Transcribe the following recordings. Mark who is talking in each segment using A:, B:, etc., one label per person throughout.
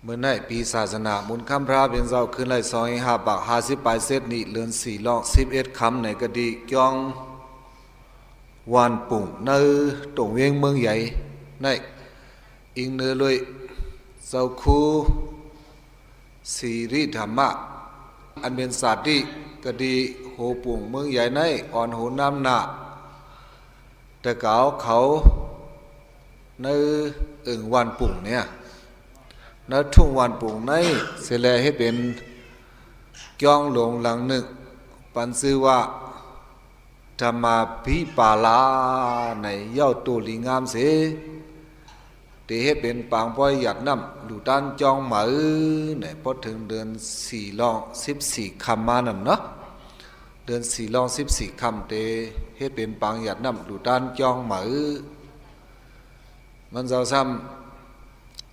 A: เมื่อไหร่ปีศาสนามุนคำพระเป็นเจ้าขึ้นไล่2 5 บาท50ปลายเซตนี่เลือน4ลอง11คำในกะดีจ้องวานปุ่งเนื้อตรงเวียงเมืองใหญ่ในอิงเนื้อเลยเจ้าคูสีริธรรมะอันเป็นศาสตร์ที่กะดีโหปุ่งเมืองใหญ่ในอ่อนโหน้ำหนาแต่เก่าเขาเนื้ออึ่งวานปุ่งเนี่ยนัทุ่งวันปุ่งในเสลให้เป็นจ้องหลงหลังหนึ่งปันซื้อว่าธรรมาพิปาลาในเย้าตัวลิงามเสตีให้เป็นปางป้อยหยัดน้ำดูด้านจ้องหมาในพอถึงเดือน4ลอง14คำมานั่นเนาะเดือน4ลอง14คำเตให้เป็นปางหยัดน้ำดูด้านจ้องหมามันจะซ้ำ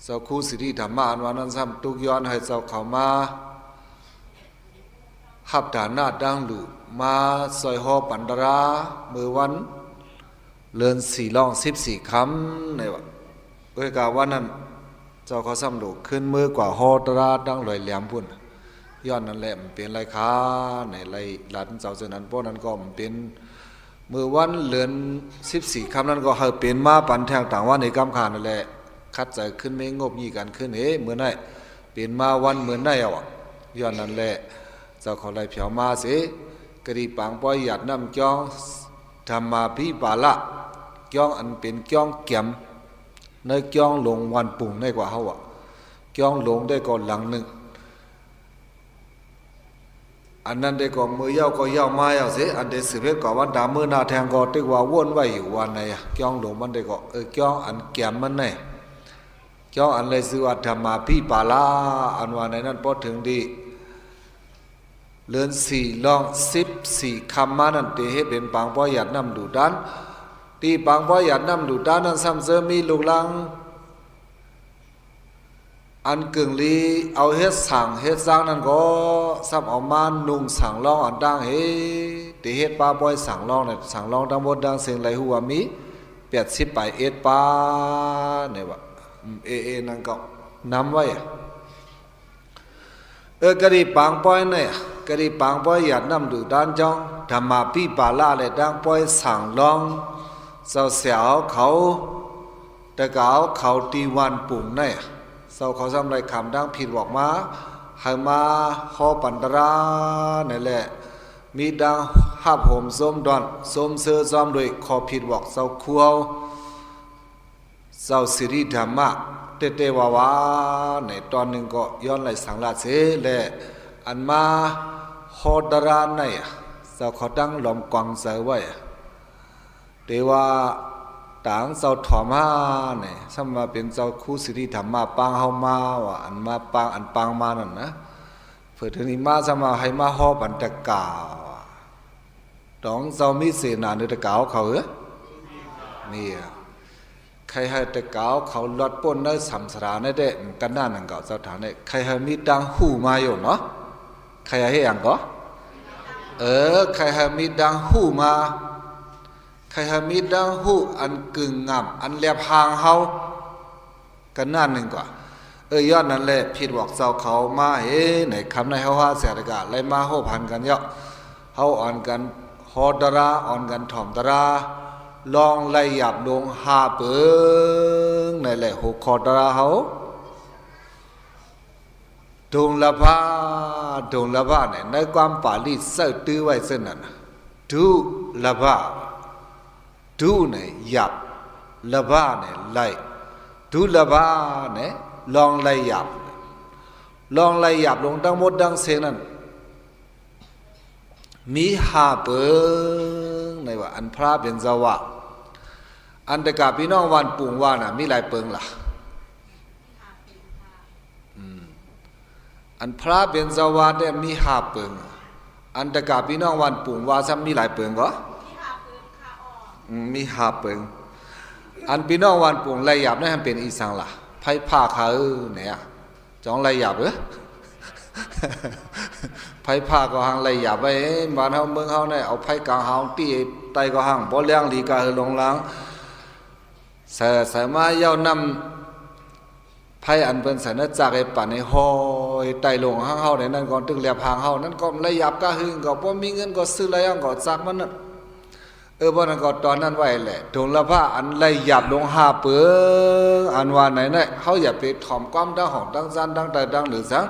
A: เจ้าคู่สิริธรรมะอันวันนั้นซ้ำตุกย้อนให้เจ้าเขามาหับฐานาดังหลุมาซอยหอปันดราเมื่อวันเลือน4ลอง14คำในวะเอ้ยกาวันนั้นเจ้าเขาซ้ำหลุขึ้นมือกว่าหอตราดังลอยแหลมพุ่นย้อนนั่นแหละมันเป็นไรค้าในไรหลันเจ้าเสนั้นเพราะนั้นก็มันเป็นเมื่อวันเลือน14คำนั้นก็เฮาเป็นมาปันแทงต่างว่าในกำขานนั่นแหละคัดใจขึ้นไม่งบยี่กันขึ้นเมื่อไหร่เปลี่ยนมาวันเหมือนไหนอ่ะย้อนนั่นแหละเจ้าเขาไล่เผามาเสียกรีปังปอยหยัดน้ำจ้องธรรมาพิปาละจ้องอันเป็นจ้องเก็มในจ้องหลงวันปุ่งได้กว่าเขาอ่ะจ้องหลงได้ก่อนหลังหนึ่งอันนั้นได้ก่อนมือเย้าก็เย้ามาเย้าเสียอันเดสืบเพชรก่อนวันดามือนาแทงก็ได้ว่าวนไว้อยู่วันไหนอ่ะจ้องหลงมันได้ก่อนจ้องอันเก็มมันไหนเจ้าอันเลยสื่อว่าธรรมาพิปาลาอันว่าในนั้นพอถึงดีเลือน4ลอง14คำมานั่นตีให้เป็นปางป้อยหยัดน้ำดูด้านตีปางป้อยหยัดน้ำดูด้านนั้นซ้ำเสริมมีลูกลังอันกึ่งลีเอาเฮ็ดสั่งเฮ็ดสร้างนั่นก็ซ้ำเอามานุ่งสั่งลองอันดังเฮตีเฮ็ดปาป้อยสั่งลองเนี่ยสั่งลองทั้งหมดดังเสียงไหลหัวมี80ไป1ปาเนี่ยว่านั่นก็นำไว้กะดีปางป้อยเนี่ยกะดีปางป้อยหยัดน้ำดูด้านจ้องธรรมาพิปาลาเลยดังป้อยสั่งลองเสาเสียวเขาแต่เก่าเขาตีวันปุ่งเนี่ยเสาเขาทำไรคำดังผิดบอกมาให้มาหอปันตราเนี่ยแหละมีดังหับห่มส้มดอนส้มเสือซ้อมโดยขอผิดบอกเสาคัวเจ้าสิริธรรมะเตวาวาในตอนหนึ่งก็ย้อนไหลสังลาเสและอันมาฮอดราในเจ้าเขาตั้งหลอมกวางเสไว้เตว่าต่างเจ้าถอมาเนี่ยสมมาเป็นเจ้าคู่สิริธรรมะปางเฮามาว่าอันมาปางอันปางมานั่นนะเพื่อถึงนี้มาสมาให้มาฮอบันตะกาดองเจ้ามีเสนาในตะกาวเขานี่ใครให้แต่เก่าเขาลดป้นได้สัมสราในเด็กกันนั่นนั่งเก่าเจ้าฐานเนี่ยใครให้มีดังหูมาอยู่เนาะใครให้อย่างก็ใครให้มีดังหูมาใครให้มีดังหูอันกึ่งงามอันเลียบหางเฮากันนั่นหนึ่งกว่ายอดนั่นแหละผิดบอกเจ้าเขามาในคำในเฮาว่าเสียดกะไรมาโหพันกันเยอะเฮาอ่อนกันฮอดราอ่อนกันถ่อมตราลองไล่หยับลงหาเปิงในแหละหกคอตราเขาดงละพาเนี่ยในความปาลีเสตื้อไว้เส้นนั้นดูละพาดูเนี่ยหยับละพาเนี่ยไล่ดูละพาเนี่ยลองไล่หยับลงทั้งหมดทั้งเสียงนั้นมีหาเปิงในว่าอันพระเป็นเจ้าวะอันตะกาพี่น้องวันปุ่งว่าน่ะมีหลายเปิงล่ะอันพระเป็นเจ้าวะได้มีหาเปิงอันตะกาพี่น้องวันปุ่งว่าซ้ำมีหลายเปิงก็มีหาเปิงอันพี่น้องวันปุ่งไล่หยาบนั่นเป็นอีสังล่ะไพ่ผ้าเขาเนี่ยจ้องไล่หยาบไพ่ผ้าก็หังไล่หยาบไปบ้านเฮาเมืองเฮาเนี่ยเอาไพ่กลางเฮาตีไตก็หังบ่เลี้ยงลีกาลงหลังสามารถเย้านำ ไพ่อันเป็นสันนิจากไอ้ป่านในหอยไต่ลงห้างเฮาในนั้นก่อนตึกแหลบหางเฮานั้นก็ระยับก็หึงก็บ่มีเงินก็ซื้ออะไรอย่างก็จักมันนั่นบ่นั้นก็ตอนนั้นไว้แหละดงละพระอันระยับลง5เปิงอันว่าไหนน่ะเฮาอย่าไปถ่อมความดังของดังซันดังใดดังหรือสัง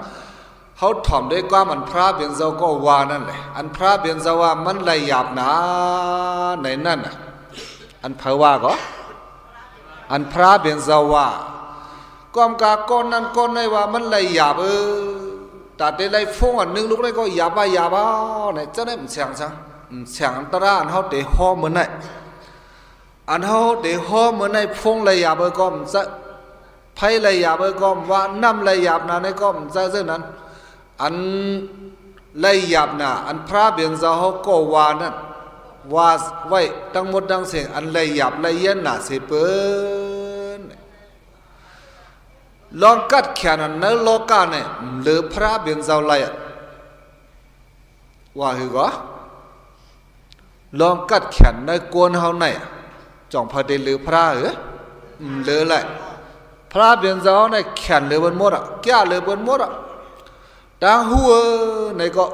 A: เฮาถ่อมด้วยความอันพระเบียนเจ้าก็ว่านั่นแหละอันพระเบียนเจ้าว่ามันระยับนะในนั้นน่ะอันเผว่าก็อันพระเบียนเจ้าว่าก้อมกาก้อนนั้นก้อนในว่ามันไหลหยาบแต่ได้ไหลฟงอันนึงลูกได้ก็หยาบเนี่ยจะได้มันเสียงซังเสียงอันตรายอันเขาเดหอเหมือนไหนอันเขาเดหอเหมือนไหนฟงไหลหยาบก็มันจะไพ่ไหลหยาบก็ว่าน้ำไหลหยาบนะในก็มันจะเช่นนั้นอันไหลหยาบนะอันพระเบียนเจ้าเขาก็ว่านั่นว่าไว้ทั้งหมดทั้งเสียงอันไหลหยาบไหลเย็นน่ะเสเปิ้นลองกัดแขนนั้นโลกาเนี่ยหรือพระเบียนเจ้าไรว่าหือก็ลองกัดแขนในกวนเฮาไหนจ่องพอดีหรือพระหรือไรพระเบียนเจ้าในแขนหรือบนมดแก่หรือบนมดดังหัวในก็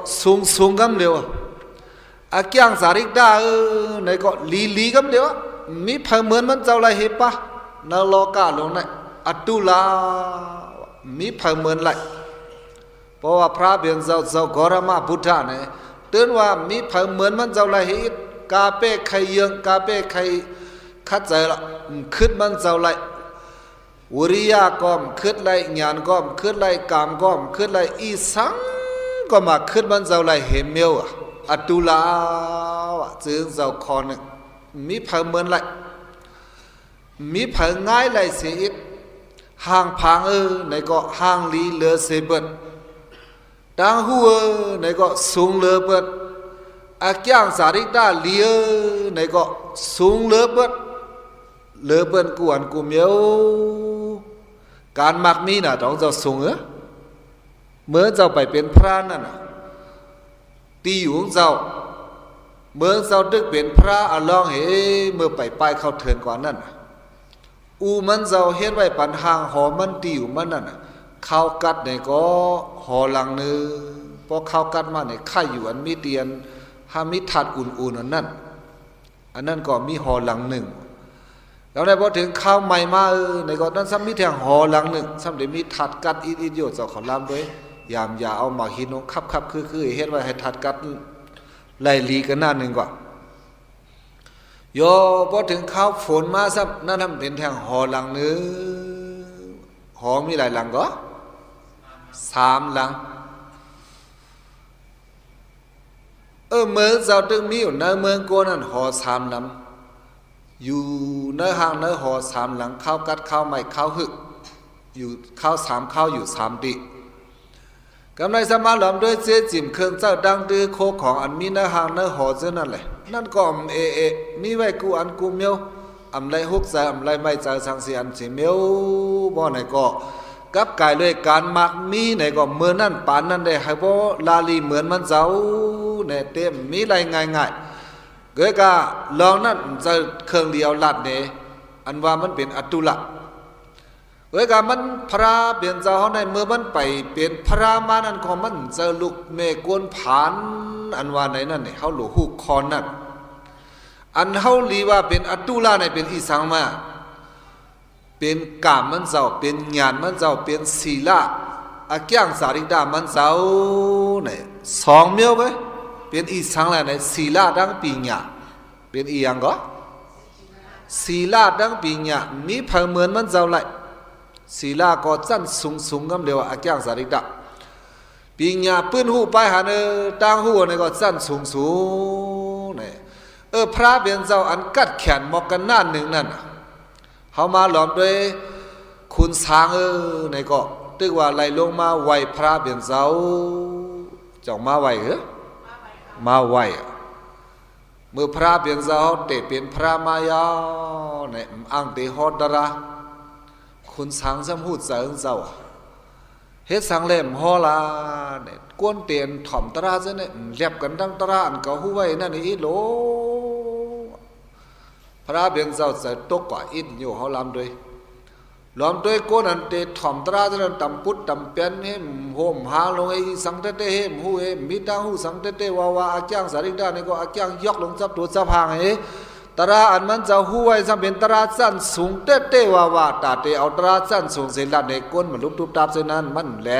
A: สูงกำเดียวอาเกียงสาริกดาในก็ลีกำเดียวมีเพิ่มเหมือนมันเจ้าไรเห็นปะในโลกาลงไหนอัตุลามีเพิ่มเหมือนไรเพราะว่าพระเบียนเจ้ากรมาพุทธะเนี่ยเตือนว่ามีเพิ่มเหมือนมันเจ้าไรเห็นกาเป้ใครยังกาเป้ใครคัดใจละขึ้นมันเจ้าไรวริยะก้อมขึ้นไรญาณก้อมขึ้นไรกามก้อมขึ้นไรอีสังก็มาขึ้นมันเจ้าไรเห็นเมียวอัตุลาวจึงเจ้าคอนึงมีเพิ่มเหมือนไรมีเพิ่มง่ายไรเสียห่างพังในก็ห่างลีเลือเสเบิดดังหัวในก็สูงเลือเบิดอาเกียงสาริกดาเลียในก็สูงเลือเบิดกวนกูเมียวการมักมีน่ะต้องเจ้าสูงเมื่อเจ้าไปเป็นพระนั่นน่ะตีอยู่ของเจ้าเมื่อเจ้าดึกเป็นพระอลองเฮเมื่อไปเข้าเถินกว่านั้นอูมันเจ้าเฮ็ดไว้ปันห่างหอมันติวมันนั่นข้าวกัดเนี่ยก็หอหลังนึงพอข้าวกัดมาเนี่ยไข่อยู่อันมีเตียนหามีถัดอุ่นๆอันนั้นก็มีหอหลังหนึ่งแล้วได้พอถึงข้าวใหม่มาในก็นั้นซ้ำมีแทงหอหลังหนึ่งซ้ำเดี๋ยวมีถัดกัดอีดโยเจ้าขอลำด้วยยามอย่าเอามาหินงคับคือเฮ็ดไว้ให้ถัดกัดไล่ลีกันหน้าหนึ่งก่อนโยพอถึงข้าวฝนมาซับนั่นทำเป็นแทงหอหลังนึงหอมีหลายหลังก็3หลังเมืองเจ้าตึงมีอยู่ในเมืองโกนั่นหอ3ลำอยู่ในห้างในหอ3หลังข้าวกัดข้าวใหม่ข้าวหึกอยู่ข้าว3ข้าวอยู่3ติกำไรสมาหลอมด้วยเสียจิ่มเครื่องเจ้าดังดื้อโคของอันมีในห้างในหอเจ้านั่นแหละนั่นก็มีไว้กูอันกูเมียวอำไรฮุกใจอำไรไม่ใจสังเสียนสิเมียวบ่ไหนก็กับกายเลยการมักมีไหนก็เมื่อนั่นปานนั่นได้ให้บ่ลาลีเหมือนมันเจ้าเนี่ยเต็มมีไรง่ายเกิดกะลองนั่นจะเครื่องเดียวลัดเนี่ยอันว่ามันเป็นอัตุละเกิดกะมันพระเปลี่ยนเจ้าในเมื่อมันไปเป็นพระมานั่นก็มันจะลุกเมกวนผานอันว่าไหนนั่นเนี่ยเฮาหลูฮูกคอนนั่นอันเฮาลีว่าเป็นอัตุละในเป็นอีสังมาเป็นกามมันเจ้าเป็นญาณมันเจ้าเป็นศีลาอาเกียงสาริกดามันเจ้าเนี่ย2เมียวไปเป็นอีสังแล้วในศีลาดังปีญญาเป็นอีหยังก็ศีลาดังปีญญามีเพิ่มเหมือนมันเจ้าไหลศีลาก็จันสูงกำเดียวอาเกียงสาริกดาปีญญาปื้นหูไปหาตั้งหูเนี่ยก็จันสูงเนี่ยพระเบียนเจ้าอันกัดแขนมอกกันหน้าหนึ่งนั่นเขามาหลอมด้วยคุณช้างในก็ตึกว่าไหลลงมาไหวพระเบียนเจ้าจ้องมาไหวมาไหวเมื่อพระเบียนเจ้าเตเป็นพระมายาในอังเตฮอดดาราคุณช้างสมุทรเจ้าเฮ็ดสังเล่มฮอลาเนี่ยกวนเตียนถ่อมตราซะเนี่ยเรียบกันดังตราอันเก่าหูไว้นั่นอีโลพระเบียนเจ้าจะตกกว่าอินอยู่เฮาลำด้วย ล้อมด้วยก้นอันเตถ่อมตราจนตำปุดตำเปียนเฮมโหมหาลงไอ้สังเตเตเฮมหูเฮมิตาหูสังเตเตวาวาอาจางสาริดานี่ก็อาจางยกลงจับตัวจับหางเฮตราอันมันจะหูไว้ซ้ำเป็นตราสั้นสูงเตเตวาวาตาเตเอาตราสั้นสูงเสลัดในก้นมันลุบทุบตาบเส้นนั้นมันแหล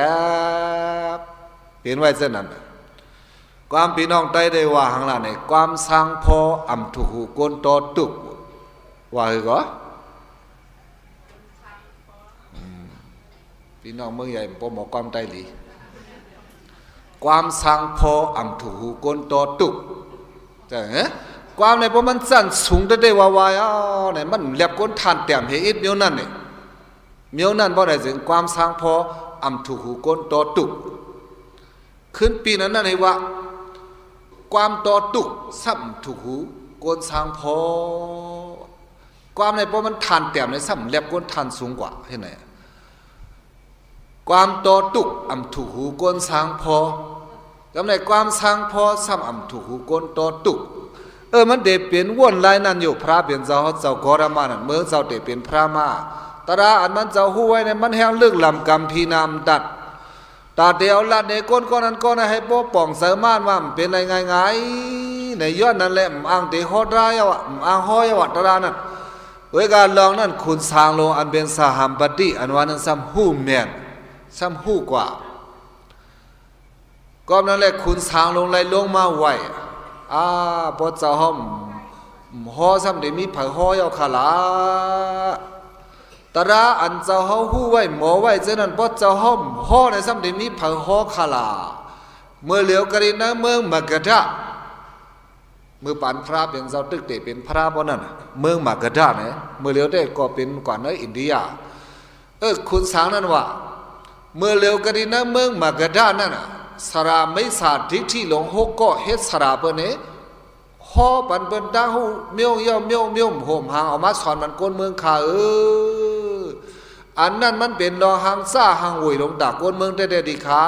A: บเปลี่ยนไว้เส้นนั้นความพี่น้องใต้ได้ว่าหางละเนี่ยความสร้างพออำทุหูก้นตอตุกว่าเหรอพี่น้องเมืองใหญ่พอหมอความใต้หลีความสร้างพออำทุหูก้นตอตุกแต่ความในพอมันสั้นสูงได้ว่าวายเนี่ยมันแหลบก้นทานแต้มเฮอิดเมียวนั่นเนี่ยเมียวนั่นเพราะอะไรถึงความสร้างพออำทุหูก้นตอตุกขึ้นปีนั้นนั่นเองว่าความตอตุกซ้ำถูกหูโกนสางพอความในเพราะมันทานแต้มในซ้ำแลบโกนทานสูงกว่าเห็นไหมความตอตุกอำถูกหูโกนสางพอกำในความสางพอซ้ำอำถูกหูโกนตอตุกมันเดเปลี่ยนวนลายนั่นอยู่พระเปลี่ยนเจ้ากอรมานั่นเมื่อเจ้าเดเปลี่ยนพระมาตราอันมันเจ้าหูไว้ในมันแห้งเลือกลำกำพีนามดัดตาเดียวลัดในก้นก้อนนั้นก้อนให้โป๊ป่องเสมาว่าเป็นอะไรไงในย้อนนั่นแหละอ่างเตะฮอดร้ายว่ะอ่างห้อยว่ะตรานั่นเวลาลองนั่นคุณสางลงอันเป็นสหัมปติอันว่านั้นซ้ำหูแม่นซ้ำหูกว่าก็นั่นแหละคุณสางลงไหลลงมาไหวพอเจ้าห้อมห่อซ้ำเดี๋ยวมีผักห่อยเอาขาลาตราอันเจ้าเขาหู้ไว้หมอไว้เจ้านั้นพอเจ้าห้อมห่อในซ้ำเดี๋ยวมีผักห่อขาลาเมื่อเหลียวกรีนะเมืองมกดาเมื่อปานพระเป็นเจ้าตึกเตเป็นพระบ่นั่นเมืองมกดาเนี่ยเมื่อเหลียวได้ก็เป็นกว่าในอินเดียคุณสางนั้นว่าเมื่อเหลียวกรีนะเมืองมกดานั่นสระไม่สาดิที่หลงหกก็เฮ็ดสระเปิ้นเนี่ยห่อปันเปิ้นดาหูเมียวเย่าเมียวเมียวโหมหางออกมาสอนมันก้นเมืองข้าอันนั้นมันเป็นรอหางซ่าหางหวยลงตากก้นเมืองได้ดีขา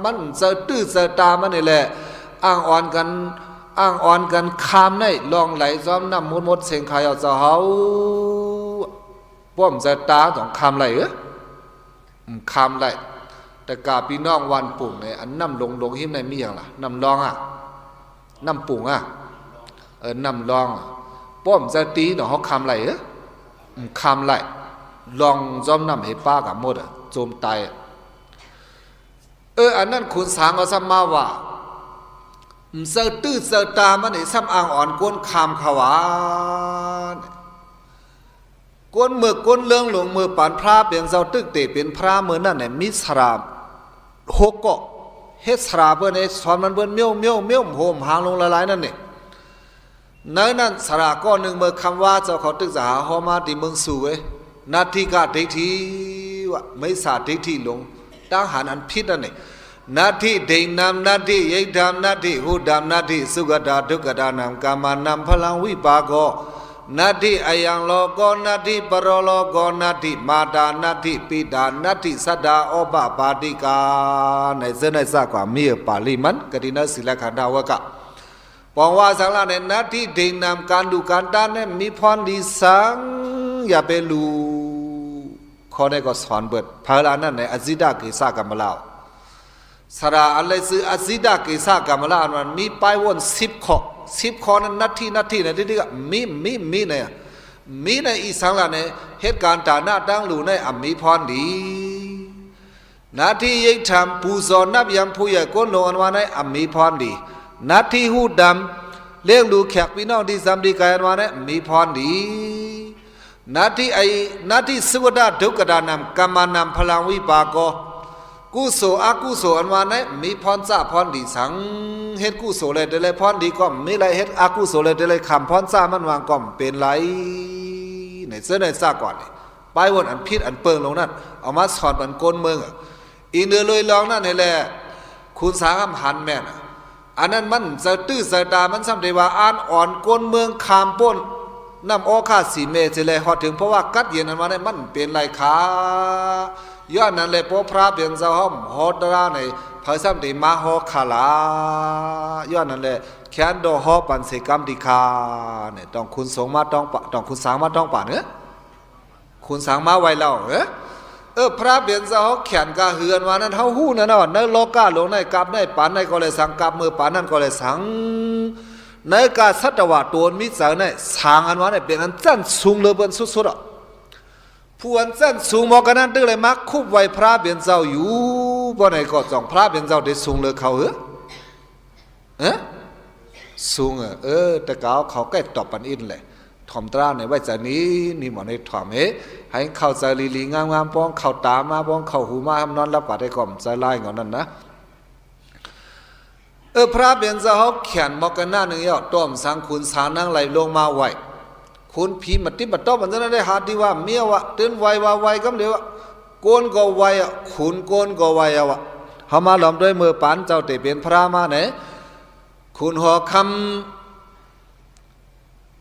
A: มันเสตื้อเสตามันนี่แหละอ้างอ่อนกันคามได้ลองไหลซ้อมน้ำมดเสียงขายเอาเจ้าเฮาป้อมเสตาต้องคามไหลคามไหลแต่กาพี่น้องวันปุ่งเนี่ยอันน้ำลงหิมในมีอย่างล่ะน้ำรองน้ำปุ่งน้ำรองป้อมเสตีเนาะเขาคามไหลคามไหลลองซ้อมน้ำให้ป้ากับมดโจมตายอันนั้นคุณสางก็ซ้ำมาว่าเสตื้อเสตามันนี่ซ้ำอ่างอ่อนก้นคามขวานก้นเมื่อก้นเลื่องหลงมือปานพระเปลี่ยนเจ้าตึกเตเป็นพระเมื่อนั่นเนี่ยมิสราหกก็เฮ็ดสราเพื่อนในสอนมันเพื่อนเมี่ยวโหมหางลงละลายนั่นนี่นั้นสราก้อนหนึ่งเมื่อคำว่าเจ้าเขาตึกสาหอมาที่เมืองสู่นาทีกาทิทีวะไม่สาทิทีลงตั้งหันอันพิษนั่นนี่นาทีเดินนำนาทียิดามนาทีหูดามนาทีสุกดาทุกดานำกามานำพลังวิปากอนาทีอายังโลกนาทีปรโลกนาทีมาดานาทีปิดานาทีสัดาอบาปาติกาในเส้นในสากว่ามีปาลิมันกตินาศิลขันดาวกะปองว่าสังละในนาทีเดินนำการดูการตาเนี่ยมีพรดีสังอย่าไปลูข้อนี้ก็สอนเบิดพระลานั่นในอซิดาเกษากรรมลาวสระอะไรซื้ออซิดาเกษากรรมลาวมันมีไปวน10 ข้อนั้นนาทีนะที่ก็มีเนี่ยมีในอีสังละเนี่ยเหตุการณ์ตาหน้าตั้งหลูในมีพรดีนาทียิ่งทำปูซอนนับยำผู้ใหญ่ก้นลงอันว่าในมีพรดีนาทีหูดำเลี้ยงดูแขกพี่น้องที่สามดีกายอันว่าในมีพรดีนาทีสุวดาดุกดานำกรรมานำพลังวิปากอกุศลอกุศลอันว่านั้นมีพรจ่าพรดีสังเฮ็ดกุศลเลยได้เลยพรดีก็มีไรเฮ็ดอกุศลเลยได้เลยคำพรจ่ามันวางก็เป็นไรในเสื้อในซาก่อนไปวนอันพิษอันเปิงลงนั่นเอามาสอนมันก้นเมืองอีเนื้อเลยลองนั่นให้แหละคุณสางหันแม่นอันนั้นมันจะตื้อสายตามันซ้ำได้ว่าอ่านอ่อนก้นเมืองคามป้นน้ำออกข้าสีเมจะเลยหอดถึงเพราะว่ากัดเย็นนั้นมาได้มันเป็นไรขาย้อนนั้นเลยพอพระเปลี่ยนเจ้าห้อมฮอดราในพระสัมติมาฮอขาลาย้อนนั้นเลยแขนโดฮอปันเสกรรมดิคาเนี่ยต้องคุณสงมาต้องคุณสางมาต้องป่าเนื้อคุ คุณสังมาไว้เล่าพระเบียนเจ้าเขาแขนกาเฮือนว่านั้นเฮาฮู้นั่นน่ะในโลกาหลงในกับในปานในก็เลยสังกับมือปานนั้นก็เลยสังในกาสัตวะตัวมิจฉาในสางอันว่าในเป็นอันจันสูงเลยบนสุดๆอ่ะผู้อันจันสูงมอกันนั้นตึกเลยมักคุบไว้พระเบียนเจ้าอยู่บ่ไหนก็จ้องพระเบียนเจ้าได้สูงเลยเขาสูงแต่เขาใกล้ตอบปันอินเลยถ่อมตราในไว้ใจนี้นี่หมอในถ่อมให้เข้าใจลีงามๆป้องเข้าตามาป้องเข้าหูมาทำนอนรับกว่าได้ก่อมใจไล่เงานั่นนะพระเบียนเจ้าเขาเขียนบอกกันหน้าหนึ่งยอดต้อมสังคุณสานั่งไหลลงมาไหวคุณผีมาติบัดต้อมมันจะได้หาดีว่าเมียวะตื่นไวว่าไวก็เดี๋ยวโกนก็ไวอ่ะขุนโกนก็ไวอ่ะเขามาหลอมด้วยมือปานเจ้าเตเป็นพระมาเนี่ยคุณหอคำ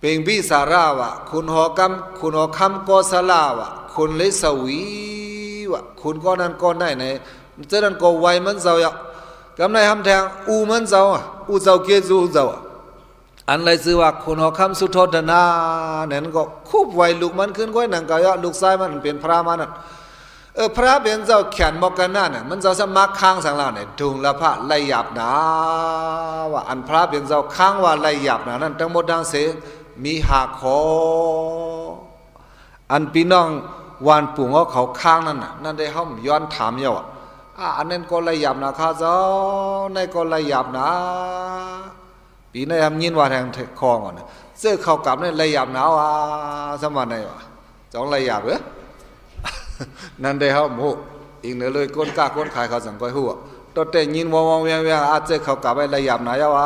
A: เป็นวิสาราวะคุณหอคำก็สลาวะคุณเลสวีวะคุณก็นั่นก็ได้เนี่ยเจนั้นก็ไวมันเจ้าอ่ะกำในทำแทงอูมันเจ้าอ่ะอูเจ้าเกจูเจ้าอันไรซื้อว่าคุณหอคำสุทโธดนาเนี่ยก็คุบไวลูกมันขึ้นก้อยหนังกายะลูกชายมันเป็นพระมันพระเป็นเจ้าแขนบอกกันหน้าเนี่ยมันเจ้าสมัครข้างสังเราเนี่ยดุงละพระไล่หยาบนาว่าอันพระเป็นเจ้าข้างว่าไล่หยาบนานั่นทั้งหมดดังเสียมีหาคออันพี่น้องวานปุ่งเขาข้างนั่นน่ะนั่นได้เขาย้อนถามเยอะอันนั้นก็ไล่หยาบนะข้าเจ้าในก็ไล่หยาบนะปีนี้ทำยินว่าแทงคอก่อนเสื้อเขากลับเนี่ยไล่หยาบนะว่าสมัยไหนวะจ้องไล่หยาบเหรอนั่นได้เขาโมอีกเนื้อเลยก้นกล้าก้นขายเขาสั่งก้อยหัวตัวเตยินวงเวียงอาจจะเขากลับไปไล่หยาบนะว่า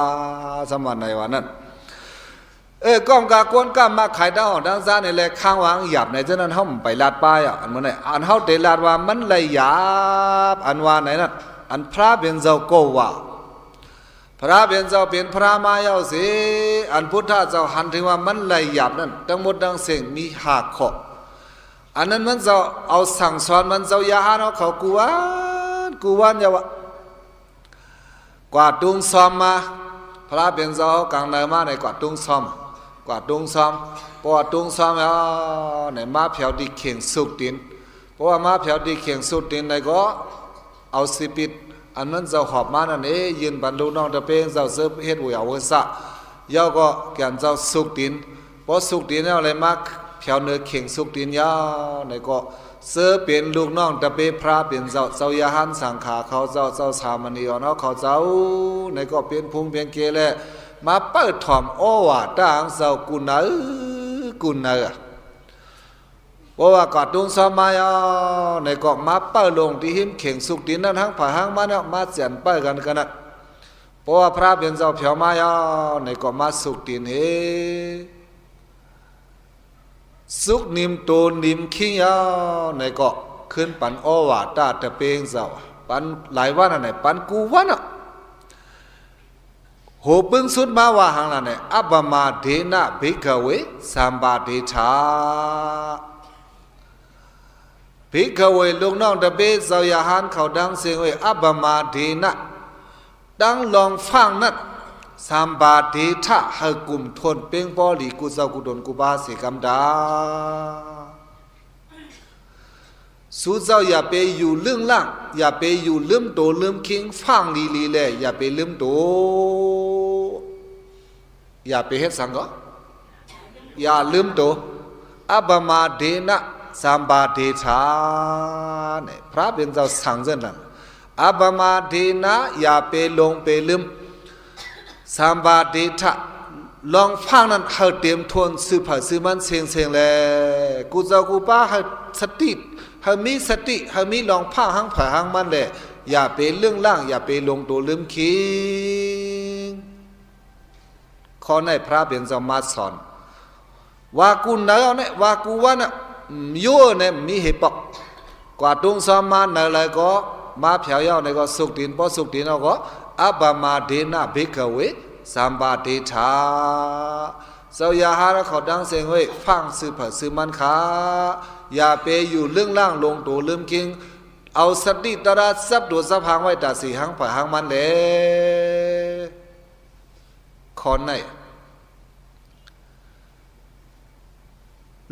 A: สมัยไหนวะนั่นก้มกาก้นกล้ามาขายดาวดังซ่าในแหละข้างวางหยาบในเจ้านั้นเขาไปลาดป้ายอันเมื่อไหร่อันเขาเตลาดว่ามันไล่หยาบอันว่าไหนนั่นอันพระเป็นเจ้าโกว่าพระเป็นเจ้าเป็นพระมาเย้าสิอันพุทธเจ้าหันถึงว่ามันไล่หยาบนั่นทั้งหมดดังเสียงมีหากขออันนั้นมันเจ้าเอาสั่งสอนมันเจ้ายาหาเนาะเขากูวันอย่าวะกว่าตุงซ้อมมาพระเป็นเจ้ากลางเนินมาในกว่าตุงซ้อมเพราะว่าตุงซ้อมในมาเผียวดีเข่งสุกดินเพราะว่ามาเผียวดีเข่งสุกดินในก็เอาสิปิดอันนั้นเจ้าหอบมานั่นยืนบรรลุน้องตะเป้งเจ้าเสือเฮ็ดหัวเอาสะย่อก็แกนเจ้าสุกดินเพราะสุกดินอะไรมาเผียวเนื้อเข่งสุกดินยาวในก็เสือเป็นลูกน้องตะเป้พระเป็นเจ้ายาหันสังขาเขาเจ้าสามณีอ่อนเขาเจ้าในก็เป็นพุงเพียงเกลมาเปิดถ่อมโอวาต่างเจ้ากุนเพราะว่ากอดตุงซ้อมมาในก็มาเปิดลงที่หิมเข่งสุกดินนั้นทั้งผ่าห้างมาเนี่ยมาเจียนเปิดกันนะเพราะว่าพระเป็นเจ้าเผียวมาในก็มาสุกดินสุกนิมโตนิมขิงในก็ขึ้นปันโอวาตาตะเปงเจ้าปันหลายวันไหนปันกูวันโหปึงสุดมาว่าหางละเนี่ยอัปปมาเดนะภิกขเวสัมปาเดชาภิกขเวลูกน้องตะเปเจ้ายาหันเขาดังเสียงเวอัปปมาเดนะดังลองฟังนัดสัมปาเดชะให้กลุ่มทนเป้งปอหลีกุเจ้ากุดนกุบาสิกำดาสู้เจ้าอย่าไปอยู่เรื่องล่างอย่าไปอยู่ลืมโตลืมคิงฟังลีแลอย่าไปลืมโตอย่าไปเฮ็ดสังก็อย่าลืมโตอัปปมาเดนะสัมปาเดชาเนี่ยพระเป็นเจ้าสั่งเช่นนั้นอัปปมาเดนะอย่าไปลงไปลืมสัมปาเดชะลองฟังนั้นให้เตรียมทวนซื้อผ่าซื้อมันเสียงเลยกูเจ้ากูป้าให้สติให้มีสติให้มีลองผ้าหางผ่าหางมันเลยอย่าไปเรื่องล่างอย่าไปลงตัวลืมคิงข้อในพระเป็นเจ้ามาสอนว่ากูเนอเนี่ยว่ากูว่าน่ะโย่เนี่ยมีเหตุปกกว่าตุงซ้อมมาเนอเลยก็มาเผียวยาวในก็สุกดินพอสุกดินเราก็อัปปมาเดนะภิกขเวสัมปาเดชาเจ้ายาหาเขาดังเสียงเว้ยฟังซื้อผัดซื้อมันขาอย่าไปอยู่เรื่องล่างลงตัวลืมคิงเอาสติตระซับดูซับหางไว้ตาสีหางผ่าหางมันเลยคอนไหน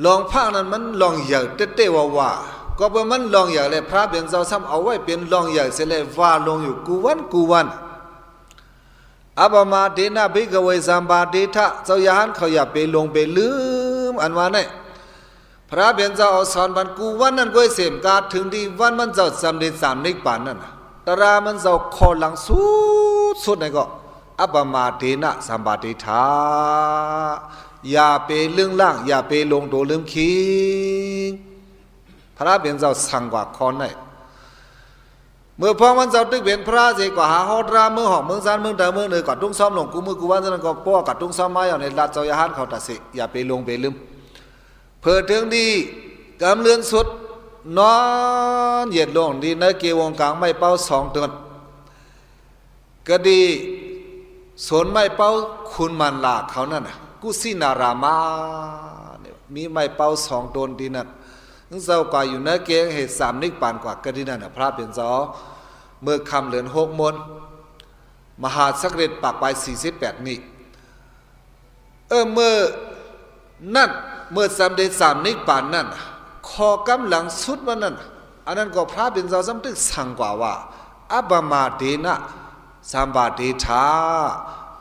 A: ลองพังนั้นมันลองอยากเตะว่าก็เป็นมันลองอยากเลยพระเป็นเจ้าซ้ำเอาไว้เป็นลองอยากเสเลยว่าลงอยู่กูวันอัปมาเดนะบิกเวสัมบาเดทะเจ้าย่านเขาอย่าไปลงไปลืมอันว่าเนี่ยพระเป็นเจ้าเอาสอนบันกูวันนั้นก็เสียมกาถึงที่วันมันเจ้าสำเร็จสามนิพพานนั่นตรามันเจ้าคอหลังสุดไหนก็อัปมาเดนะสัมบาเดทะอย่าไปเรื่องล่างอย่าไปลงตัวลืมคิงพระเป็นเจ้าสั่งกว่าคอนไหนเมื่อพอมันเจ้าตึกเป็นพระเจกว่าหาฮอดราเมืองหอกเมืองซานเมืองใดเมืองหนึ่งกัดตุ้งซ้อมหลงกูมือกูวันนั้นก็ป้อกัดตุ้งซ้อมมาอย่างในลาดเจ้าย่าฮันเขาตัดสิอย่าไปลงไปลืมเพื่อถึงดีกำเลือนสุดนอนเหยียดลงดีในเกวงกลางไม่เป้า2 เดือนก็ดีสนไม่เป้าคุณมันลาเขานั่นกุสินารามามีไม่เป้า2 ต้นดีนั่นนึกเจ้ากว่าอยู่ในเกงเหตุ3 นิพพานกว่าก็ดีนั่นพระเป็นเจ้าเมื่อคำเหลือน6 มนมหาสักเรตปากไป48นี่เมื่อนั่นเมื่อสำเร็จ3 นิพพานนั่นขอกำลังสุดมันนั่นอันนั้นก็พระเป็นเจ้าสำตึกสั่งกว่าว่าอัปมาเดนะสัมบาเดทา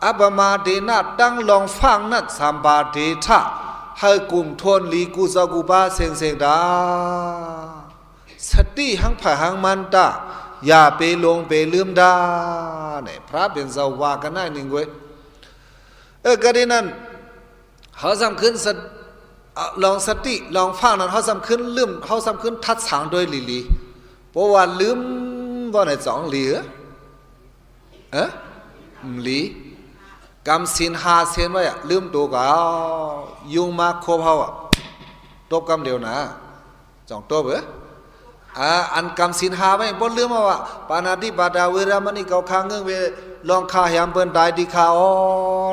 A: อัปมาเดนะตั้งลองฟังนั่นสัมบาเดทาให้กลุ่มทนลีกุศลกุบาเสียงดาสติหังผาหังมันตาอย่าไปลงไปลืมดาเนี่ยพระเป็นเจ้าว่ากันได้หนึ่งเว้ยก็ดีนั่นเขาสำคัญลองสติลองฟังนั้นเขาสำคัญลืมเขาสำคัญทัดสางโดยลีเพราะว่าลืมว่าใน2 ลีลีกำสิน5 เซนไว้ลืมตัวก็ยุงมาโคบเขาตบกำเดียวนะ2 ตัวอันกำสิน5ไว้บ่ลืมว่าปานาติปาดาเวรามณีเกาคางเงืองเวลองคาหยามเปิ้นได้ดีคา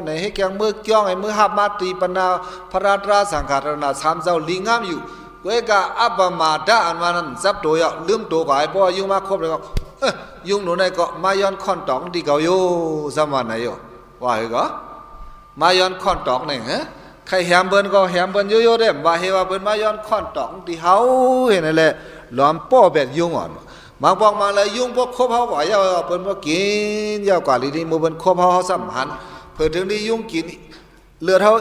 A: ในให้แกงมือจ้องไอ้มือหับมาตีปนาพระราตราสังขารณะ3 เจ้าลิงามอยู่เว้กะอัปมาดาอันว่านั้นจับตัวลืมตัวก็ไอ้บ่ยุงมาครบเลยก็ยุงหนูในก็มาย้อนค่อนตองดีเกาอยู่สมานไหนอยู่ว่าเหรอมาย้อนค่อนตอกนี่ใครแหมเบิ้นก็แหมเบิ้นโยๆเด้ว่าเฮว่าเบิ้นมาย้อนค่อนตอกที่เฮาเห็นนั่นแหละล้อมป้อแบบยุงอ่อนบางปองมาเลยยุงพวกคบเฮาบ่ยาวเปิ้นบ่กินยาวกว่าลีนี่มื้อเบิ้นคบเฮาสัมพันธ์เพิ่นถึงได้ยุงกินเลือดเฮา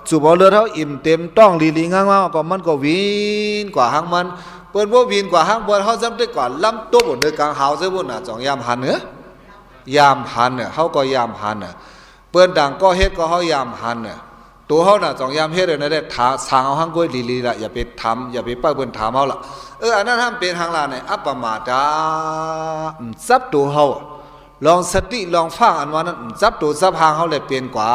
A: จูบ่เลือดเฮาอิ่มเต็มต้องลีๆง้างๆก็มันก็วินกว่าหางมันเปิ้นบ่วินกว่าหางเปิ้นเฮาจำได้กว่าลำตัวบ่เด้กลางหาวซะบ่น่ะจองยามหันยามหันเฮาก็ยามหันเปิ้นดังก็เฮ็ดก็เฮายามหันตัวเฮาน่ะจองยามเฮ็ดนั่นแหละถาสางเอาหังก้อยลีๆล่ะอย่าไปทำอย่าไปเปิ้นถามเฮาล่ะอันนั้นห้ามเป็นทางล่ะเนี่ยอัปปมาดาซับตัวเฮาลองสติลองฟังอันว่านั้นซับตัวซับหางเฮาเลยเป็นกว่า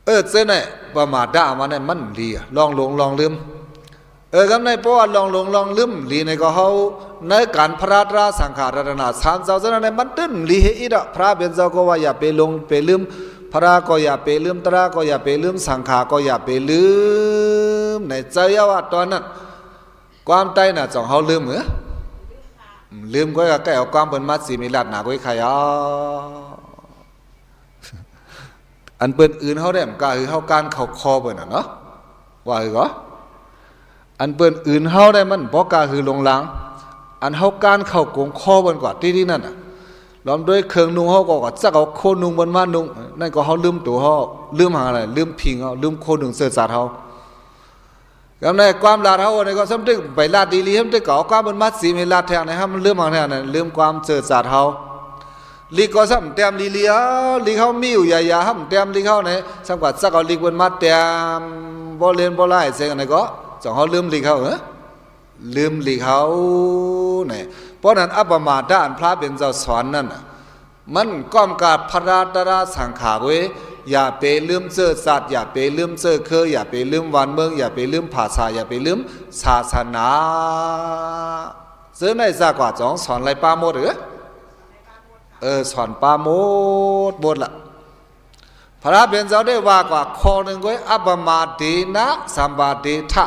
A: เจ้าเนี่ยประมาดามาเนี่ยมันลีลองลงลองลืมกำในเพราะว่าลองลงลองลืมลีในก็เฮาในการพระราตราสังขารณะ3 เจ้านั้นมันตึ้นลีเฮอีดะพระเป็นเจ้าก็ว่าอย่าไปลงไปลืมพระก็อย่าไปลืมตราก็อย่าไปลืมสังขารก็อย่าไปลืมในใจว่าตอนนั้นความใต้น่ะจองเฮาลืมลืมก็แก้เอาความเปิ้นมัดสิมีลาดหนาก็ใครอันเปิ้นอื่นเฮาได้ก็คือเฮาการเข้าคอเปิ้นเนาะว่าเหรออันเปิ้นอื่นเฮาได้มันบ่กล้าคือลงหลังอันเฮาการเข้ากงคอเปิ้นกว่าที่นั่นน่ะล้อมด้วยเครื่องนุ่งเฮาก็จักเอาโคนุ่งบนมานุ่งนั่นก็เฮาลืมตัวเฮาลืมหาอะไรลืมพิงเฮาลืมโคนุ่งเสื้อสาดเฮากำในความลาดเฮาในก็สำตึกไปลาดดีๆสำตึกก็เอาความบนมัดสีมีลาดแท้ในฮะมันลืมหางแท้นั่นลืมความเสื้อสาดเฮาลีก็ซ้ำแต้มลีเลียลีเขามีอยู่ยาๆห้ำแต้มลีเขาไหนสังกัดจักเอาลีบนมัดแต้มบ่เล่นบ่ไล่เสียกันไหนก็จองเฮาลืมลีเขาลืมลีเขาเนี่ยเพราะนั้นอัปปมาดาอันพระเป็นเจ้าสอนนั่นมันก้อมกาดพระราตราสังขารเว้อย่าไปลืมเสื้อสัตว์อย่าไปลืมเสื้อเคยอย่าไปลืมวันเมืองอย่าไปลืมภาษาอย่าไปลืมศาสนาเสื้อในซากว่าจองสอนอะไรปาโมดสอนปาโมดบทละพระเป็นเจ้าได้ว่ากว่าข้อหนึ่งไว้อัปปมาเดนะสัมบาเดทะ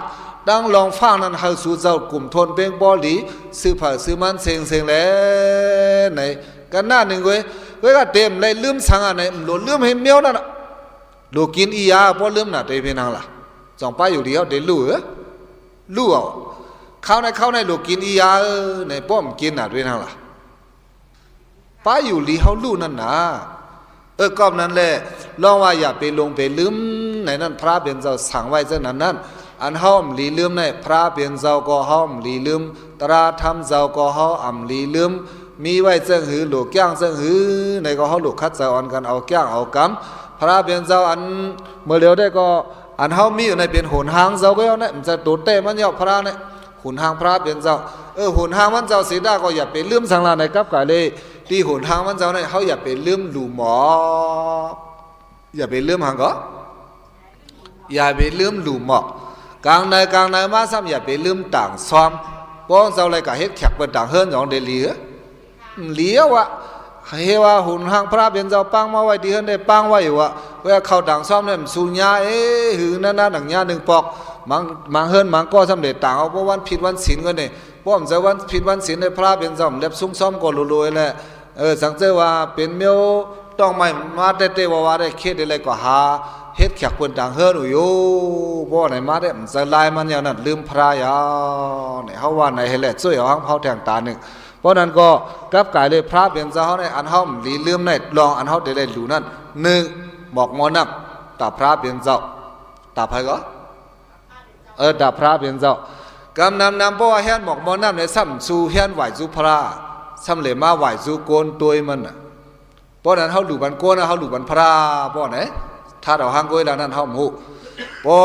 A: ดังลองฟังนั้นให้สู่เจ้ากลุ่มทนเป็นบ่หลีซื้อผ้าซื้อมันเซ็งๆแล้วในกันหน้าหนึ่งเว้ยก็เต็มเลยลืมสังอันไหนหลุดลืมให้เมียวนั่น ลูกกินอียาพอเริ่มน่ะเตเพนังล่ะสองป้าอยู่เดียวเดี๋ยวลู่เอาเข้าในลูกกินอียาในป้อมกินน่ะด้วยนังล่ะป้าอยู่ลีเขาลู่นั่นน่ะก็นั้นแหละลองว่าอย่าไปลงไปลืมในนั้นพระเบียนเจ้าสั่งไว้เจ้านั้นอันห้อมลีลืมในพระเบียนเจ้าก็ห้อมลีลืมตราทำเจ้าก็ห้อมลีลืมมีไว้เจ้าหือหลูกแก้งเจ้าหือในก็ห้อหลูกคัดเจ้าอันกันเอาแก้งเอากำพระเบียนเจ้าอันเมื่อเร็วได้ก็อันห้อมมีอยู่ในเป็นหุ่นหางเจ้าก็เอาเนี่ยมันจะตูเต้มันเยาะพระเนี่ยหุ่นหางพระเบียนเจ้าหุ่นหางมันเจ้าสีดาก็อย่าไปลืมสังลาในกับกายเลยที่หุ่นหางมันเจ้าเนี่ยเขาอย่าไปลืมหลูหมออย่าไปลืมหางก็อย่าไปลืมหลูหมอกลางในมาซ้ำอย่าไปลืมต่างซ้อมป้องเจ้าอะไรก็เฮ็ดแขกเป็นต่างเฮิรนอย่างเดลีเหลียวอะเฮว่าหุ่นหางพระเป็นเจ้าปังมาไว้ที่เฮิรนได้ปังไว้อยู่อะเวลาเข้าต่างซ้อมเนี่ยสูญญาหือนั่นหนังญาหนึ่งปอกมังเฮิรนมังก็สำเร็จต่างเอาเพราะวันผิดวันศีลกันเนี่ยป้อมจะวันผิดวันศีลในพระเป็นเจ้าเล็บซุ้มซ้อมก็รวยๆแหละสังเกตว่าเป็นเมียวต้องไม่มาเตะว่าได้เคสอะไรก็หาเฮ็ดแขกคนต่างเฮิรนอยู่บ่ไหนมาได้มันจะลายมันอย่างนั้นลืมพระยาเนี่ยเขาว่าไหนให้แหละช่วยเอาหางเผาแทงตาหนึ่งเพราะนั้นก็กลับกลายเลยพระเป็นเจ้าเขาในอันห้อมหลีลืมในลองอันเขาได้ดูนั่นหนึ่งบอกมอนับตาพระเป็นเจ้าตาใครก็ตาพระเป็นเจ้ากำนำเพราะว่าเฮียนบอกมอนับในซ้ำสู่เฮียนไหวสู่พระซ้ำเลยมาไหวสู่โกนตัวมันเพราะนั้นเขาดูบันโกนเขาดูบันพระเพราะไหนถ้าเราหางก้อยแล้วนั่นเขาหมู่พอ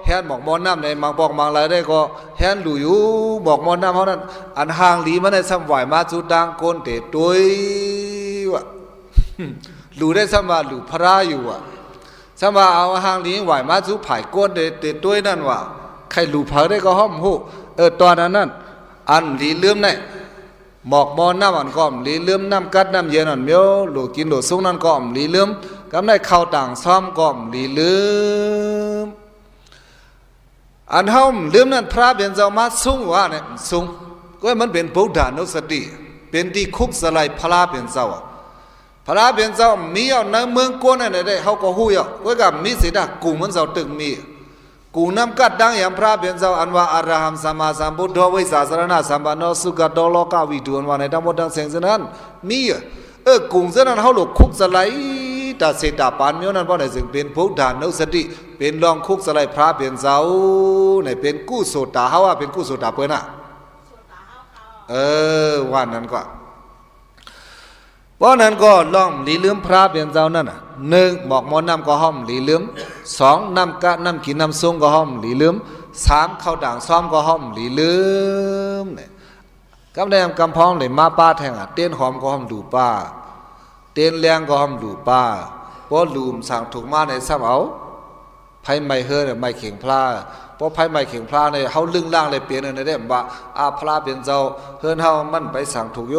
A: แฮนบอกมอนน้ำในมังปองมังอะไรได้ก็แฮนดูอยู่บอกมอนน้ำเขานั้นอันห่างหลีมันได้ซ้ำไหวมาจุดดังโกนเตะตัววะดูได้ซ้ำว่าดูพระอยู่อ่ะซ้ำว่าเอาห่างหลีไหวมาจุดไผ่โกนเตะตัวนั่นว่ะใครดูพระได้ก็ห้อมหูตอนนั้นอันหลีเลื่อมในหมอกมอนน้ำอันก้อมหลีเลื่อมน้ำกัดน้ำเย็นอันเมียวหลูกินหลูซุงนั่นก้อมหลีเลื่อมกำได้เข้าต่างซ้อมก้อมหลีเลื่อมอันห้อมเลื่อมนั้นพระเป็นเจ้ามาซุงว่าเนี่ยซุงก็มันเป็นพุทธานุสติเป็นที่คุกสลายพระเป็นเจ้าพระเป็นเจ้ามีเอาในเมืองกวนอะไรได้เขาก็หู้อ่ะก็กับมีสิทธิ์กูมันเจ้าตึงมีกูน้ำกัดดังอย่างพระเป็นเจ้าอันว่าอรหัมสัมมาสัมพุทโธวิสาสรณะสัมปันโนสุขโตโลกาวิทูอันว่าในทั้งหมดทั้งสิ่งนั้นมีกุงเส้นนั้นเขาหลุดคุกสลายแต่เสดาปานเมียวนั้นเพราะในสิ่งเป็นพุทธานุสติเป็นรองคุกสลายพระเป็นเจ้าในเป็นกู้โสตาเขาว่าเป็นกู้โสตาเปิ้นว่านั้นก็เพราะนั้นก็ลองหลีลืมพระเป็นเจ้านั่นหนึ่งหมอกมอนน้ำก็ห้อมหลีลืมสองน้ำกะน้ำกินน้ำซุงก็ห้อมหลีลืมสามเข้าด่างซ้อมก็ห้อมหลีลืมเนี่ยกำแดงกำพองเลยมาป้าแทงเต้นหอมก็ห้อมดูป้าเต้นแรงก็ห้อมดูป้าเพราะลืมสั่งถูกมาในซ้ำเอาไพ่ไม่เฮือไม่เข่งพลาเพราะไพ่ไม่เข่งพลาในเขาลึงล่างเลยเปลี่ยนในได้บ่าพลาเป็นเจ้าเฮือนเฮามันไปสั่งถูกโย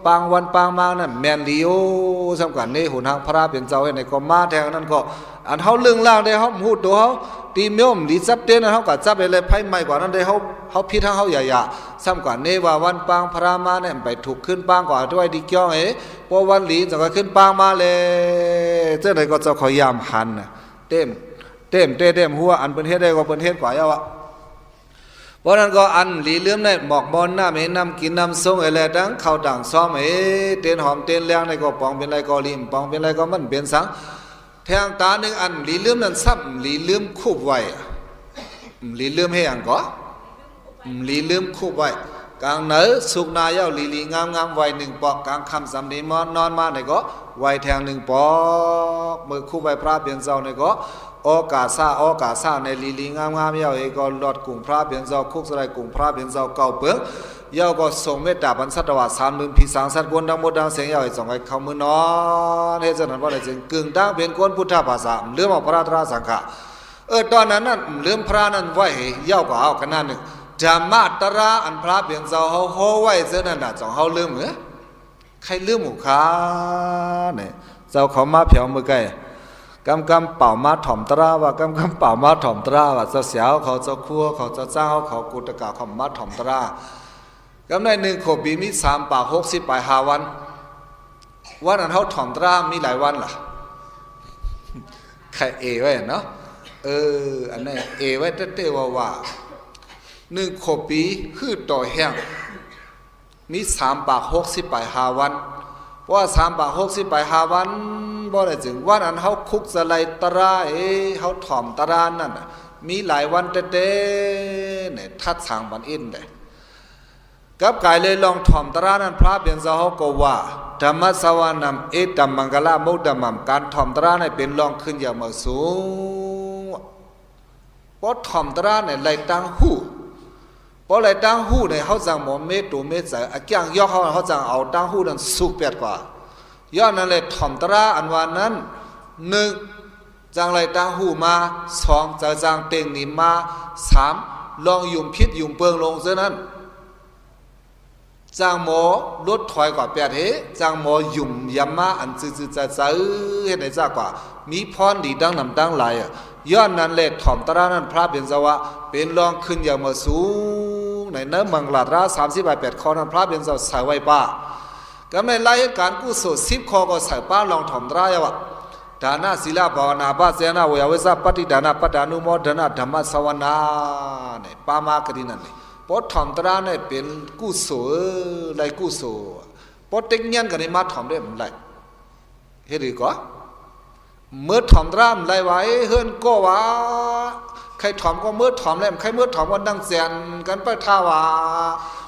A: ปางวันปางมานั่นแมนลีโอสำคัญนี่หุ่นทางพระเป็นเจ้าในก็มาแทงนั้นก็อันเขาลึงล่างได้เขาหูตัวเขาตีเมียวมลีจับเต้นเขาก็จับไปเลยไพ่ไม่กว่านั้นได้เขาพิทักเขาใหญ่ๆสำคัญนี่ว่าวันปางพระมาเนี่ยไปถูกขึ้นปางกว่าด้วยดีเกี่ยวเพราะวันหลีจะก็ขึ้นปางมาเลยเจ้าไหนก็จะขอยามหันเต็มหัวอันเป็นเฮ็ดได้ก็เป็นเฮ็ดกว่าเยอะเพราะนั้นก็อันหลีเลื่อมในหมอกบอลน้ำน้ำกินน้ำส้มอะไรดังเข้าต่างซ้อมเต้นหอมเต้นแรงในก็ปองเป็นไรก็ลิมปองเป็นไรก็มันเป็นสังแทงตาหนึ่งอันหลีเลื่อมนั้นซ้ำหลีเลื่อมคูบไว้หลีเลื่อมให้อันก็หลีเลื่อมคูบไว้กลางเนื้อสุกนายเอาลีงามไว้หนึ่งปอกกลางคำสำนีมอนอนมาในก็ไว้แทงหนึ่งปอกมือคู่ใบพระเปลี่ยนเจ้าในก็โอกาสาในลีงามๆเยาก็หลอดกุ่งพระเปลี่ยนเจ้าคุกสลายกุ่งพระเปลี่ยนเจ้าเก่าเปิงเยาก็ส่งเมตตาบรรสัตวัต30,000พิสังสัตกวนดังหมดดังเสียงเยาให้ส่งให้เขามือนอนเฮ็ดจังนั้นว่าได้จึงกึ่งดังเป็นคนพุทธภาษาเรื่องของพระตราสังฆะตอนนั้นนั่นเรื่องพระนั้นไว้เยาก็เอาขนาดนึงธรรมะตระอันพระเปลี่ยนเจ้าเฮาโหไว้เจ้านั่นน่ะจองเฮาลืมใครลืมหมู่ค้าเนี่ยเจ้าเขามาเผียวมือไก่กำเป่ามาถ่อมตราว่ากำเป่ามาถ่อมตราว่าเจ้าเสียวเขาเจ้าคั่วเขาเจ้าเจ้าเขากุตกะเขามาถ่อมตรากำในหนึ่งขบปีมี3 ป่า60 ป่า5 วันวันนั้นเขาถ่อมตรามีหลายวันล่ะใคร เอไว้เนาะอันนี้เอไว้เต้ว่า1 ขวบปีคือต่อแห้งมี3 บาท 60 ไป5 วันเพราะว่า3 บาท 60 ไป5 วันบ่ได้จึงวันอันเฮาคุกสไลตราเฮาถ่อมตรานั่นน่ะมีหลายวันเต้ๆเนี่ยทัดสางบันอินได้กับกายเลยลองถ่อมตรานั้นพระเบียนเจ้าเขาก็ว่าธรรมสวานำเอตัมมังกลามุดดัมมัมการถ่อมตราในเป็นลองขึ้นอย่างมาสูงเพราะถ่อมตราในไหลตั้งหูเพราะไหลตั้งหูในเขาจังหมอเมตุเมใจอ่ะแก่งยอกเขาจังเอาตั้งหูนั้นสุกเปียดกว่าย้อนนั่นเลยถ่อมตราอันวันนั้น1จังไหลตั้งหูมา2จะจังเต็งนิมมา3ลองยุ่มพิษยุ่มเปิงลงเท่านั้นจางหมอลดถอยกว่าแปดเฮจางหมอยุ่มยำมาอันจืดๆจะเห็นได้จ้ากว่ามีพรดีดังนำดังหลายย้อนนั้นเลยถ่อมตรานั้นพระเป็นสวะเป็นรองขึ้นอย่างมาสูงในเนื้อมังลาดรา38ข้อนั้นพระเป็นสวะใส่ไว้ป้ากำในรายการกุศล10ข้อก็ใส่ป้าลองถ่อมตรายาวะดานาศิลาภาวนาปัสเสนาวิยาวิสาปฏิดานาปดานุโมทนาธรรมสวนาเนี่ยป้ามากระดินั่นเลยพอถ่อมตราเนี่ยเป็นกุศลไรกุศลพอเต็งยันกันในมาถ่อมได้มันไรเห็นหรือก็เมื่อถ่อมตรามไรไว้เฮิรนก็ว่าใครถ่อมก็เมื่อถ่อมแล้วใครเมื่อถ่อมก็ดังเสียนกันไปท่าว่า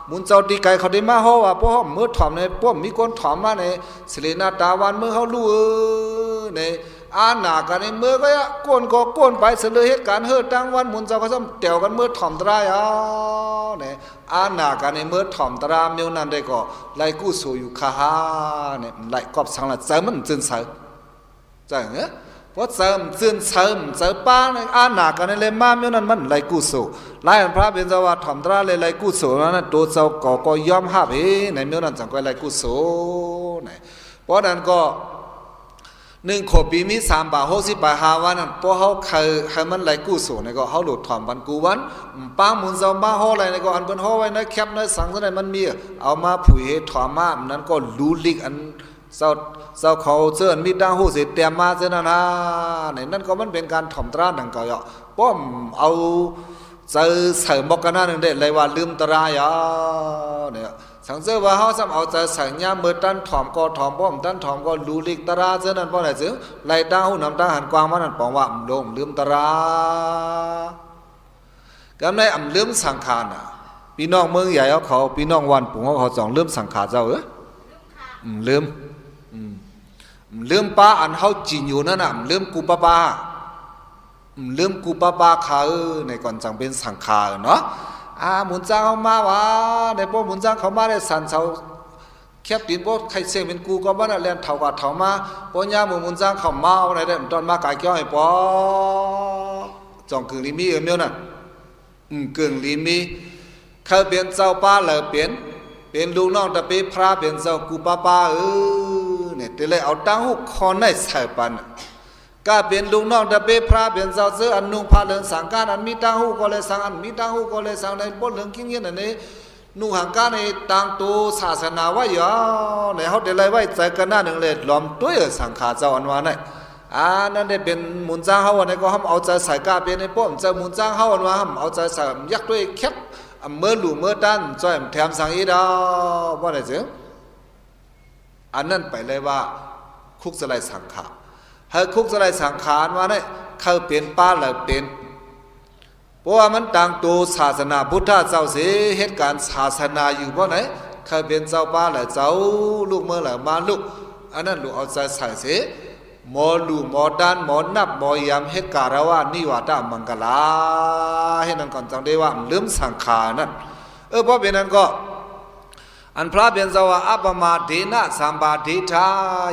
A: มุนเจ้าดีไก่เขาได้มาเขาว่าพวกเมื่อถ่อมในพวกมีคนถ่อมมาในสิรินาตาวันเมื่อเขารู้ในอาหนากันในเมื่อก็ก้นก็ก้นไปเสลือเหตุการณ์เฮือตั้งวันมุนเจ้าเขาซ้ำเตี่ยวกันเมื่อถ่อมตรายเนี่ยอาหนากันในเมื่อถ่อมตราเมียวนั้นได้ก็ไล่กู้สู่อยู่ข้าเนี่ยไล่กอบสังละเจอมันจึงเสือใช่เหรอเพราะเจิมจึงเจอป้าในอาหนากันในเลยมาเมียวนั้นมันไล่กู้สู่ไล่พระเป็นเจ้าว่าถ่อมตราเลยไล่กู้สู่นั้นตัวเจ้าก็ยอมห้าเในเมียวนั้นจังก็ไล่กู้สู่เนี่ยเพราะนั้นก็1 ขวบปีมี3 บาท 60 ไป5 วันนั้นพอเขาเคยให้มันไหลกู้สู่ในก็เขาหลุดถ่อมบันกูวันป้ามุนเจ้ามาห่ออะไรในก็อันเป็นห่อไว้ในแคบในสังสนมันมีเอามาผุยให้ถ่อมมานั้นก็รู้ลิกอันเจ้าเขาเสื้อมีดังหูเสียเตรียมมาเจ้านะเนี่ยนั่นก็มันเป็นการถ่อมตราดังเก่าอ่ะป้อมเอาเจอเสริมบอกกันหน้าหนึ่งเด็ดเลยว่าลืมตรายอ่ะเนี่ยสังเกตว่าเขาสามเอาใจสัญญาเมื่อตั้นถ่อมก็ถ่อมป้อมตั้นถ่อมก็รู้ลิกตราเจ้านั้นเพราะอะไรจึงไล่ตั้งหูน้ำตั้งหันกวางมันนั่นปองว่าลงลืมตรากำในลืมสังขารพี่น้องเมืองใหญ่เขาพี่น้องวันปุ่งเขาจ่องลืมสังขารเจ้าลืมป้าอันเขาจีนอยู่นั่นลืมกูป้าลืมกูป้าเขาในก่อนจังเป็นสังขารเนาะมุนจ้างเขามาว่าในพวกมุนจ้างเขามาได้สันเสาแคบดินพวกใครเสียเป็นกูก็บ้านเรียนเท่ากับเท่ามาพวกย่ามุนจ้างเขามาอะไรได้ตอนมากายเกี่ยวไอ้ปอจองกึ่งลิมีเมียวนั่นกึ่งลิมีเขาเป็นเจ้าป้าเลยเป็นลูกน้องแต่เป็นพระเป็นเจ้ากูป้าเนี่ยแต่เลยเอาตั้งหุกคอในใส่ปันก็เป็นลูกน้องแต่เป็นพระเป็นเจ้าเสืออันนุ่งผ้าเหลืองสังการอันมีตั้งหุกก็เลยสังอันมีตั้งหุกก็เลยสังในบทเหลืองกิ้งเงี้ยนั่นเองนุ่งห่างการในต่างตัวศาสนาไว้ยอในเขาเดี๋ยวเลยไว้ใจกันหน้าหนึ่งเลยล้อมด้วยสังขารเจ้าอันวานเนี่ยนั่นได้เป็นมุนจ้างเขาวันนี้ก็ห้ามเอาใจใส่กาเป็นในป้อมจะมุนจ้างเขาวันว่าห้ามเอาใจใส่ยักด้วยแคบเมื่อหลู่เมื่อดันจอยแถมสังอีดาว่าอะไรจึงอันนั้นไปเลยว่าคุกสลายสังขารให้คุกสลายสังขารว่าเนี่ยเขาเป็นป้าหรือเป็นเพราะว่ามันต่างตัวศาสนาพุทธเจ้าเสียเหตุการณ์ศาสนาอยู่เพราะไหนเขาเป็นเจ้าป้าหรือเจ้าลูกเมื่อหรือมาลูกอันนั้นลูกเอาใจใส่เสียหมอลูหมอดันหมอนับหมอยำเหตุการณ์ว่านิวาตามังกลาให้นั่นก่อนจังได้ว่าลืมสังขารนั่นเพราะเป็นนั้นก็อันพระเป็นสวะอัปมาเทนะสัมปาทิธา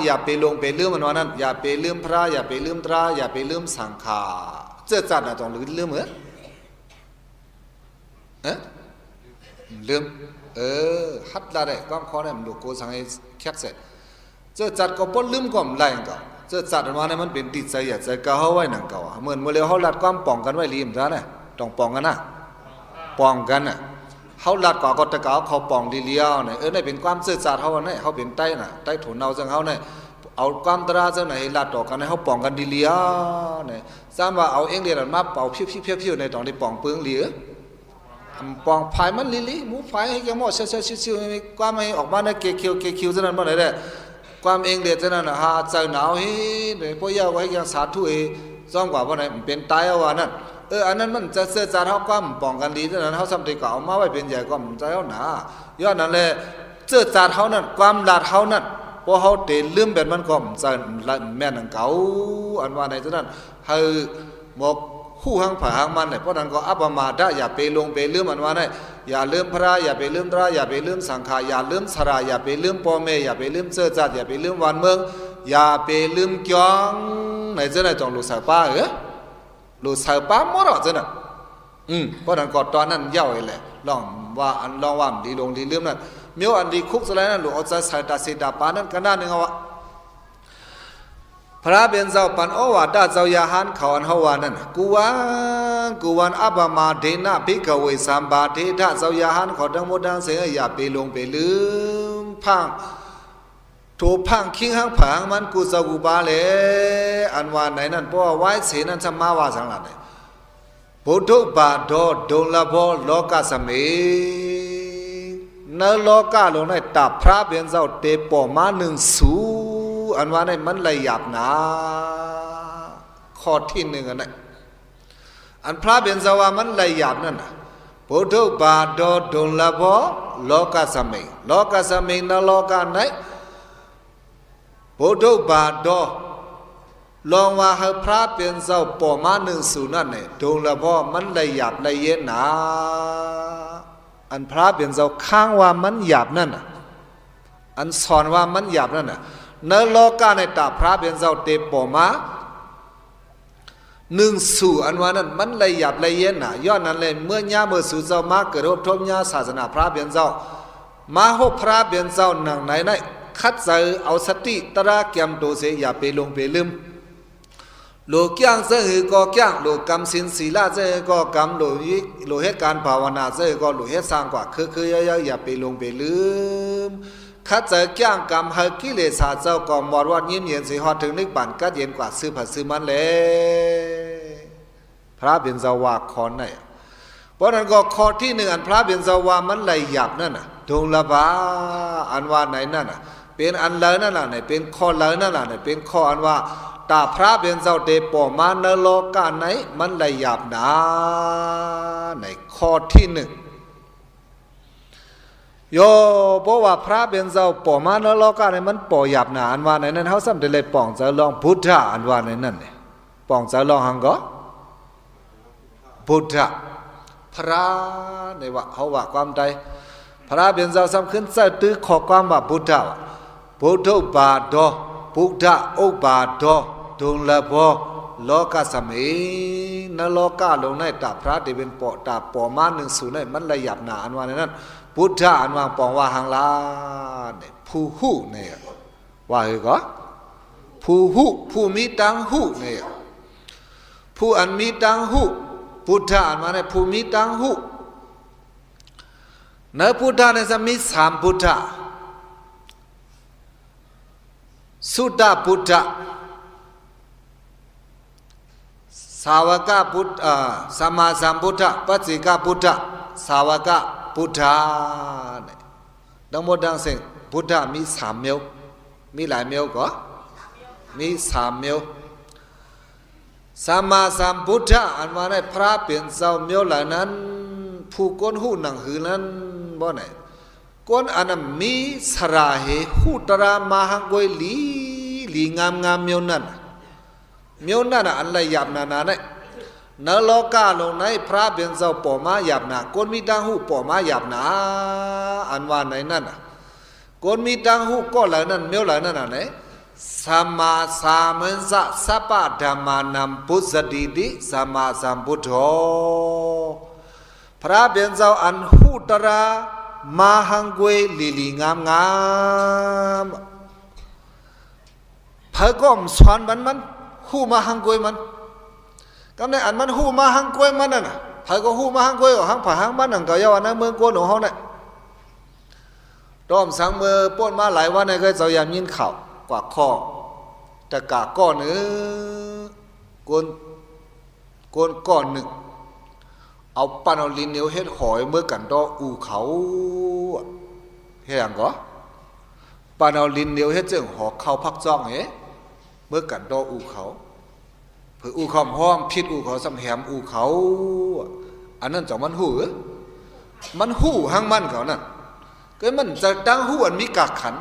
A: อย่าไปลงไปลืมมันว่านั้นอย่าไปลืมพระอย่าไปลืมตราอย่าไปลืมสังขารเจ้าจัดนะต้องลืมเหรอลืมฮัดละได้ความข้อนั้นลูกโกสังให้แคบเสร็จเจ้าจัดก็ป้นลืมความไรก็เจ้าจัดว่าเนี่ยมันเป็นติดใจอยากใจก้าวไว้หนังเก่าเหมือนเมื่อเร็วเขาลัดความป้องกันไว้ริมซะเนี่ยต้องป้องกันนะป้องกันน่ะเขาลัดกว่าก็ตะเกาเขาป้องดีเลี้ยวเนี่ยได้เป็นความเจ้าจัดเขาเนี่ยเขาเป็นใต้น่ะใต้ถุนเอาจังเขาเนี่ย เอาความตราจังไหนลาดต่อกันให้เขาป้องกันดีเลียเนี่ยซ้ำว่าเอาเองเดียวมาเป่าพิ้วๆในตอนที่ป้องเปลืองเหลียปองภายมันลิหมูภายให้แกหมดเชื่อความให้ออกมาในเกคิวฉะนั้นบ่ได้ความเองเดียฉะนั้นหาใจหนาวเฮ้ยพวกยาวไว้ยังสาธุซ่องกว่าบ่ได้เป็นตายเอาว่านั่นอันนั้นมันจะเสื้อจานเฮาความป้องกันดีฉะนั้นเฮาสำติก็เอามาไว้เป็นใหญ่ก็มันใจเฮาหนาย้อนนั่นแหละเสื้อจานเฮานั่นความลาดเฮานั่นพอเฮาเตลืมแบบมันก็มันใจแม่นอันเก่าอันว่าในฉะนั้นเฮาหมกคู่หังผาหังมันเนี่ยเพราะนั้นก็อัปมาดะอย่าไปลงไปลืมอันว่าเนี่ยอย่าลืมพระอย่าไปลืมตราอย่าไปลืมสังขารอย่าลืมสระอย่าไปลืมพ่อแม่อย่าไปลืมเสื้อจัดอย่าไปลืมวันเมืองอย่าไปลืมกยองในเจ้าไหนจงลูกสาวป้าลูกสาวป้าหมดหรอเจ้าน่ะเพราะนั้นก็ตอนนั้นเย้าไอ้แหละลองว่าดีลงดีลืมนั่นเมียวอันดีคุกสลายนั่นลูกเอาใจใส่ตาเสดาปานั่นกันด้านหนึ่งเอาวะพระเป็นเจ้าปันโอวาดาเจ้ายาหันเขาอันเฮาวานั่นกูวันอัปมาเดนะภิกขเวสัมบาเทธะเจ้ายาหันเขาทั้งหมดทั้งเสียอย่าไปลงไปลืมพังถูพังคิงหังผังมันกูจะกูบาเลยอันว่าไหนนั่นเพราะไว้เสนั่นจะมาว่าสังหลังเนี่ยพุทธบาทดงละบ่โลกสมินโลกาลงในตับพระเป็นเจ้าเตปอมาหนึ่งสูอันว่าในมันละหยาบนะข้อที่หนึ่งอันนั้นอันพระเป็นเจ้าว่ามันละหยาบนั่นพุทธบาทดงละบ่โลกสมินโลกาไหนพุทธบาทลองว่าให้พระเป็นเจ้าปอมาหนึ่งสูนั่นเนี่ยดงละบ่มันละหยาบละเย็นนะอันพระเป็นเจ้าข้างว่ามันหยาบนั่นอันสอนว่ามันหยาบนั่นนโลกาในตาพระเป็นเจ้าเตปอมาหนึ่งสู่อันว่านั้นมันละหยาบละเย็นย้อนนั้นเลยเมื่อย่าเมื่อสู่เจ้ามาเกิดรบทบญาศาสนาพระเป็นเจ้ามาหบพระเป็นเจ้าหนังไหนคัดใจเอาสติตระเกียมโตเสียอย่าไปลงไปลืมโลกย่างเสหือก็ย่างโลกกรรมสินศีลาเสหือก็กรรมโลเหตุการภาวนาเสหือก็โลเหตุสร้างกว่าคืออย่าไปลงไปลืมคัดใจย่างกรรมให้กิเลสเจ้าก็มอดวัดยิ้มเย็นสิฮอดถึงนิพพานก็เย็นกว่าซื้อผัดซื้อมันเลยพระเป็นเจ้าว่าขอไหนเพราะนั้นก็ข้อที่หนึ่งอันพระเป็นเจ้าว่ามันละหยาบนั่นดงละบาอันว่าไหนนั่นเป็นอันเลยนั่นน่ะไหนเป็นข้อเลยนั่นน่ะไหนเป็นข้ออันว่าตาพระเป็นเจ้าเตปอมานโลกาไหนมันละหยาบนะในข้อที่หนึ่งโยบอกว่าพระเป็นเจ้าปอมานโลกาไหนมันปอหยาบนะอันว่าไหนนั้นเขาซ้ำแต่เลยป่องจะลองพุทธะอันว่าไหนนั่นเนี่ยป่องจะลองหังก็พุทธะพระในว่าเขาว่าความใดพระเป็นเจ้าซ้ำขึ้นเสตื้อขอความว่าพุทธะพุทธบาทพุทธอุบาทดงละบ่โลกสมินโลกาลงในตาพระที่เป็นปอตาปอมาหนึ่งสูในมันละหยาบหนาอันว่าในนั้นพุทธะอันว่าปองว่าหังลาเนี่ยผู้หูเนี่ยว่าเหรอก็ผู้หูผู้มีตังหูเนี่ยผู้อันมีตังหูพุทธะอันว่าเนี่ยผู้มีตังหูในพุทธะเนี่ยจะมีสามพุทธะสุตตพุทธะสาวกพุทธสัมมาสัมพุทธะปัจเจกพุทธะสาวกพุทธะทั้งหมดทั้งสิ้นพุทธะมีสามเมียวมีหลายเมียวก็มีสามเมียวสัมมาสัมพุทธะอันว่าในพระเป็นเจ้าเมียวเหล่านั้นผู้ก้นหูหนังหือนั้นบ่ไหนก้นอันนั้นมีสระเหหูตรามาหังกวยลีงามเมียวนั่นอันไรหยาบนาเนี่ยนโลกาลงในพระเป็นเจ้าปอมาหยาบนาก้นมีตังหูปอมาหยาบนาอันว่าไหนนั่นก้นมีตังหูก็เหล่านั้นเมียวเหล่านั้นไหนสัมมาสัมพุทธะสัพพะธรรมานัมพุทธติติสัมมาสัมพุทโธพระเป็นเจ้าอันหูตรามาหังกวยลีงามพระก้มสอนมันหูมาหังกวยมันก็ในอันมันหูมาหังกวยมันน่ะพระก็หูมาหังกวยก็หังผาหังมันนั่นก็ยาวนะเมืองกวนของเขาเนี่ยต้อมสังเมือป้นมาหลายวันในเคยเจ้ายามยินข่าวกว่าข้อ ตะกะก้อนกวนก้อนหนึ่งเอาปันเอาลินเหนียวเฮ็ดหอยเมื่อกันดออูเขาเฮ็ดหยังก็ปันเอาลินเหนียวเฮ็ดจึงหอเข้าพักจ้องเมื่อกันดออูเขาเพื่ออูคอมห้องพิษอูเขาสำแหมอูเขาอันนั้นจังมันหูมันหูหังมันเขานั่นก็มันจะดังหูอันมีกากขัน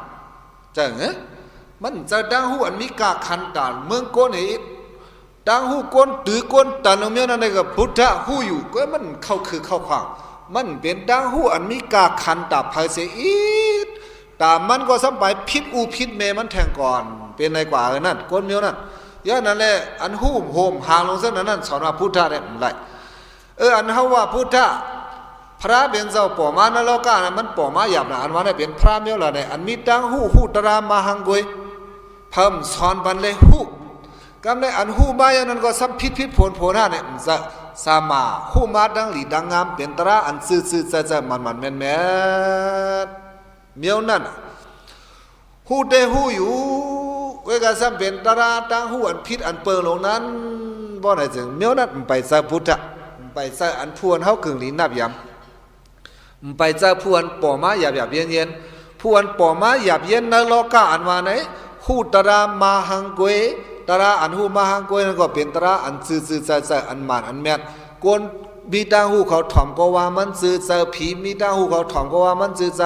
A: จังมันจะดังหูอันมีกากขันตานเมืองโกนนี่ดังหูก้นตื้อก้นตันเอาเมียนั่นได้กับพุทธะหูอยู่ก็มันเข้าคือเข้าขวางมันเป็นดังหูอันมีกากขันตาภายเสียอีกตามันก็สัมไปพิษอูพิษเมมันแทงก่อนเป็นในกว่านั่นก้นเมียนั่นย่านั่นแหละอันหูโหมหางลงเส้นนั้นสอนว่าพุทธะเนี่ยมันไรอันเขาว่าพุทธะพระเป็นเจ้าป่อมานรกะมันป่อมาหยาบนะอันว่าเนี่ยเป็นพระเมียวละเนี่ยอันมีดังหูตรามาหังกวยเพิ่มสอนบันเลยหูกำในอันหูมาอย่างนั้นก็ซ้ำพิษผลหน้าเนี่ยจะสามาหูมาดังหลีดังงามเป็นตราอันซื่อจะมันแม่นเมียวนั่นหูเตหูอยู่เวกาซ้ำเป็นตราดังหูอันพิษอันเปิงลงนั้นบ่ไหนจึงเมียวนั่นไปซะพุทธะไปซะอันพวนเฮากึ่งหลีนับยำไปซะพวนป่อมาหยาบเย็นพวนป่อมาหยาบเย็นนรกะอันว่าไหนหูตรามาหังกวยตราอันหูมาหังกวยนั่นก็เป็นตราอันซื่อใจอันหมานอันแม่นกวนมีตาหูเขาถ่อมก็ว่ามันซื่อใจผีมีตาหูเขาถ่อมก็ว่ามันซื่อใจ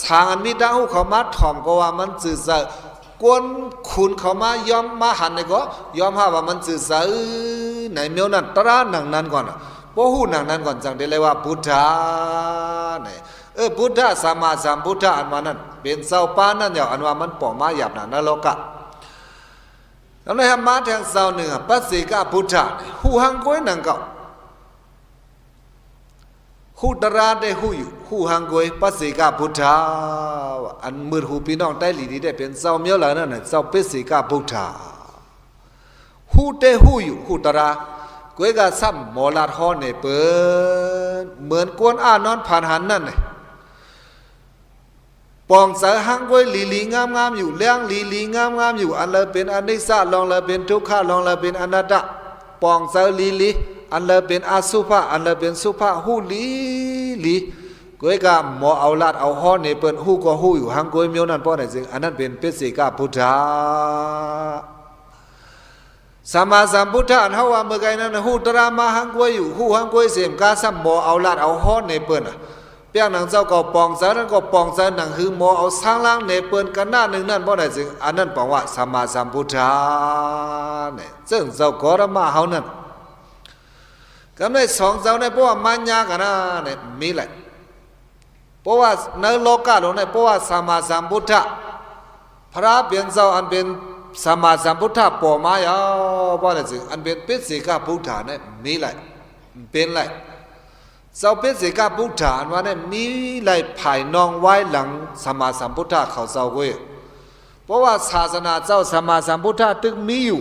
A: สางอันมีตาหูเขามาถ่อมก็ว่ามันซื่อใจกวนขุนเขามายอมมาหันนี่ก็ยอมหาว่ามันซื่อใจไหนเมียวนั่นตราหนังนั้นก่อนบ่ฮู้หนังนั้นก่อนจังได้เลยว่าพุทธะนี่พุทธะสัมมาสัมพุทธะอันว่านั้นเป็นเจ้าป้านั่นอย่างอันว่ามันป่อมาหยาบนะนรกะแล้วในธรรมะแทงเสาหนึ่งปัสสิกะพุทธะหูหังก้อยนังเก่าหูตราได้หูอยู่หูหังก้อยปัสสิกะพุทธะอันมือหูพี่น้องใต้หลีดีได้เป็นเสาเมียวหลังนั่นน่ะเสาปัสสิกะพุทธะหูได้หูอยู่หูตราก้อยก็ซ้ำหมอลาดฮอนในเปิดเหมือนกวนนอนผ่านหันนั่นเลยปองเสหังก้อยลีงามอยู่เลี้ยงลีงามอยู่อันละเป็นอนิจจาลองละเป็นทุกขลองละเป็นอนัตตะปองเสลีอันละเป็นอสุภะอันละเป็นสุภะหูลีก้อยก็หมอเอาลาดเอาฮอนในเปิดหูก็หูอยู่หังก้อยเมียวนั่นป้อไหนจึงอันนั้นเป็นปัสสิกะพุทธะสัมมาสัมพุทธะอันเฮาว่าเมื่อไงนั้นหูตรามาหังก้อยอยู่หูหังก้อยเสียมกาซ้ำหมอเอาลาดเอาฮอนในเปิดเปียงหนังเจ้าก็ปองเสนั้นก็ปองเสหนังคือหมอเอาสร้างล่างในเปิ้นกันหน้าหนึ่งนั่นบ่ได้จึงอันนั้นปองว่าสัมมาสัมพุทธะเนี่ยซึ่งเจ้าก็ระมาเฮานั่นกำในสองเจ้าในเพราะว่ามัญญากันนะเนี่ยมีแหละเพราะว่าในโลกาลงในเพราะว่าสัมมาสัมพุทธะพระเป็นเจ้าอันเป็นสัมมาสัมพุทธะปอมายาบ่ได้จึงอันเป็นปัสสิกะพุทธะเนี่ยมีแหละเป็นแหละเจ้าเป็นสิกาพุทธะอันว่าเนี่ยมีไหลภายนองไว้หลังสัมมาสัมพุทธะเขาเจ้าเว้ยเพราะว่าศาสนาเจ้าสัมมาสัมพุทธะตึกมีอยู่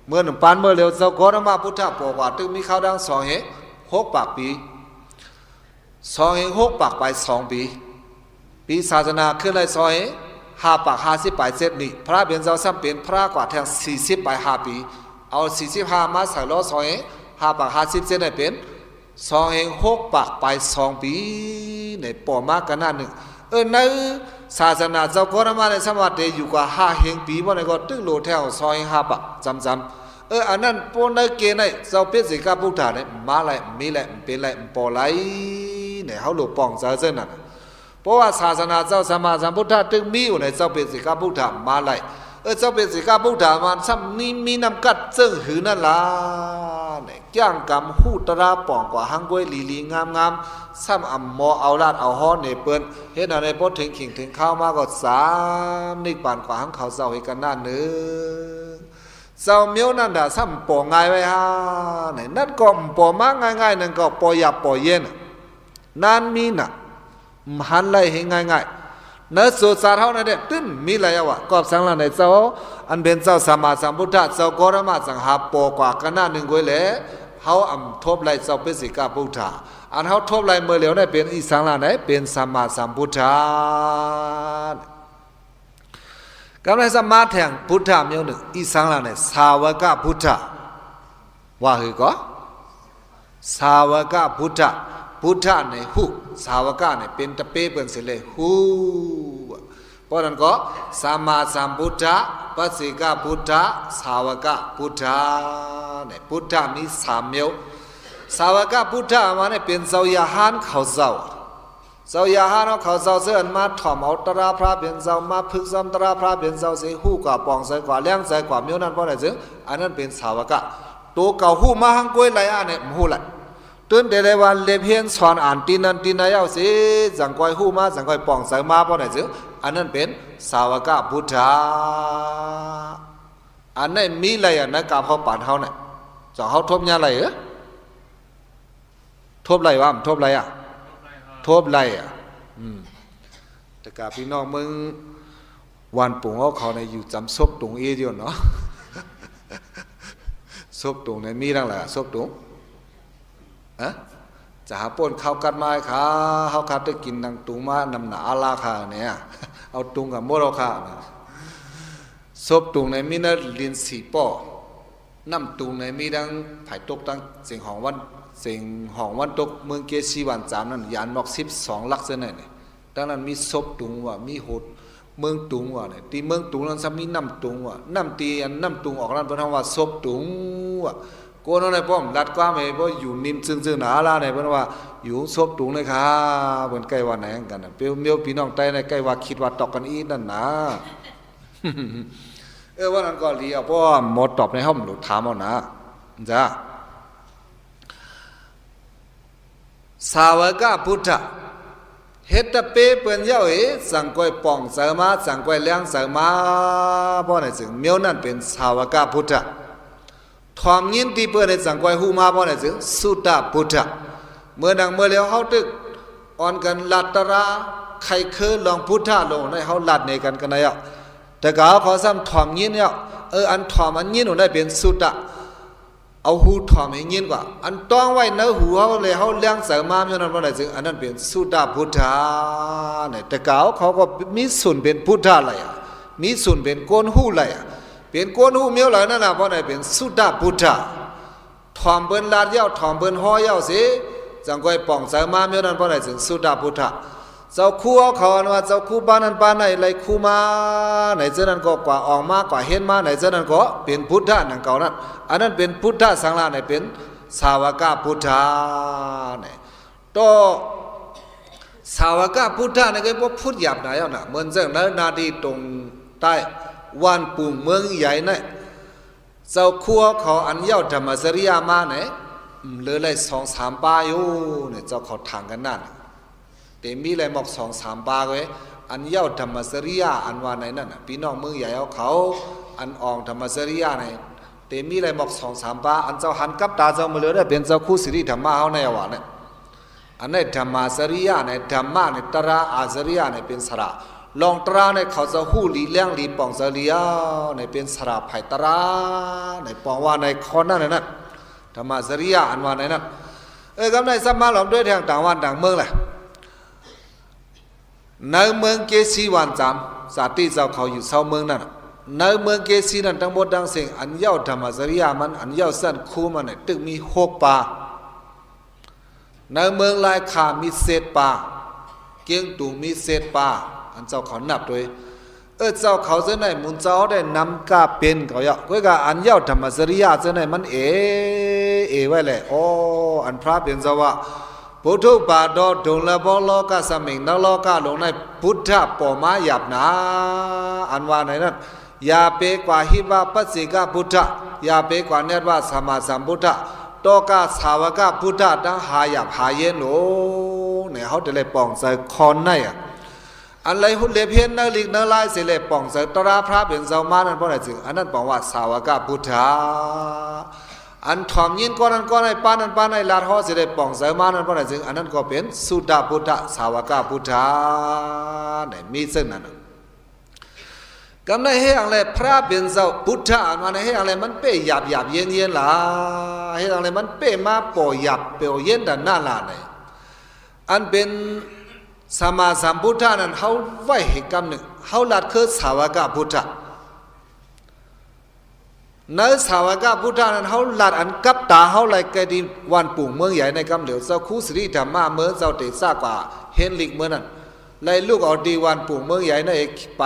A: เมื่อหนึ่งปานเมื่อเร็วเจ้ากรมาพุทธะบอกว่าตึกมีข้าวดัง2 ปากปี2 ปากไป2 ปีศาสนาขึ้นเลย5 ปาก50ไปเสร็จนี่พระเป็นเจ้าซ้ำเป็นพระกว่าแทง40ไป5 ปีเอา45มาใส่ล้อ5 ปาก50เสร็จได้เป็น6 ปากไป2 ปีในป่อมากกันหน้าหนึ่งในศาสนาเจ้าก็ทำมาในสมัยเดียวอยู่กว่า5 ปีบ่ในก็ตึ้งโลแถว5 ปากจำอันนั้นปนในเกณฑ์ในเจ้าเป็นสิกาพุทธะเนี่ยมาไหลมีไหลเป็นไหลปอไหลเนี่ยเขาหลุดป่องเจ้าเส้นนั่นเพราะว่าศาสนาเจ้าสัมมาสัมพุทธะตึงมีอยู่ในเจ้าเป็นสิกาพุทธะมาไหลเจ้าเป็นสิกาพุทธะมันซ้ำนี่มีน้ำกัดซึ่งหือนั่นล่ะเนี่ยย่างกำหูตราป่องกว่าหังก้อยลีงามซ้ำอ่ำหมอเอาลาดเอาฮ้อนในเปิ้นเฮ็ดอะไรพอถึงขิงถึงข้าวมาก็3นิกปานกว่าหังเขาเจ้าให้กันหน้าหนึ่งเจ้าเมียวนั่นด่าซ้ำป่อง่ายไว้ฮะเนี่ยนั่นก็ป่อมากง่ายๆนั่นก็ป่อหยาบป่อเย็นนั่นมีน่ะหันไล่ให้ง่ายๆเนื้อสุดสาเท่านั้นเด็ตึ้นมีอะไรวะกอบสังหลังในเจ้าอันเป็นเจ้าสัมมาสัมพุทธะเจ้ากรมาสังหาปอกว่ากันหน้าหนึ่งก้อยแหละเขาทบไล่เจ้าเป็นสิกาพุทธะอันเขาทบไล่เมื่อเหลียวได้เป็นอีสังหลังไหนเป็นสัมมาสัมพุทธะ กำลังสมาแทงพุทธะเมียวหนึ่งอีสังละเนี่ยสาวกพุทธะว่าคือก็สาวกพุทธะพุทธะเนี่ยหูสาวกเนี่ยเป็นตะเปเป็นเสเลยหูเพราะนั้นก็สัมมาสัมพุทธะปัสสิกพุทธะสาวกพุทธะเนี่ยพุทธะมีสามเมียวสาวกพุทธะมาเนี่ยเป็นเจ้ายาหานเขาเจ้าเจ้ายาหานเขาเจ้าเสื่อนมาถ่อมเอาตราพระเป็นเจ้ามาพึกซ้ำตราพระเป็นเจ้าเสียหูกว่าปองใส่กว่าเลี้ยงใส่กว่าเมียวนั้นเพราะอะไรจึงอันนั้นเป็นสาวกตัวเก่าหูมาหังกวยไหลอันเนี่ยหูไหลตื่นเดี๋ยววันเล็บเฮียนสอนอ่านตีนันตีนายเอาสิจังกวยหูมาจังกวยปองใส่มาเพราะอะไรจึงอันนั้นเป็นสาวกพุทธะอันนั้นมีอะไรอ่ะนะกับเขาป่านเขาเนี่ยจะเขาทบยาอะไรเหรอทบไรวะทบไรอ่ะทบไรอ่ะแต่กับพี่น้องมึงวันปุ่งเขาในอยู่จำซบตุงเอเดียวเนาะซบตุงในมีทั้งหลายซบตุงอะจะหาป่นข้าวกัดไม้ค่ะข้าวกัดได้กินดังตุงมานำหนาอาลาค่ะเนี่ยเอาตุงกับโมโรค่ะซบตุงในมีนั่นลินสีป้อน้ำตุงในมีดังไผ่ตกตั้งเสียงของวันเสียงของวันตกเมืองเกษีวันจามนั้นยานนอก12 ลักษณะเนี่ยดังนั้นมีซบตุงว่ามีโหดเมืองตุงว่าเนี่ยตีเมืองตุงนั้นซ้ำมีน้ำตุงว่าน้ำตีอันน้ำตุงออกนั้นเป็นคำว่าซบตุงว่าโกนอะไรป้อมลัดกว่าไหมเพราะอยู่นิ่มซึ่งหนาลาเนี่ยเป็นว่าอยู่ซบตุงเลยค่ะเหมือนใกล้วันไหนกันนะเปียวเมียวพี่น้องใต้ในใกล้ว่าคิดว่าตอกกันอีนั่นนะว่านั้นก็เลี้ยวเพราะหมดตอบในห้องหลุดถามเอานะจ้าสาวกพุทธะเฮตเปเปิ้นเย้าสังกวยป่องเสมาสังกวยเลี้ยงเสมาเพราะไหนจึงเมียวนั่นเป็นสาวกพุทธะทอมยินที่เปิ้นในสังกวยหูมาเพราะไหนจึงสุตตพุทธะเมื่อดังเมื่อเลี้ยวเฮาตึกอ่อนกันลัตตราใครเคยลองพุทธะลงในเฮาลัดในกันเนาะแต่ก็เขาซ้ำทอมยินเนี่ยอันทอมอันยินได้เป็นสุตตะเอาหูถอมให้ยินกว่าอันต้องไว้เนื้อหูเขาเลยเขาเลี้ยงเสริมมาเพราะนั้นเพราะอะไรจึงอันนั้นเป็นสุตตะพุทธะเนี่ยแต่เขาก็มีส่วนเป็นพุทธะอะไรมีส่วนเป็นโกนหูอะไรเป็นโกนหูเมียวอะไรนั่นนะเพราะอะไรเป็นสุตตะพุทธะถอมเบิ้นลาดเย้าถอมเบิ้นห้อยเย้าสิจังก้อยป่องเสริมมาเมียวนั้นเพราะอะไรจึงสุตตะพุทธะเจ้าคู่เขาว่าเจ้าคู่บ้านนั้นบ้านไหนไรคู่มาไหนเจ้านั้นก็กว่าออกมากว่าเห็นมาไหนเจ้านั้นก็เป็นพุทธะนั่นเก่านั้นอันนั้นเป็นพุทธะสังฆะไหนเป็นสาวกพุทธะเนี่ยต่อสาวกพุทธะเนี่ยก็พูดหยาบหน่อยนะเหมือนเจ้านั้นนาดีตรงใต้วันปุ่งเมืองใหญ่เนี่ยเจ้าคู่เขาอันเย้าธรรมสริยามาเนี่ยเหลือเลย2-3 ปาอยู่เนี่ยเจ้าเขาทางกันนั่นแต่มีอะไรหมอก2-3 ปาไว้อันเย้าธรรมสริยาอันว่าไหนนั่นพี่น้องเมืองใหญ่เขาอันอ่องธรรมสริยาเนี่ยแต่มีอะไรหมอก2-3 ปาอันเจ้าหันกับตาเจ้ามาเลยได้เป็นเจ้าคู่สิริธรรมะเขาในว่าเนี่ยอันนี้ธรรมสริยาเนี่ยธรรมะเนี่ยตระอาสริยาเนี่ยเป็นสระลองตราเนี่ยเขาจะหู้ลีเลี้ยงลีปองสริยาเนี่ยเป็นสระไผ่ตระเนี่ยปองว่าในคอนนั่นนั่นธรรมสริยาอันว่าในนั้นกำไรสัมมาหลอมด้วยทางต่างวันต่างเมืองแหละในเมืองเกษีวันจามสาธิตเจ้าเขาอยู่เสาเมืองนั่นในเมืองเกษีนั้นทั้งหมดทั้งสิ้นอันเย้าธรรมสริยามันอันเย้าสั้นคู่มันเนี่ยตึกมี6 ปาในเมืองลายขามี7 ปาเกียงตุงมี7 ปาอันเจ้าเขานับด้วยเจ้าเขาจะไหนมุนเจ้าได้นำกาเป็นเขาเยาะก็กะอันเย้าธรรมสริยาจะไหนมันไว้แหละอันพระเป็นเจ้าว่าพุทธบาทดงละบอลกะสมิงนลกะลงในพุทธะปอมาหยับนาอันว่าไหนนั่นยาเปกว่าหิบาปัสสิกะพุทธะยาเปกว่าเนตว่าสัมมาสัมพุทธะโตกะสาวกะพุทธะตั้งหาหยับหาเย็นโหเนี่ยเขาจะเลยปองใส่คอนในอันไรหุ่นเล็บเห็นนักลิกนักไล่เสเลยปองใส่ตราพระเป็นเจ้ามานั่นเพราะอะไรจึงอันนั้นปองว่าสาวกะพุทธะอันถอมยินก้อนนั้นก้อนในป้านั้นป้าในลาทอเสด็จป่องเสมานั้นเพราะอะไรจึงอันนั้นก็เป็นสุตตพุทธสาวกพุทธะเนี่ยมีซึ่งนั้นกำในให้อะไรพระเป็นเจ้าพุทธะอันว่าในให้อะไรมันเป้หยาบเย็นล่ะให้อะไรมันเป้มาป่อหยาบเปเย็นดันนั่นล่ะเนี่ยอันเป็นสัมมาสัมพุทธะนั้นเขาไว้ให้กำหนึ่ง เฮาลัดคือสาวกพุทธะในสาวกพุทธะนั้นเฮาลัดอันกับตาเฮาไหลแกดีวันปุ่งเมืองใหญ่ในกำเหลียวเจ้าคู่สิริธรรมะเมืองเจ้าเตซ่ากว่าเห็นลิกเมื่อนั้นไล่ลูกเอาดีวันปุ่งเมืองใหญ่นั่นเองไป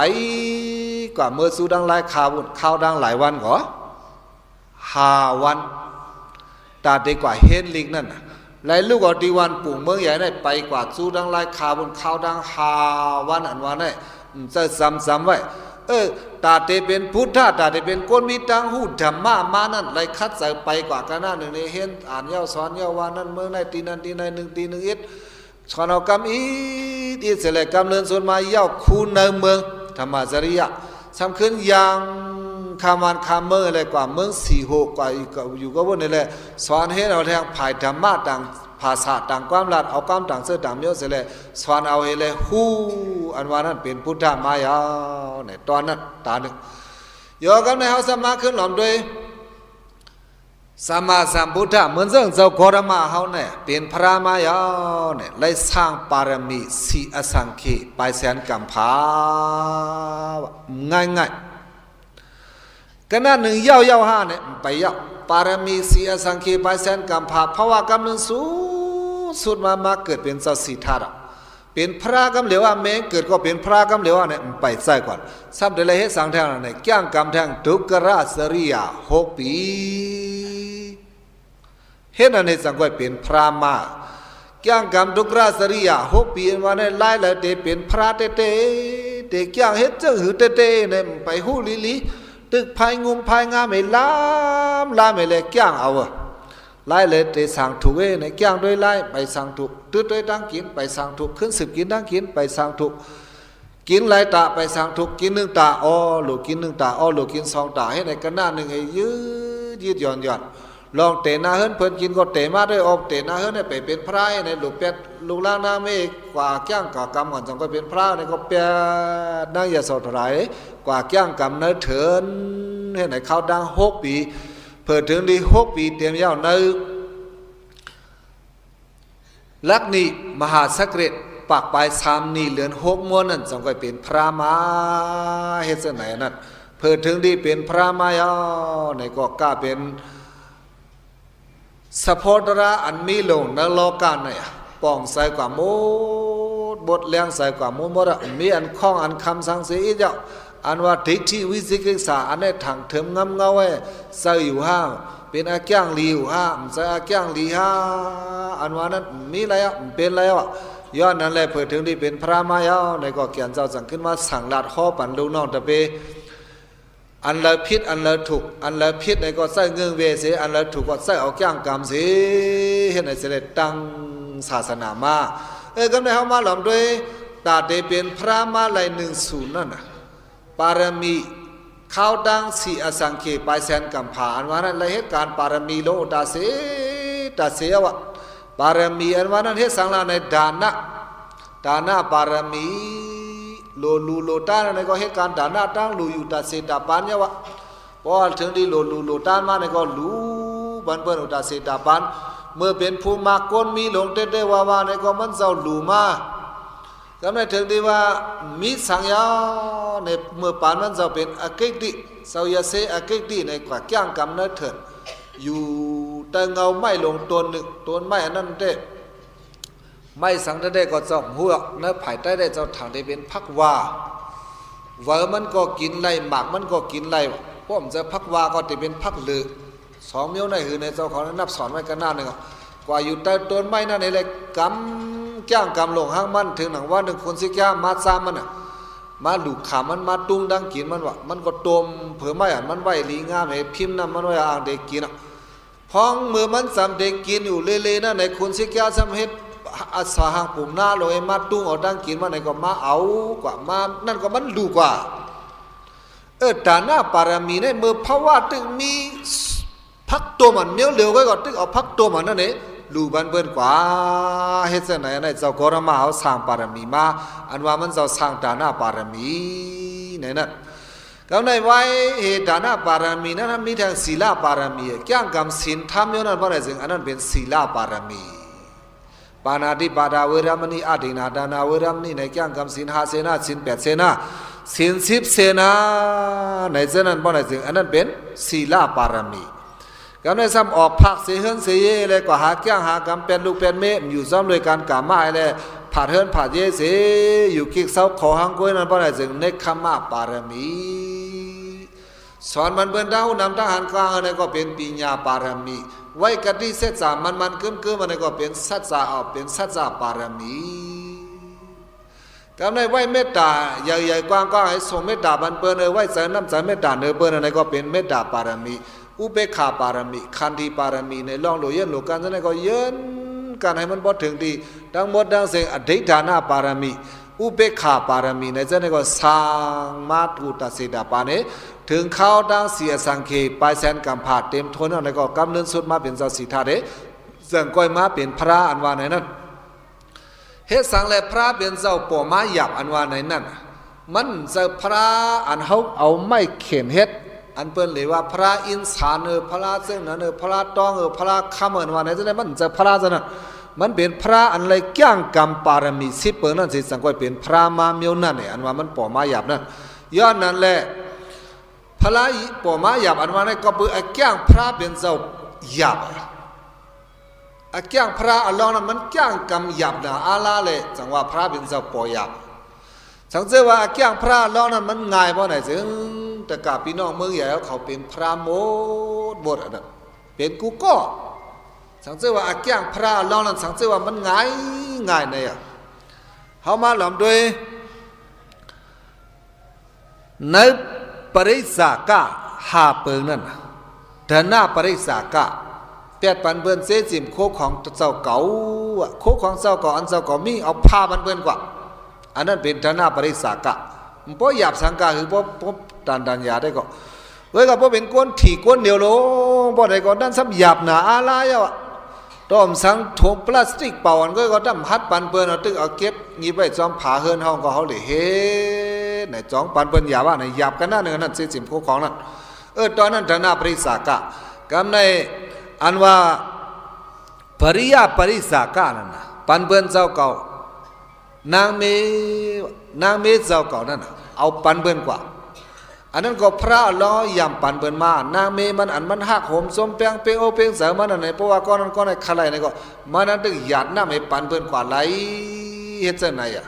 A: กว่าเมื่อสู้ดังหลายข่าวข้าวดังหลายวันก็5 วันตาดีกว่าเห็นลิกนั่นไล่ลูกเอาดีวันปุ่งเมืองใหญ่นั่นไปกว่าสู้ดังหลายข่าวข้าวดัง5 วันอันวันนั่นจะซ้ำๆไว้ตาเตเป็นพุทธะตาเตเป็นคนมีตังหูธรรมะมานั่นไล่คัดใส่ไปกว่ากันหน้าหนึ่งในเห็นอ่านเย้าสอนเย้าว่านั่นเมืองในตีนั้นตีใน1 ตี 1 เอ็ดสอนเอากำอีที่เสร็จกำเนินส่วนมาเย้าคูในเมืองธรรมจริยะสำคัญอย่างคามันคาเมืองอะไรกว่าเมือง4-6กว่าอยู่ก็ว่านี่แหละสอนให้เราแทงภายธรรมะต่างภาษาต่างความรัดเอาความต่างเสื้อต่างเยอะเสร็จเลยสอนเอาให้เลยฮู้อันว่านั้นเป็นพุทธมายาเนี่ยตอนนั้นตาหนึ่งโยกันในเฮาสมาขึ้นหลอมด้วยสัมมาสัมพุทธะเหมือนเรื่องเจ้าโครมาเฮาเนี่ยเป็นพระมายาเนี่ยไล่สร้างปารมีสีอสังเขปไปแสนกัมพาง่ายๆกันนั้นหนึ่งเย้า5เนี่ยไปเย้าปารมีสีอสังเขปไปแสนกัมพาเพราะว่ากำลังสุดมาเกิดเป็นเจ้าสีธาตุเป็นพระกำเหลวแม้เกิดก็เป็นพระกำเหลวเนี่ยไปใส่ก่อนซ้ำเดี๋ยวเลยให้สังแทงนั่นเนี่ยแก้งกำแทงทุกราชริยา6 ปีเห็นอันนี้สังกัดเป็นพระมาแก้งกำทุกราชริยา6 ปีวันนี้ไล่เลยเตเป็นพระเตเแก้งเฮ็ดเจ้าหือเตเนี่ยไปหูลิตึกภายงุมภายงามไม่ลามไม่เลยแก้งเอาไล่เลยเตสั่งถูกในแก้งด้วยไล่ไปสั่งถูกตื้อด้วยดังกินไปสั่งถูกขึ้น10 กินดังกินไปสั่งถูกกินหลายตาไปสั่งถูกกิน1 ตาอ้อหรือกิน1 ตาอ้อหรือกิน2 ตาให้ในกันหน้าหนึ่งให้ยืดหย่อนลองเตะหน้าเฮิรนเพิ่นกินก็เตะมาด้วยออกเตะหน้าเฮิรนไปเป็นพระในลูกเป็ดลูกล่างหน้าเมฆกว่าแก้งกว่ากำก่อนจังก็เป็นพระในก็เป็ดนั่งอย่าสดไหลกว่าแก้งกำเนื้อเถินให้ในเขาดัง6 ปีเพิ่นถึงดี6 ปีเตรียมยาวในลักนี้มหาสักเรตปากปลาย3 นี่เหลือน6 ม้วนนั่นจังก็เป็นพระมาเฮ็ดซะไหนนั่นเพิ่นถึงดีเป็นพระมายาในก็กล้าเป็นสะโพธระอันมีลงในโลกาเนี่ยป้องใส่กว่าหมดบทเลี้ยงใส่กว่าหมดมีอันข้องอันคำสั่งเสียเจ้าอันว่าทิฏฐิวิจิกิจฉาอันนี้ทางเถิมงำเงาไว้ใส่อยู่ห้าเป็นอาแก้งลีอยู่ห้าใส่อาแก้งลีห้าอันว่านั้นมีอะไรอ่ะเป็นอะไรอ่ะย้อนนั้นแหละเปิดถึงที่เป็นพระมายาในก็เขียนเจ้าสั่งขึ้นมาสั่งลาดข้อปั่นลูกน้องตะเปอันละพิษอันละถูกอันละพิษในก็ใส่เงื่อนเวเสอันละถูกก็ใส่เอาแก้งกรรมเสียเห็นในเสด็จตั้งศาสนามาก็ในเขามาหลอมด้วยตาเตเป็นพระมาลาย10นั่นน่ะปารมีข้าวดังสีอสังเขปไปแสนกัมพาอันว่านั้นเลยเหตุการณ์ปารมีโลตาเสวะปารมีอันว่านั้นเหตุสังลาในดานะปารมีโลตาในก็เหตุการณ์ดานะตั้งลูอยู่ตาเสตาปานเนี่ยวะพอถึงดีโลตามาในก็ลูบันเปิ้นอุตาเสตาปานเมื่อเป็นผู้มากคนมีหลงเต้ว่าในก็มันเจ้าลูมาก็ในถึงดีว่ามีสังยาในเมื่อปานมันจะเป็นอกิติเสายาเสอกิติในกว่าแก้งกำเนิดเถิดอยู่แต่เงาไม่ลงตัวหนึ่งตัวไม่อันนั้นเด้ไม่สังได้ก็เจ้าหัวเนื้อภายใต้ได้เจ้าทางได้เป็นพักว่าเวอมันก็กินไรหมากมันก็กินไรพวกมันจะพักว่าก็จะเป็นพักลือ2 เมียวในหือในเจ้าของนับสอนไว้กันหน้าหนึ่งกว่าอยู่ใต้ต้นไม้นั่นนี่เลยกำจ้างกำลงห้างมันถึงหนังว่า1 คนสิแก่มาซ้ำมันมาลูกขามันมาตุ้งดังกินมันวะมันก็ตมเผื่อไม่มันไหวลีงามให้พิมพ์น้ำมันไว้อ่างเด็กกินพ้องมือมันสำเด็กกินอยู่เล่ๆนั่นในคนสิแก่สำเฮ็ดอาสาหางปุ่มหน้าลอยมาตุ้งเอาดังกินมันในก็มาเอากว่ามานั่นก็มันดูกว่าฐานะปารมีในมือภาวะตึงมีพักตัวมันเมียวเหลวไว้ก่อนตึงเอาพักตัวมันนั่นเองลูบันเบิ้นกว่าเฮ็ดจังไหนในเจ้ากรมาเอาสร้างปารมีมาอันว่ามันเจ้าสร้างฐานะปารมีในนั้นก็ในไว้เหตุฐานะปารมีนั้นมีทั้งศีลปารมีแก้งกรรมศีลธรรมอยู่นั้นบ่ได้ซึ่งอันนั้นเป็นศีลปารมี ปานาติปาดาเวรามณีอาทินาดานาเวรามณีในแก่งกำศีล5เสนาศีล8เสนาศีล10เสนาในเสนั้นบ่ได้ถึงอันนั้นเป็นศีลปารมีกำในซ้ำออกภาคเสเฮินเสเยเลยก็หาแก้งหากำเป็นลูกเป็นเมอยู่ซ้อมด้วยการกามาเลยผาดเฮินผาดเยเสอยู่กิกเสาขอหังก้วยนั้นบ่ได้ถึงเนคขมะปารมีสอนมันเบิ่นดาวนำทหารกลางอันนี้ก็เป็นปัญญาปารมีไว้กติเสษามันกึมอันนี้ก็เป็นสัจจะเอาเป็นสัจจะปารมีกำในไว้เมตตาใหญ่ๆกว้างๆให้ส่งเมตตาบันเปิ้นไว้ใส่น้ำใส่เมตตาเนื้อเปิ้นอันนี้ก็เป็นเมตตาปารมีอุเบกขาปารมีขันธิปารมีในล่องโลเย็นโลกันนั้นก็เย็นกันให้มันบ่ถึงดีทั้งหมดทั้งสิ้นอธิฐานะปารมีอุเบกขาปารมีในนั้นก็สร้างมาตุตสิดาปานิถึงเข้าดังเสียสังเขปไปแสนกำผาดเต็มทนอะไรก็กำเนิดสุดมาเป็นเจ้าสีธาเดสังก้อยมาเป็นพระอันว่าในนั้นเฮ็ดสังและพระเป็นเจ้าป่อมาหยับอันว่าในนั้นมันจะพระอันเขาเอาไม่เข็นเฮ็ดอันเปิ้นเลยว่าพระอินทานพระเจ้านั้นพระตองพระคำอันว่าในนั้นมันจะพระจะนั้นมันเป็นพระอันไรก้างกรรมปารมีสิเปิ้นนั่นสิสังก้อยเป็นพระมาเมียวนั่นเนี่ยอันว่ามันป่อมาหยับนั่นย้อนนั้นแหละพระป่อมาหยับอันว่าในก็เปื่อก้างพระเป็นเจ้าหยับก้างพระอัลลอฮ์นั้นมันก้างกรรมหยับนะอาลาเลยจังว่าพระเป็นเจ้าป่อหยับสังเกตว่าก้างพระอัลลอฮ์นั้นมันง่ายเพราะไหนจึงแต่กับพี่น้องเมืองใหญ่เขาเป็นพระโมดอันนั้นเป็นกูก็สังเกตว่าก้างพระอัลลอฮ์นั้นสังเกตว่ามันง่ายเนี่ยเขามาหลอมด้วยในปริสากะหาเปิงนั่นเดินหน้าปริสากะแปดปันเบิ้นเสจิมโคของเจ้าเก่าโคของเจ้าเก่าอันเจ้าเก่ามีเอาผ้าปันเบิ้นกว่าอันนั้นเป็นเดินหน้าปริสากะมันพอหยาบสังกาคือพอดันยาได้ก็เว้ยก็พอเป็นก้นถี่ก้นเดียวลงพอได้ก็ด้านซ้ำหยาบหนาอะไรอ่ะต้มสังถุงพลาสติกเป่าอันก็ด้ำฮัดปันเบิ้นเอาตึกเอาเก็บงี้ไปจอมผาเฮินห้องก็เขาเลยเฮ้ในจ้องปันเปิ้นหยาบว่าในหยาบกันนั่นนึงนั่นเสียจิมโคของนั่นตอนนั้นธนาปริสากะกำในอันว่าปริยาปริสากะนั่นนะปันเปิ้นเจ้าเก่านางเมเจ้าเก่านั่นเอาปันเปิ้นกว่าอันนั้นก็พระล้อยำปันเปิ้นมานางเมมันอันมันหักโหมสมเปียงเปียงโอเปียงเสมันอันไหนเพราะว่าก้อนนั้นก้อนไหนขลายนี่ก็มันนั้นตึกหยาดน้ำให้ปันเปิ้นกว่าไหลเฮ็ดจังไหนอ่ะ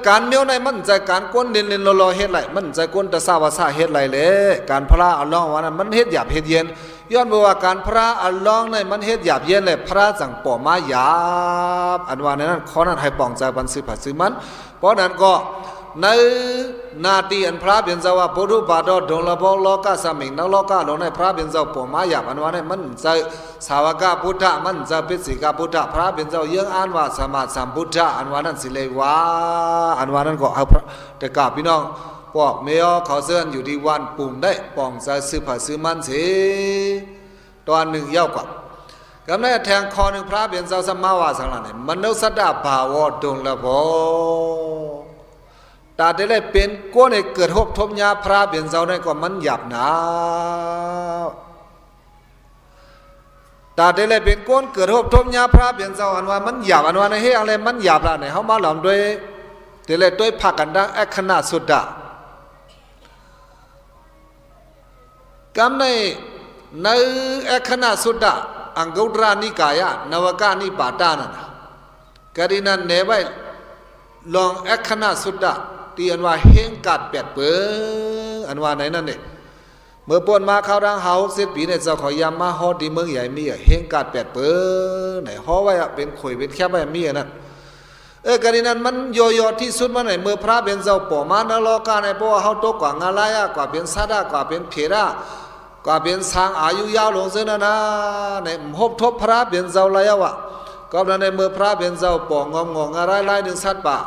A: การเมียวในมันใจการก้นเล่นๆรอเฮ็ดไรมันใจก้นตะซาวาซาเฮ็ดไรเลยการพระอัลลอฮ์ว่านั้นมันเฮ็ดหยาบเฮ็ดเย็นย้อนบอกว่าการพระอัลลอฮ์ในมันเฮ็ดหยาบเย็นเลยพระจังป่อมาหยาบอันว่านั้นข้อนั้นให้ป้องใจบันสืบผัดสืบมันเพราะนั้นก็ในนาทีอันพระเป็นเจ้าว่าปุถุบาทดงละบโลกาสมิงนักโลกาลงในพระเป็นเจ้าป่อมาหยาบอันว่านั้นมันใจสาวกพุทธะมันจะเป็นสิกาพุทธะพระเป็นเจ้ายังอ่านว่าสมาสัมพุทธะอันว่านั้นสิเลยว่าอันว่านั้นก็เอาแต่กาพี่น้องพวกเมียเขาเสื่อนอยู่ที่วันปุ่มได้ป้องใจซื้อผัดซื้อมันสิตอนหนึ่งเย้ากว่ากำเนิดแทงคอหนึ่งพระเป็นเจ้าสมาวาสังหลังเนี่ยมนุษย์สัตว์บ่าวดงละพอตาได้เลยเป็นก้นในเกิดหบทบยาพระเป็นเจ้าในก็มันหยาบหนาตาได้เลยเป็นก้นเกิดหบทบยาพระเป็นเจ้าอันว่ามันหยาบอันว่าในเฮอะไรมันหยาบละไหนเขามาหลอมด้วยเดี๋ยวเลยด้วยผักกันดังแอคขณะสุดดากำในแอคขณะสุดดาอังกุตรานิกายะนวกานิปาตานันกรินันเนไว้ลองแอคขณะสุดดาที่อันว่าเฮงกัดแปดเปิงอันว่าไหนนั่นเนี่ยเมื่อปนมาเข้าดังเฮาเสร็จปีเนี่ยเจ้าขอยามมาฮอดีเมืองใหญ่มีเฮงกัดแปดเปิงไหนฮอไว้เป็นข่อยเป็นแคบไว้มีนั่นกรณีนั้นมันโยที่สุดมาไหนเมื่อพระเป็นเจ้าป่อมานรกาในเพราะว่าเขาโตกว่างาลายกว่าเป็นซาดากว่าเป็นเพระกว่าเป็นสางอายุยาวลงเส้นนะในหบทบพระเป็นเจ้าไรวะก็ในเมื่อพระเป็นเจ้าป่องงงอะไรไรหนึ่งสัตว์ป่า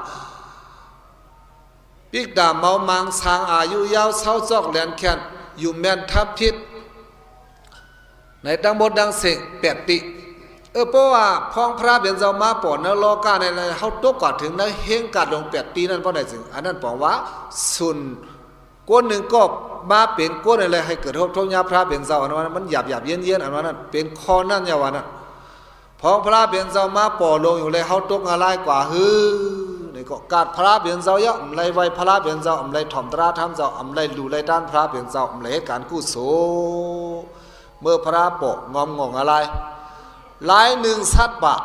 A: ปิกดาเมามังสางอายุยาวเศร้าจอกแหลนแค้นอยู่แม่นทับพิษในดังบทดังเสกแปดติเพราะว่าพ้องพระเป็นเจ้ามาป่อนรกาในเขาตกกอดถึงในเฮงกัดลง8 ปีนั่นเพราะไหนถึงอันนั้นบอกว่าสุนก้นหนึ่งก็มาเป็นก้นอะไรให้เกิดทบทบยาพระเป็นเจ้าอันนั้นมันหยาบเย็นอันนั้นเป็นคอนั่นยาวันนั้น พองพระเบียนเจ้ามาป่อลงอยู่เลยเฮาตกอะไรกว่าฮือนี่ก็กาดพระเบียนเจ้าเยอะอำไลไว้พระเบียนเจ้าอำไลถ่อมตราทำเจ้าอำไลดูไลด้านพระเบียนเจ้าอำไลการกู้โสเมื่อพระปกงอมงงอะไรหลายหนึ่งสัตว์ปะ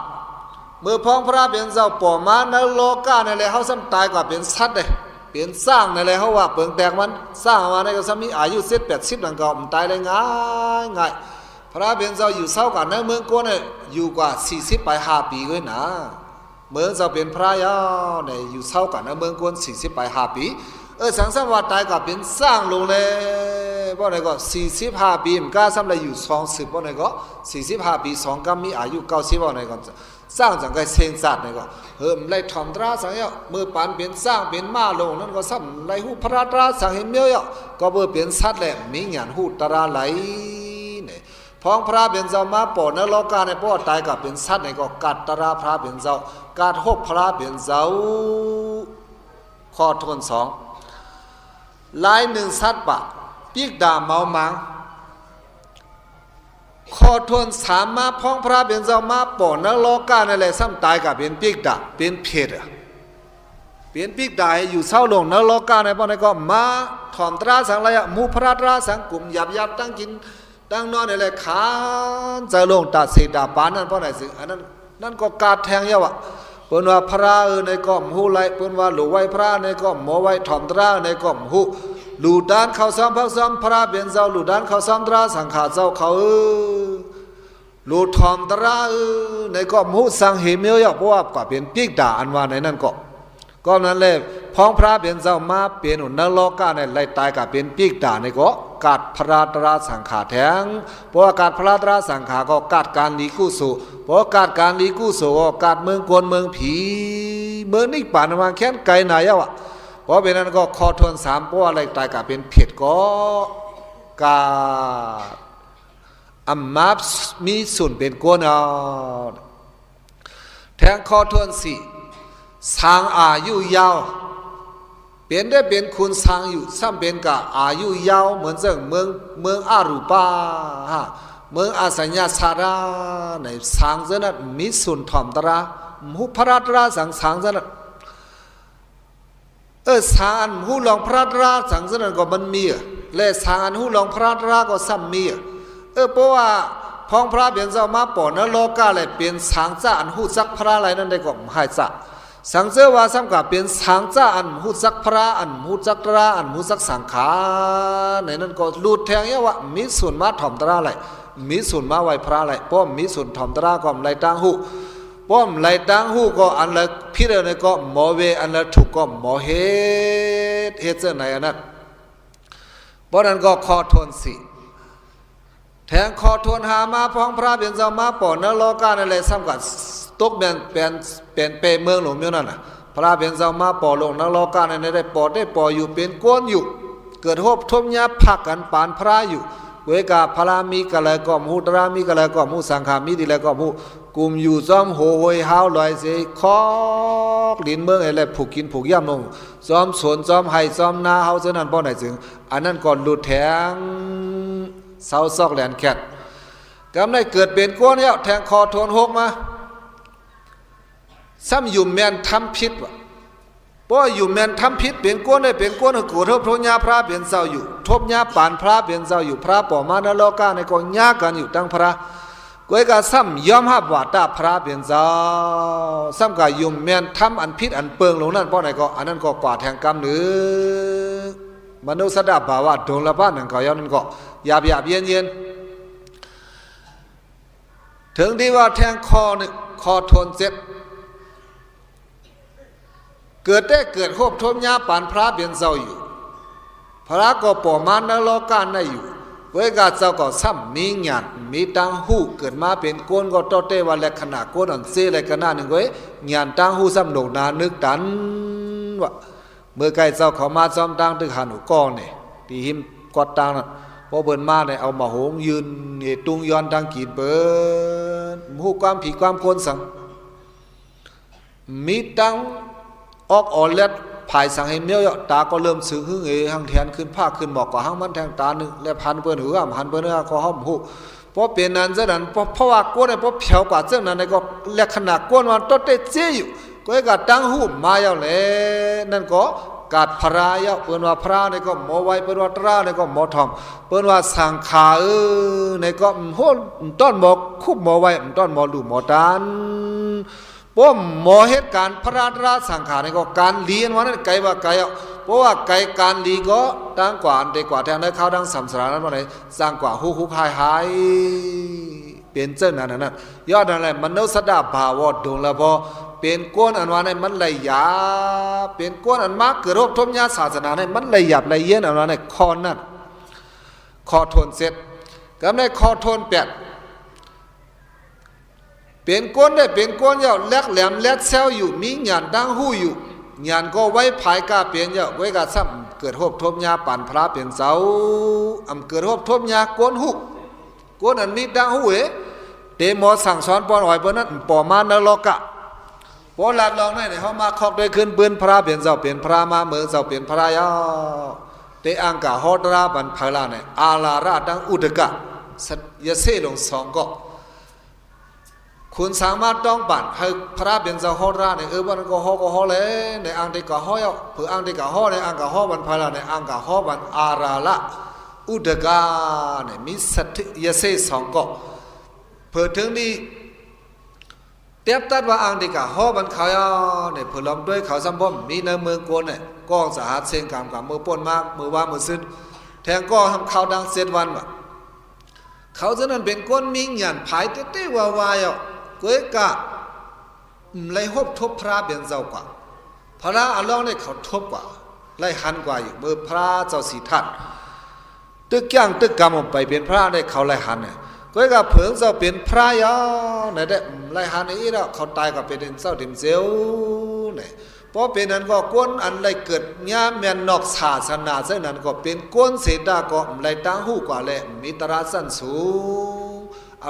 A: เมื่อพ้องพระเบียนเจ้าป่อมาในโลกาในเลยเฮาซ้ำตายกว่าเป็นสัตว์เลยเป็นสร้างในเลยเฮาว่าเปิงแตกมันสร้างมาในก็ซ้ำมีอายุ70-80นั่นก็มันตายได้ง่ายง่ายพระเบียนเจ้าอยู่เศร้ากันในเมืองกวนเนี่ยอยู่กว่า40 ไป5 ปีเลยนะเมืองเจ้าเป็นพระยาเนี่ยอยู่เศร้ากันในเมืองกวน40 ไป5 ปีสังสารวัฏตายก็เป็นสร้างลงเลยบ่ไหนก็45 ปีมันก็ซ้ำเลยอยู่20บ่ไหนก็45 ปี2ก็มีอายุ90บ่ไหนก็สร้างจังไกเซงสัตว์นี่ก็มันไล่ถ่อมตราสังเยามือปานเป็นสร้างเป็นม้าลงนั่นก็ซ้ำไล่หูพระตราสังเห็นเมียวก็เบอเป็นสัตว์แหละมีหยันหูตราไหลนี่พ้องพระเป็นเจ้ามาป่อนโลกาในพ่อตายก็เป็นสัตว์นี่ก็กัดตราพระเป็นเจ้ากัดหกพระเป็นเจ้าข้อทน2หลายหนึ่งสัตว์ปะปีกดาเมามังขอทวนสามมาพ้องพระเป็นเจ้ามาป่อนโลกาในแหละซ้ำตายกับเป็นปีกดาเป็นเพศเป็นปีกดาอยู่เศร้าลงนโลกาในพ่อในก็มาถอนตราสังไรมูพระตราสังกลุ่มหยับตั้งกินตั้งนอนในแหละขานจะลงตัดเศษดาปานนั่นพ่อไหนสิอันนั้นนั่นก็กาดแทงเยอะเปิ้นว่าพระในก็หูไหลเปิ้นว่าหลูไว้พระในก็หมอไว้ถอนตราในก็หูหลูด้านเขาซ้อมพักซ้อมพระเบียนเจ้าหลูด้านเขาซ้อมตราสังขาเจ้าเขาหลูถอนตราในก็หูสังเหมียวเพราะว่าก็เป็นปีกด่าอันว่าในนั้นก็นั้นเลยพ้องพระเบียนเจ้ามาเปลี่ยนนรกในไล่ตายกับเป็นปีกด่าในก็กาดพระตราสังขาแทงเพราะกาดพระตราสังขาก็กาดการลีกู้สู่เพราะกาดการลีกู้สู่ก็กาดเมืองกวนเมืองผีเมืองนิพพานมาแค่นไกลไหนเพราะเป็นนั้นก็ขอทวน3เพราะอะไรตายกับเป็นเผ็ดก็กาอัมมามีส่วนเป็นกวนแทงขอทวน4สร้างอายุยาวเป็นได้เป็นคุณสร้างอยู่ซ้ำเป็นกับอายุยาวเหมือนเรื่องเมืองอารูปาเมืองอาสัญญาสาราในสร้างเจนั้นมีส่วนถ่อมตรามุพระตราสังสางเจนั้นสร้างหูลองพระตราสังเจนั้นก็มันมีและสร้างหูลองพระตราก็ซ้ำมีเพราะว่าพ้องพระเบียนเจ้ามาป่อนโลกาเลยเป็นสางจ้าอันหูจักพระอะไรนั่นได้ก็หายจ้าสังเสว่าซ้ำกับเป็นสังจ้าอันหูจักพระอันหูจักตราอันหูจักสังขาในนั้นก็ลูดแทงว่ามีส่วนมาถ่อมตราอะไรมีส่วนมาไหวพระอะไรป้อมมีส่วนถ่อมตราก็ไหลตั้งหูป้อมไหลตั้งหูก็อันละพิเรนก็หมอเวอันละถูกก็หมอเฮ็ดเจ้าไหนอันนั้นเพราะนั้นก็ขอทนแทงขอทวนหามาพ้องพระเบียนเจ้ามาป่อนโลกาในเลยซ้ำกับตกเป็นเปเมืองหลวงเมียวนั่นพระเบียนเจ้ามาป่อลงนโลกาในได้ป่ออยู่เป็นก้นอยู่เกิดหบทมยาผักกันปานพระอยู่เวกาพระมีกะเลยก็มูตรามีกะเลยก็มูสังขามีดีเลยก็มูกลุ่มอยู่ซ้อมโหยหาวลอยเสยคอกดินเมืองอะไรผูกกินผูกย่ำลงซ้อมสวนซ้อมไห้ซ้อมนาเฮาเท่านั้นป้อไหนจึงอันนั้นก่อนหลุดแทงเสาซอกแหลนแคดกำได้เกิดเป็นก้นเนี่ยแทงคอทวนหกมาซ้ำอยู่แมนทำพิษวะเพราะอยู่แมนทำพิษเป็นก้นได้เป็นก้นกูทบทญาพระเป็นเจ้าอยู่ทบญาปานพระเป็นเจ้าอยู่พระป่อมานโลกาในก็ญากันอยู่ตั้งพระก้อยกาซ้ำยอมหับว่าตาพระเป็นเจ้าซ้ำกับอยู่แมนทำอันพิษอันเปิงลงนั่นเพราะไหนก็อันนั้นก็กว่าแทงกำหนึ่งมนุษย์สดาบว่าดงละบ้านนั่นก็ย้อนนั่นก็หยาบเย็นถึงที่ว่าแทงคอหนึ่งคอทนเจ็บเกิดได้เกิดควบทมยาปานพระเบียนเจ้าอยู่พระก็ป่อมานโลกาได้อยู่เวกาเจ้าก็ซ้ำมีหยาดมีตังหูเกิดมาเป็นก้นก็โตเตวันแลขนาดก้นอันเซเลยขนาดหนึ่งเว้ยหยาดตังหูซ้ำโดกนานึกตันว่าเมื่อไก่เจ้าเขามาซ้อมตังตึกหันหัวก้อนเนี่ยตีหิมกอดตังนั่นพอเบิ่นมาเนี่ยเอามาโหงยืนเนี่ยตุงย้อนทางกีดเบิ่นหูความผีความโกนสังมีตังออกอ่อนเล็ดภายสังให้เมียวตาก็เริ่มสึงหึ่งหังแทนขึ้นผ้าขึ้นหมอกก็หังมันแทงตาหนึ่งและพันเปิ้นหันเปิ้นก็ห้อมหู เพราะเป็นนั้นซะนั้นเพราะว่าก้นเนี่ยเพราะเผียวกว่าเจ้านั้นเนี่ยก็ลักษณะก้นมันต้นได้เจียอยู่ก็ให้กัดตั้งหูมาอย่างเลยนั่นก็กัดพระยาเปิ้นว่าพระเนี่ยก็หมอไว้เปิ้นว่าตราเนี่ยก็หมอทอมเปิ้นว่าสังขาเนี่ยก็โหต้นหมอคุบหมอไว้ต้นหมอดูหมอตานป้อมหมอเหตุการณ์พระตราสังขารเนี่ยก็การเรียนว่านั่นไกลว่าไกลอ่ะเพราะว่าไกลการลีก็ตั้งกว่าอันเดกว่าแทนได้เข้าดังสัมสานั้นว่าไหนสร้างกว่าฮุกหายเป็นเจ้านั้นน่ะยอดอะไรมนุษย์สดาภาวะดงละพอเป็นก้นอันว่าในมันเลยหยาเป็นก้นอันมากเกิดรบทมญาศาสนาในมันเลยหยาบเลยเย็นอันว่าในคอนั่นคอทนเสร็จก็ในคอทนแปดเป็นก้นได้เป็นก้นเยาแลกแหลมแลกเซลอยู่มีหยาดดังหู้อยู่หยาดก็ไว้ภายกาเปลี่ยนเยาไว้กาซ้ำเกิดรบทมญาปั่นพระเปลี่ยนเสาเกิดรบทมญาก้นหุกก้นอันมีดังหูเอเตมอสั่งสอนปอนอ่อยเปิ้นนั้นปอมานรกะพอหลัดลองได้เนี่ยเขามาคอกได้ขึ้นปืนพระเปลี่ยนเจ้าเปลี่ยนพระมาเมืองเจ้าเปลี่ยนพระยาเตอังกะฮอดราบันพลาเนี่ยอาลาราดังอุดกะยะเซลงสองก็คุณสามารถต้องบันให้พระเปลี่ยนเจ้าฮอดราเนี่ยวันก็ฮอเลยในอังเดกะฮอยเผื่ออังเดกะฮอในอังกะฮอบันพลาเนี่ยอังกะฮอบันอาราละอุดกะเนี่ยมีสัตยะเซสองก็เผื่อถึงนี้เทียบตัดว่าอังเดกะฮอบันเขาเนี่ยเผื่อล้อมด้วยเขาสัมพมมีในเมืองกวนเนี่ยก้องสหัสเสียงกามกับมือป่นมากมือว่ามือซึ้งแทงก็ทำเขาดังเสียวันว่ะเขาจะนั้นเป็นก้นมีหยันภายเต้ๆวายๆก็กะเลยฮบทบพระเบียนเจ้ากว่าพระอัลลอฮ์เนี่ยเขาทบกว่าไล่หันกว่าอยู่เมื่อพระเจ้าสีทัดตึกย่างตึกกรรมไปเป็นพระได้เขาไล่หันเนี่ยก็กับเผิงเจ้าเป็นพระยาเนี่ยได้ไล่หันนี้แล้วเขาตายกับเป็นเจ้าดิมเซลเนี่ยเพราะเป็นนั้นก็ก้นอันไรเกิดญาเมียนนอกศาสนาเช่นนั้นก็เป็นก้นเสดาก็ไรตั้งหูกว่าแหละมีตราสั้นสู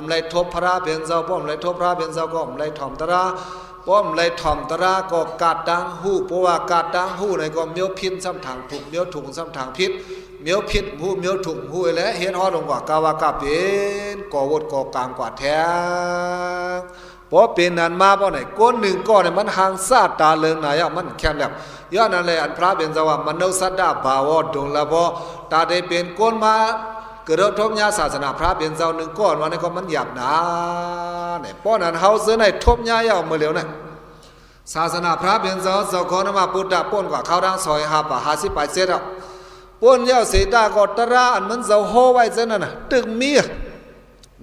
A: งไรทบพระเป็นเจ้าป้อมไรทบพระเป็นเจ้าก็ไรถ่อมตราป้อมไรถ่อมตราก็กาดตั้งหูเพราะว่ากาดตั้งหูในก็เมียวพินซ้ำทางถูกเมียวถุงซ้ำทางพิษเมียวพิษหูเมียวถุงหูและเห็นฮอดลงกว่ากาวากาเป็นก่อวดก่อกลางกว่าแท้เพราะเป็นนั้นมาเพราะไหนก้นหนึ่งก้อนเนี่ยมันห่างซาตาเลิงไหนมันแค่แบบย้อนนั่นเลยอันพระเป็นสวามนุษย์ดาบาวดงละพอตาได้เป็นก้นมาเกิดทบญาศาสนาพระเป็นเจ้าหนึ่งก้อนวันนี้ก็มันหยาบหนาเนี่ยเพราะนั้นเฮาซื้อในทบญาเยาเมื่อเร็วเนี่ยศาสนาพระเป็นเจ้าเจ้าคนมาพุทธะป้นกว่าเขาดังซอย50 ไปเสร็จแล้วป้นเยาเสดากอตระอันมันเจ้าโฮไว้เส้นนั่นน่ะตึกมี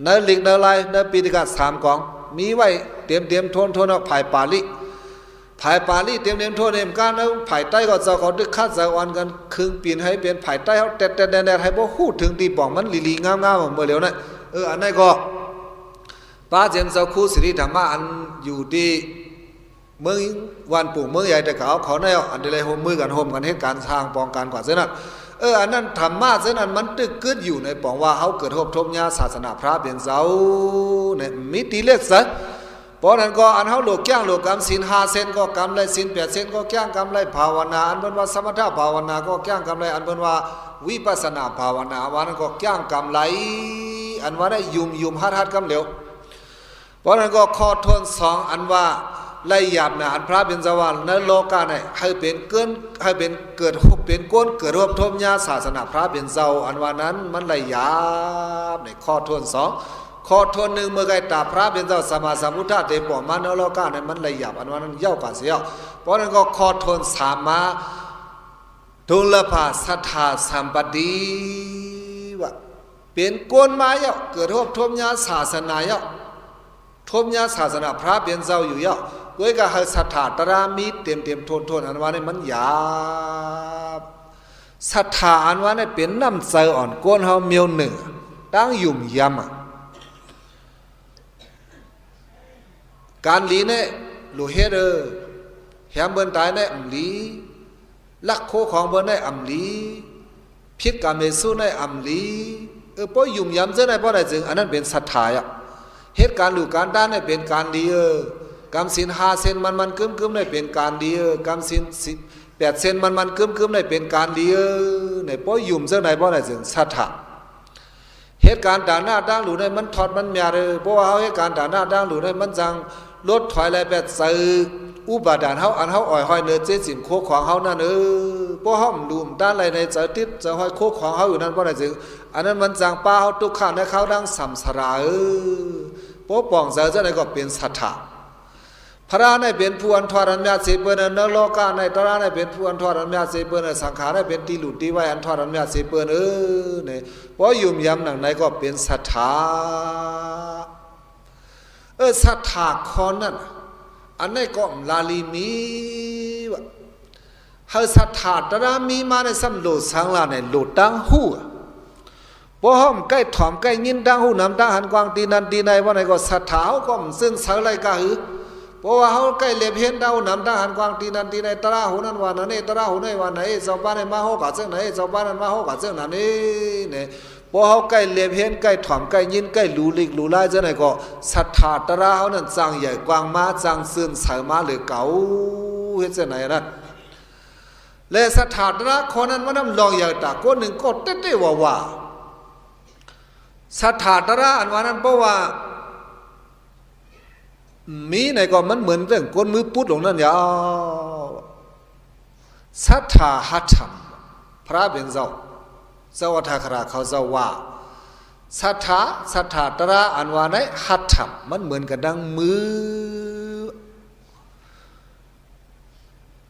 A: เนลิกเนลายเนปีติกา3 กองมีไว้เตรียมทนเอาภายปาลิเตรียมทนเอ็มการแล้วภายใต้ก็จะเขาดึกคัดจะวันกันครึ่งปีนให้เป็นภายใต้เขาแต่แดดให้บ่ฮู้ถึงตีป่องมันลีงามๆเมื่อเร็วนั้นอันนั้นก็ป้าเจมส์เจ้าคู่สิริธรรมะอันอยู่ที่เมืองวันปู่เมืองใหญ่แต่เขาได้อันเดลัยโฮมมือกันโฮมกันเหตุการณ์ทางป้องกันกว่าเส้นนั้นอันนั้นธรรมะเส้นนั้นมันตึกกึดอยู่ในป่องว่าเขาเกิดทบญาศาสนาพระเป็นเจ้าเนี่ยมิติเล็กซะเพราะนั้นก็อันเขาโลกแก้งโลกกรรมศีล5 เส้นก็กรรมไรศีล8 เส้นก็แก้งกรรมไรภาวนาอันเป็นว่าสมถะภาวนาก็แก้งกรรมไรอันเป็นว่าวิปัสสนาภาวนาวันนั้นก็แก้งกรรมไรอันว่าได้ยุมฮัดกรรมเหลวเพราะนั้นก็ข้อทวน2อันว่าไล่หยาบนะอันพระเป็นสวรรค์ในโลกาเนี่ยให้เป็นเกินให้เป็นเกิดเป็นก้นเกิดรวบทบญาศาสนาพระเป็นเจ้าอันว่านั้นมันไล่หยาบในข้อทวน2ข้อทวน1เมื่อไกตาพระเป็นเจ้าสมมาสัมพุทธะเตปอมันในโลกาเนี่ยมันไล่หยาบอันว่านั้นเย่ากันเสียเพราะนั้นก็ข้อทวน3มาดุลภาสัทธาสัมปติว่าเป็นก้นมาเย่าเกิดรวบทบญาศาสนาเย่าทบญาศาสนาพระเป็นเจ้าอยู่เย่าก็ให้กับศรัทธาตรามีเต็มทนอันว่านี่มันหยาบศรัทธาอันว่านี่เป็นน้ำใจอ่อนก้นเฮาเมียวหนึ่งตั้งยุ่มยำการลีเนี่ยลูเฮเดอแฮมเบิ้นตายเนี่ยลีลักโคของเบิ้นเนี่ยลีพิษกรรมเมสุเนี่ยลีพอยุ่มยำเจ้าเนี่ยเพราะอะไรจึงอันนั้นเป็นศรัทธาเหตุการณ์หรือการด้านเนี่ยเป็นการดีกรรมศีล5 เส้นมันกึมได้เป็นการดีกรรมศีล8 เส้นมันกึมได้เป็นการดีในป้อยุ่มเจ้าไหนป้อไหนจึงศรัทธาเห เหตุการณ์ด่านหน้าด่างหลูในมันถอดมันเมียเลยเพราะว่าเหตุการณ์ด่านหน้าด่างหลูในมันจังลดถอยไรแบบใส่อุบาดานเฮาอันเฮาอ่อยห้อยเนื้อเจ๊จิมโคของเฮานั่นเพราะเฮาดูมด้านไรในจะติดจะห้อยโคของเฮาอยู่นั่นเพราะอะไรจึงอันนั้นมันจังป้าเฮาทุกข้างในเขาดังสัมสราเพราะป่องเจอจะไหนก็เป็นสัทธาพระในเป็นผู้อันทวารัญญาเสเปนนโลกาในตระในเป็นผู้อันทวารัญญาเสเปนสังขารในเป็นตีหลุดตีไว้อันทวารัญญาเสเปนเนี่ยเพราะยุ่มยำหนังในก็เป็นสัทธาสัทธาคอนนั่นอันนี้ก็ลาลีมีวะเฮสัทธาตระมีมาในสัมโลสังลาในโลดังหูพอห้อมใกล้ถอมใกล้ยินดังหูน้ำดังหันกวางตีนันตีในว่าในก็สัทธาเขาก็ซึ่งสังไรกะหือเพราะว่าเขาใกล้เล็บเห็นดาวน้ำดังหันกวางตีนันตีในตระหูนั้นวันนั้นตระหูในวันไหนชาวบ้านในมาโหกัดเจ้าไหนชาวบ้านนั้นมาโหกัดเจ้านั้นเนี่ยพอเขาใกล้เล็บเห็นใกล้ถอมใกล้ยินใกล้รู้ลิกรู้ไล่เจ้าไหนก็สัทธาตระเขานั้นจังใหญ่กวางมาจังซึ่งใส่มาหรือเก่าเห็นเจ้าไหนนั่นและสัทธาตระคนนั้นมันน้ำลองใหญ่ตาคนหนึ่งก็เต้ๆว่าสัทธาตระอันว่านั้นเพราะว่ามีไหนก็มันเหมือนเรื่องก้นมือพุทธหลงนั่นยาวสัทธาหัตถ์พระเป็นเจ้าวัฏคราเขาเจ้าว่าสัทธาตระอันว่าไหนหัตถ์มันเหมือนกับดังมือ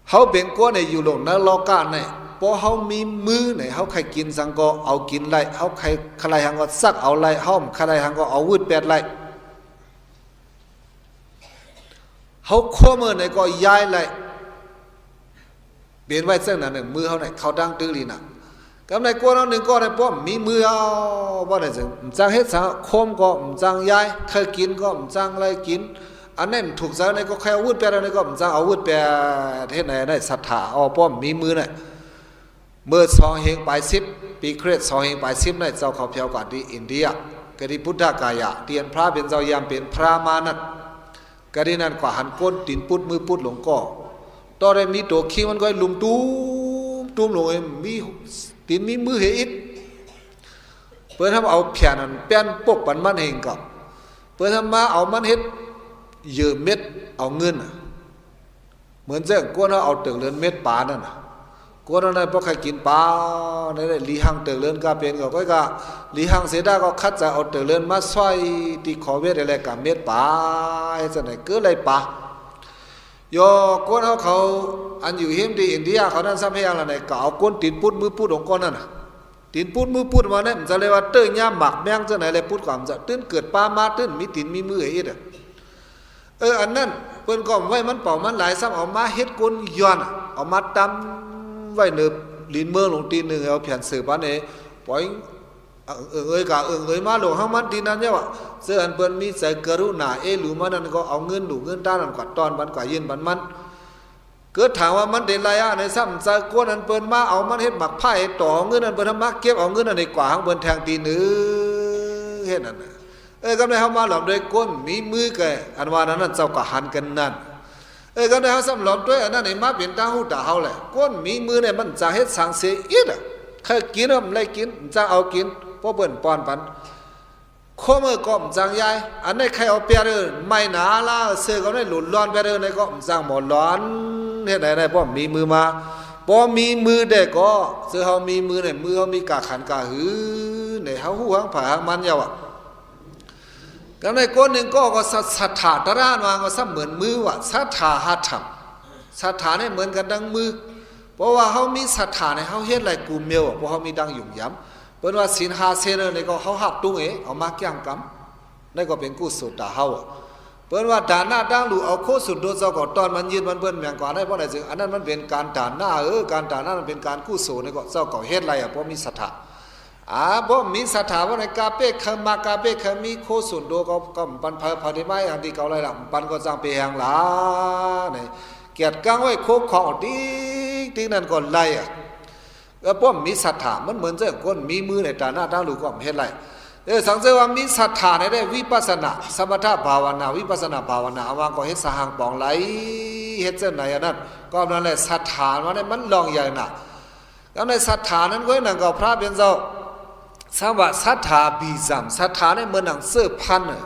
A: เขาเป็นก้นในอยู่หลงนั่นโลกาในพอเขามีมือไหนเขาใครกินสังก็เอากินไรเขาใครหังก็ซักเอาไรห้อมใครหังก็เอาวืดแปดไรเขาโค้มือไหนก็ย้ายไรเปลี่ยนไว้เส้นนั้นหนึ่งมือเขาไหนเขาดังตื้อลีน่ะกับในก้นหนึ่งก็ในป้อมมีมือเอาว่าไหนจึงจังเฮ็ดสังโค้มก็จังย้ายเคยกินก็จังไรกินอันนั้นถูกใจในก็ใครเอาวืดแปดอะไรก็จังเอาวืดแปดเท่ไหนในศรัทธาเอาป้อมมีมือไหนเมื่อ2 เฮงไป10 ปีคริสต์2 เฮงไป10ในเจ้าเขาเพียวกว่าที่อินเดียกที่พุทธกายะเตียนพระเป็นเจ้ายามเป็นพระมานัตกที่นั่นกว่าหันก้นตีนพุทธมือพุทธหลงก็ตอนได้มีตัวขี้มันก็ลุมตุ้มลงมีตีนมีมือเฮ็ดเพื่อทำเอาแผ่นนั้นแป้นปกปันมันเฮงกับเพื่อทำมาเอามันเฮ็ดเยื่อเม็ดเอาเงินเหมือนเจ้าก้นเอาตึงเลือนเม็ดปลานั่นก้นนั้นพวกใครกินปลาในลีหังเตเลือนก็เป็นก็ลีหังเสดาก็คัดจะเอาเตเลือนมาซอยที่ขอเวทอะไรกับเม็ดปลาจะไหนก็เลยปลาโยก้นเขาอันอยู่เฮมที่อินเดียเขานั่นซ้ำให้อะไรก็เอาก้นตีนพุดมือพุดของก้นนั่นตีนพุดมือพุดมาเนี่ยมันจะเรียกว่าเตยย่าหมักแมงจะไหนเลยพุดความจะตื้นเกิดปลามาตื้นมีตีนมีมือเอ็ดอันนั้นเปิ้นก็ไว้มันเป่ามันหลายซ้ำเอามาเฮ็ดก้นย้อนเอามาตำไว้เนือลิ้นเมืองลงตีนหนึ่งเอาแผ่นสืบอันนี้ปล่อยมาหลงห้างมันตีนั้นเนี่ยว่ะเสื้ออันเปิ้นมีใจกรุณาหรือมันนั่นก็เอาเงินหลูเงินด้านนั้นกว่าตอนมันกว่ายืนมันเกิดถามว่ามันเด่นไรในซ้ำใจก้นอันเปิ้นมาเอามันเฮ็ดหมักไผ่ต่อเงินอันเปิ้นทำมาเก็บเอาเงินอันในกว่าห้างเปิ้นแทงตีนื้อเฮ็ดนั่นก็ได้เขามาหลอมด้วยก้นมีมือแกอันว่านั้นเจ้าก็หันกันนั่นก็ได้เขาซ้ำหลอมด้วยอันนั้นในมาเป็นตาหูตาเฮาแหละก้นมีมือเนี่ยมันจะเฮ็ดสังเสียอีดเคยกินแล้วมันเลยกินจะเอากินเพราะเบิ่นปอนปันข้อมือก็มจังยายอันนี้ใครเอาเปียร์ไม่หนาละเสือก็ได้หลุดร้อนไปเลยในก็มจังหมดร้อนเฮ็ดได้เพราะมีมือมาพอมีมือได้ก็เสือเฮามีมือเนี่ยมือเฮามีกาขันกาหือในเฮาหูหังผาหังมันยาวก็ในก้นหนึ่งก็สัทธาตระมาก็ซ้ำเหมือนมือว่ะสัทธาหัตถ์สัทธาเนี่ยเหมือนกันดังมือเพราะว่าเขามีศรัทธาในเขาเฮ็ดไรกูเมียวเพราะเขามีดังหยุ่มย้ำเป็นว่าศีล5 เซนในก็เขาหักตุ้งเอามาแก้งกำนั่นก็เป็นกุศลตาเขาเป็นว่าด่านหน้าดังหลูเอาโคสุดโดนเจ้าก็ตอนมันยืนมันเบิ้นแมงกว่าได้เพราะอะไรจึงอันนั้นมันเป็นการด่านหน้าการด่านหน้ามันเป็นการกุศลในก็เจ้าก็เฮ็ดไรเพราะมีศรัทธาเพราะมีศรัทธาว่าในกาเป้ขมากาเป้ขมีโคสุดโดก็ปันพอดีไม้อันที่เขาไรล่ะปันก็จังไปแหงหลาเนี่ยเกียรติกังไว้โคกของดีนั่นก็ไล่ป้อมมีศรัทธามันเหมือนเจ้าคนมีมือในตาหน้าตั้งหลูก็เฮ็ดไรสังเกตว่ามีศรัทธาในได้วิปัสสนาสมถะภาวนาวิปัสสนาภาวนาว่าก็เฮ็ดสหังปองไหลเฮ็ดเจ้าไหนนั่นก็นั่นแหละศรัทธาว่าเนี่ยมันลองใหญ่น่ะแล้วในศรัทธานั้นก็นั่นก็พระเป็นเจ้า สามว่าศรัทธาบีซัมศรัทธาเนี่ยเหมือนหนังเสื้อพันน่ะ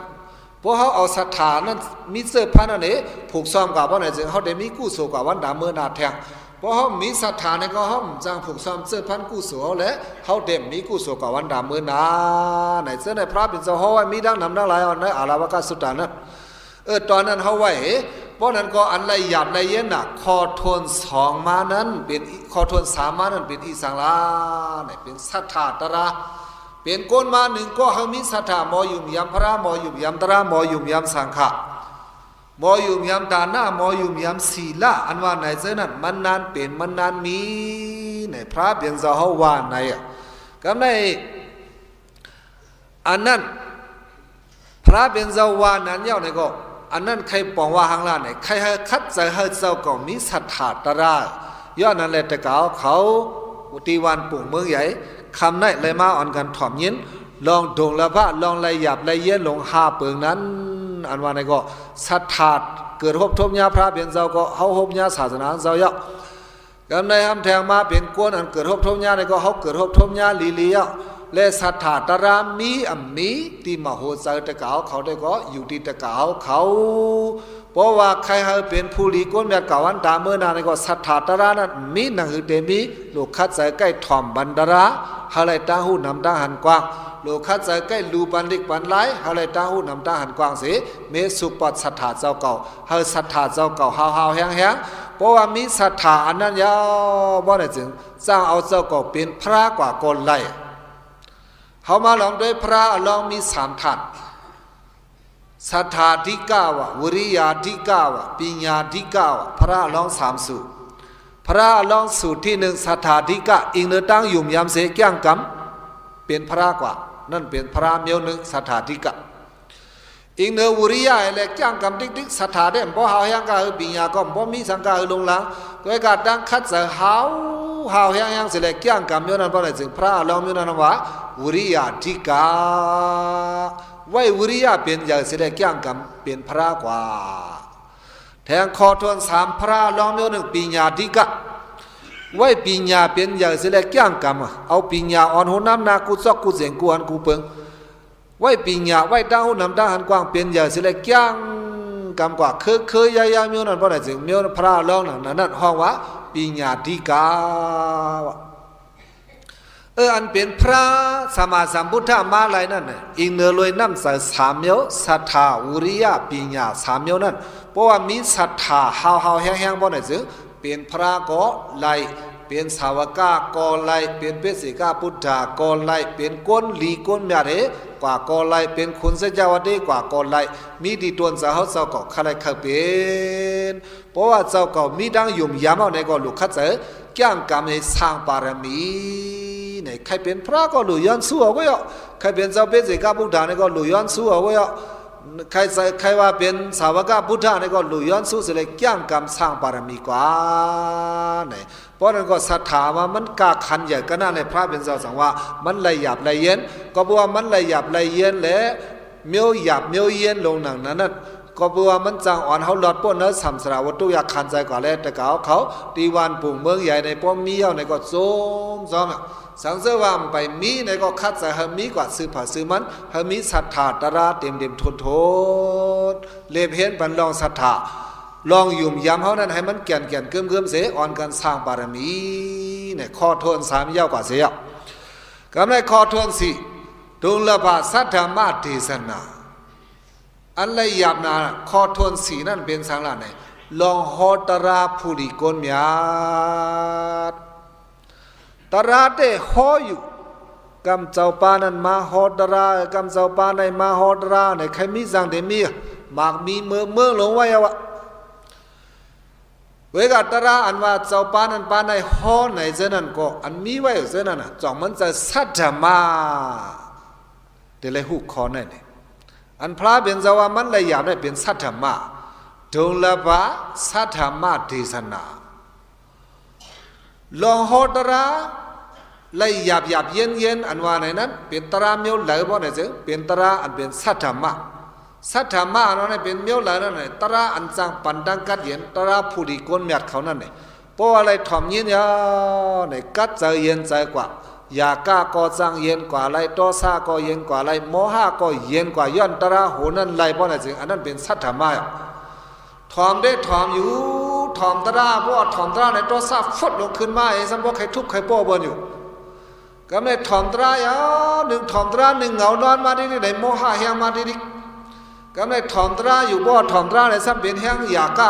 A: เพราะเขาเอาศรัทธานั้นมีเสื้อพันนั่นเองผูกซ้อมกับว่าไหนจึงเขาได้มีกู้สู้กับวันดาเมื่อนาแทงเพราะเขามีศรัทธาในก็เขาจังผูกซ้อมเสื้อพันกู้สู้และเขาเด็มมีกู้สู้กับวันดาเมื่อนาไหนเสื้อในพระเป็นเจ้าเขาว่ามีดังนำดังหลายอันในอาราวกาสุตานั้นตอนนั้นเขาไว้เพราะนั้นก็อันละหยาบละเย็นน่ะคอทนสองมานั้นเป็นคอทนสามมานั้นเป็นอีสังลาเนี่ยเป็นศรัทธาตระเป็นก้นมาหนึ่งก็เขามีศรัทธามอยุ่มยำพระมอยุ่มยำตระมอยุ่มยำสังฆะมอยุ่มยำดานะมอยุ่มยำศีลาอันว่าไหนเจ้านั้นมันนานเป็นมันนานมีในพระเบียงเจ้าเขาว่าไหนก็ในอันนั้นพระเบียงเจ้าว่านั้นเย้าในก็อันนั้นใครปองว่าหางล่าไหนใครให้คัดใจให้เจ้าก็มีศรัทธาตระย้อนนั้นแหละแต่เขาอุติวันปุ่งเมืองใหญ่คำไหนเลยมาอ่อนกันถ่อมยินลองดงละพระลองละหยับละเย็นลงหาเปิงนั้นอันว่าในก็ศรัทธาเกิดหบทบญาพระเปลี่ยนเจ้าก็เขาหบญาศาสนาเจ้าเยอะกำในทำแทงมาเป็นกวนอันเกิดหบทบญาในก็เขาเกิดหบทบญาลีเลียและศรัทธาตรามีมีที่มโหสถตะเกาเขาได้ก็อยู่ที่ตะเกาเขาเพราะว่าใครให้เป็นผู้ลีก้นแบบเก่าวันดาเมื่อนาในก็ศรัทธาตระนั้นมีหนังหือเตมีลูกคัดใจใกล้ถ่อมบันดาระฮาไลตาหูนำตาหันกว้างลูกคัดใจใกล้ลูปันดิกปันไลฮาไลตาหูนำตาหันกว้างเสียเมสุปปัศรัทธาเจ้าเก่าเฮาศรัทธาเจ้าเก่าฮาวแห้งเพราะว่ามีศรัทธาอันนั้นยาวบ่ได้จึงสร้างเอาเจ้าเก่าเป็นพระกว่าคนไลเขามาลองด้วยพระลองมีสามท่านศรัทธาที่เก้าวะวิริยาที่เก้าวะปัญญาที่เก้าวะพระลองสามสูตรพระลองสูตรที่หนึ่งศรัทธาที่เก้าอิงเนื้อตั้งยุ่มยำเสกย่างกำเป็นพระกว่านั่นเป็นพระเมียวหนึ่งศรัทธาที่เก้าอิงเนื้อวิริยาอะไรย่างกำติ๊กศรัทธาเด่นเพราะหาวยังกาปัญญาก็เพราะมีสังกาลงหลังด้วยการตั้งคัดเสหาวยังเสกย่างกำเมียวนั้นเพราะอะไรจึงพระลองเมียวนั้นว่าวิริยาที่เก้าไว้วิริยะเป็นอย่างเสด็จย่างกำเป็นพระกว่าแทงคอทวนสามพระลองเมียวหนึ่งปัญญาที่กะไว้ปัญญาเป็นอย่างเสด็จย่างกำเอาปัญญาอ่อนหัวน้ำนากุศลกุเสียงกวนกูเปิงไว้ปัญญาไว้ดาวน้ำดาหันกว้างเป็นอย่างเสด็จย่างกำกว่าเคยยาเมียวนั้นเพราะอะไรจึงเมียวพระลองนั้นห้องว่าปัญญาที่กะอันเป็นพระสัมมาสัมพุทธมาลายนั่นน่ะอิงเนรวยน้ำใส่สามเมียวศรัทธาวิริยะปัญญาสามเมียวนั่นเพราะว่ามีศรัทธาหาวแห้งบ่ได้จึงเป็นพระก็ไล่เป็นสาวกาก็ไล่เป็นเปสิกาพุทธาก็ไล่เป็นก้นลีก้นเมียเรกว่าก็ไล่เป็นคุณเสจาวดีกว่าก็ไล่มีดีตวนสาวเจ้าก็คลายเข้าเป็นเพราะว่าเจ้าก็มีดังยุ่มยามเอาในก็ลูกคัดเจอจ้างกรรมให้สร้างบารมีเนี่ยใครเป็นพระก็หลุยย้อนสู้เอาไว้ใครเป็นเจ้าเป็นสิกาพุทธาเนี่ยก็หลุยย้อนสู้เอาไว้ใครว่าเป็นสาวกพุทธาเนี่ยก็หลุยย้อนสู้สิเลยจ้างกรรมสร้างบารมีกว่าเนี่ยเพราะนั้นก็ศรัทธาว่ามันกาขันใหญ่ก็น่าในพระเป็นเจ้าสังว่ามันละหยาบละเย็นก็บอกว่ามันละหยาบละเย็นและเมียวหยาบเมียวเย็นลงหนังนั้นก็บอกว่ามันจังอ่อนเขาหลอดป้นเนื้อสัมสราวัตถุอยากขันใจกว่าแล้วแต่เขาตีวันปุ่งเมืองใหญ่ในป้อมมีเย้าในก็โจมสังเสริญว่าไปมีในก็คัดใจให้มีกว่าซื้อผ่าซื้อมันให้มีศรัทธาตระเต็มทนเล็บเห็นบันลองศรัทธาลองยุ่มยำเขานั้นให้มันแก่นเกิมเสียอ่อนกันสร้างบารมีเนี่ยข้อทวนสามเย้ากว่าเสียกำไรข้อทวนสี่ดุลภาสัทธมาเทศนาอันละหยาบนาข้อทวนสี่นั่นเป็นสังหลังไหนลองฮอตราภูริกนเมียตราเตฮออยู่กำเจ้าปานั้นมาฮอตรากำเจ้าปาในมาฮอตราในใครมีสังเดมีมากมีเมืองหลงไว้วะเวกาตราอันว่าเจ้าปานั้นปาในฮอในเจนั้นก็อันมีไว้เจนั้นจ่องมันจะสัจจมาเดลัยหุคอนั่นเองอันพระเป็นเจ้าว่ามันเลยอยากได้เป็นสัจจมาดุลภะสัทธมาเทศนาลองฮอตราเลยหยาบเย็นอันว่าในนั้นเป็นตราเมียวไหลบ่เนี่ยจึงเป็นตราอันเป็นสัทธมาอันนั้นเป็นเมียวไหลนั่นน่ะตราอันจังปันดังกัดเย็นตราผู้ดีก้นเมียดเขานั่นเนี่ยเพราะอะไรถ่อมยินยาเนี่ยกัดใจเย็นใจกว่า อยากก้าก็จังเย็นกว่าไรโตซาก็เย็นกว่าไรโมหะก็เย็นกว่าย้อนตระหูนั่นไรบ่ไหนจึงอันนั้นเป็นสัทธรรมะถอมได้ถอมอยู่ถอมตระบ่ถอมตระในโตซาฟดลงขึ้นมาไอ้สัมบ่ใครทุกข์ใครป้อบนอยู่ก็ไม่ถอมตระยาหนึ่งถอมตระหนึ่งเหงานอนมาที่นี่ไหนโมหะแห้งมาที่นี่ก็ไม่ถอมตระอยู่บ่ถอมตระในสัมเป็นแห้งอยากก้า